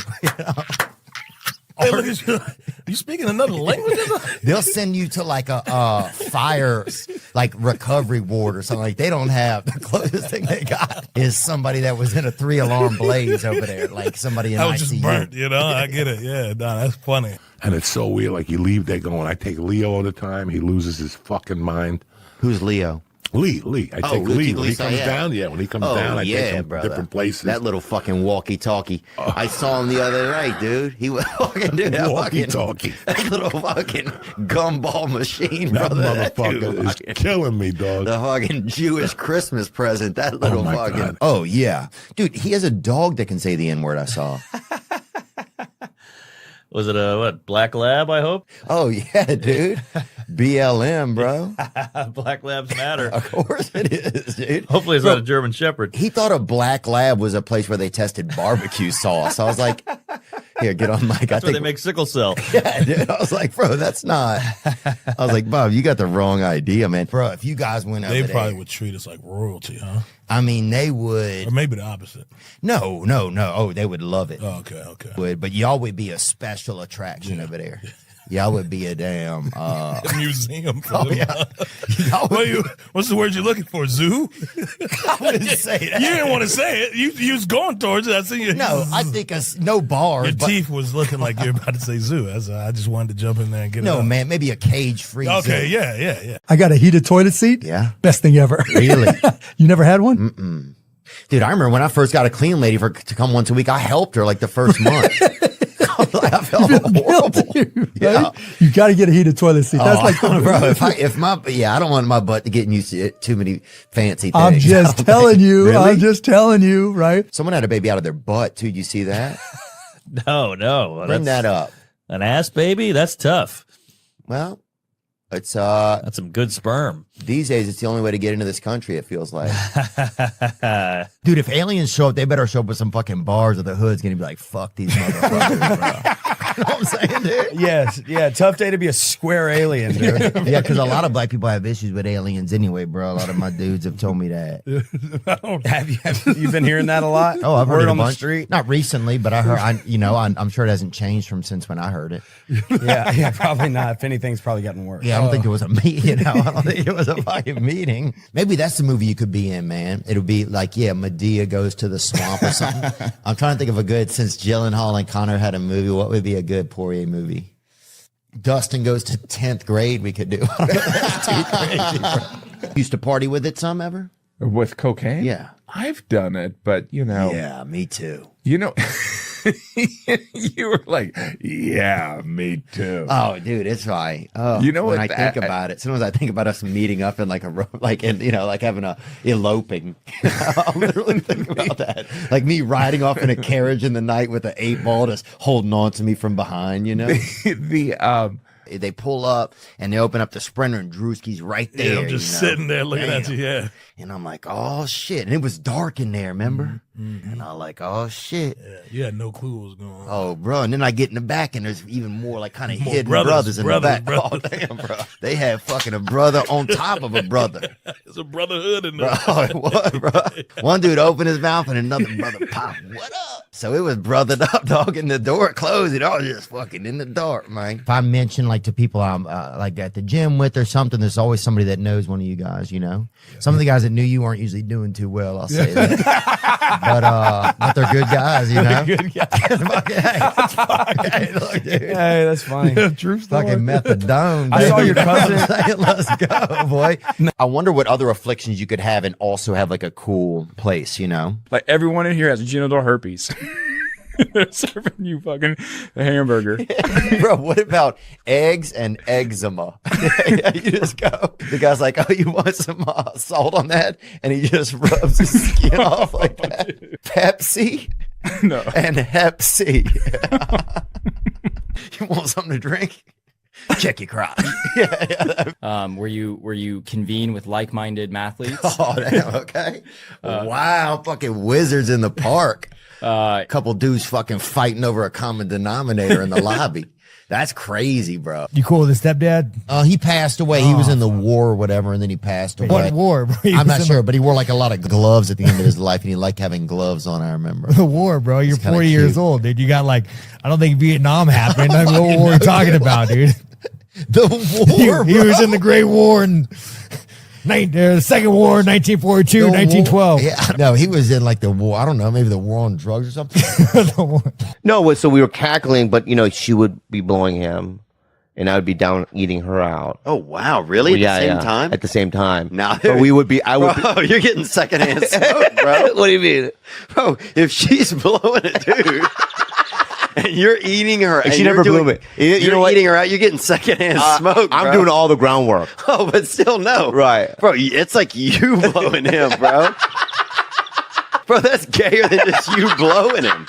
Hey, look at you. You speaking another language? They'll send you to like a fire, like recovery ward or something. Like they don't have the closest thing they got is somebody that was in a 3-alarm blaze over there, like somebody in I was ICU. just burnt, I get it. Yeah, nah, that's funny. And it's so weird. Like you leave there going, I take Leo all the time. He loses his fucking mind. Who's Leo? Lee. I take Lee. When he comes down, when he comes down, I take him brother. different places. That little fucking walkie-talkie. I saw him the other night, dude. He was fucking dude. Walkie-talkie. That little fucking gumball machine, That brother. motherfucker is killing me, dog. The fucking Jewish Christmas present. That little my fucking. God. Oh yeah, dude. He has a dog that can say the N-word. I saw. Was it a black lab? I hope. Oh yeah, dude. BLM, bro. Black labs matter. Of course it is, dude. Hopefully it's not a German Shepherd. He thought a black lab was a place where they tested barbecue sauce. I was like, here, get on mic. That's where they make sickle cell. Yeah, dude. I was like, bro, that's not. I was like, Bob, you got the wrong idea, man. Bro, if you guys went over They there, probably would treat us like royalty, huh? I mean, they would. Or maybe the opposite. No. Oh, they would love it. Oh, okay. But y'all would be a special attraction over there. Y'all would be a damn museum. For oh, them. yeah. What's the word you're looking for? Zoo? I wouldn't say that. You didn't want to say it. You was going towards it. I see you. No, I think no bars. Your teeth was looking like you're about to say zoo. I just wanted to jump in there and get it. No, up. man, maybe a cage-free. Okay, zoo. yeah. I got a heated toilet seat. Yeah. Best thing ever. Really? You never had one? Mm-mm. Dude, I remember when I first got a clean lady to come once a week. I helped her like the first month. I felt horrible. Yeah. You got to get a heated toilet seat. That's like, bro. I don't want my butt to get used to too many fancy things. I'm just telling you. Really? I'm just telling you, right? Someone had a baby out of their butt too. Did you see that? No. Bring that up. An ass baby? That's tough. Well, it's that's some good sperm. These days, it's the only way to get into this country. It feels like, dude. If aliens show up, they better show up with some fucking bars, or the hood's gonna be like, "Fuck these motherfuckers." Bro. You know what I'm saying, dude? Yes, yeah. Tough day to be a square alien, dude. Yeah, because a lot of black people have issues with aliens anyway, bro. A lot of my dudes have told me that. Have you been hearing that a lot? Oh, I've heard Word it on a the bunch. street. Not recently, but I heard. I'm sure it hasn't changed since when I heard it. Yeah, probably not. If anything's probably gotten worse. Yeah, I don't think there was a meeting. I don't think it was a fucking meeting. Maybe that's the movie you could be in, man. It'll be like, Medea goes to the swamp or something. I'm trying to think of a good, since Gyllenhaal and Connor had a movie, what would be a good Poirier movie? Dustin goes to 10th grade, we could do. That's too crazy, bro. Used to party with it some ever? With cocaine? Yeah. I've done it, but Yeah, me too. You were like, yeah, me too. Oh, dude, it's right. Oh, You know when what I think about it, sometimes I think about us meeting up in like like having a eloping. I'll literally think about that. Like me riding off in a carriage in the night with an 8-ball just holding on to me from behind, you know? They pull up and they open up the Sprinter and Drewski's right there. Yeah, I'm just sitting there looking at you, yeah. And I'm like, oh shit. And it was dark in there, remember? And I'm like, oh shit. Yeah, you had no clue what was going on. Oh, bro. And then I get in the back and there's even more like kind of More hidden brothers in the back. brothers. Oh, damn, bro. They had fucking a brother on top of a brother. It's a brotherhood in there. Bro, it was, bro. One dude opened his mouth and another brother popped. What up? So it was brothered up, dog, and the door closed. It all just fucking in the dark, man. If I mention like to people I'm like at the gym with or something, there's always somebody that knows one of you guys, you know? Some of the guys that knew you aren't usually doing too well, I'll say that. But they're good guys, you know? Good guys. Hey, look, dude. Hey, that's funny. True story. Fucking methadone. I saw your cousin. Let's go, boy. I wonder what other afflictions you could have and also have like a cool place, you know? Like everyone in here has genital herpes. They're serving you fucking a hamburger. Bro, what about eggs and eczema? You just go. The guy's like, oh, you want some salt on that? And he just rubs his skin off like that. Pepsi? No. And Hep C. You want something to drink? Check your crotch. Where you convene with like-minded mathletes. Oh, damn, okay. Wow, fucking wizards in the park. Couple dudes fucking fighting over a common denominator in the lobby. That's crazy, bro. You cool with his stepdad? He passed away. He was in the war or whatever, and then he passed away. What war, bro? I'm not sure, but he wore like a lot of gloves at the end of his life, and he liked having gloves on, I remember. The war, bro. You're It's kinda 40 years cute. old, dude. You got like, I don't think Vietnam happened. I mean, what war are you talking about, dude? The war, he was in the Great War and the Second War, 1942, 1912. Yeah, no, he was in like the war. I don't know, maybe the war on drugs or something. No, so we were cackling, but she would be blowing him, and I would be down eating her out. Oh wow, really? At the same time? At the same time. Now, but we would be. I would. Bro, you're getting secondhand smoke, bro. What do you mean, bro? If she's blowing a dude. And you're eating her. And she you're never blew me. You know what? Eating her out. You're getting secondhand smoke. I'm bro. doing all the groundwork. Oh, but still no. Right, bro. It's like you blowing him, bro. Bro, that's gayer than just you blowing him.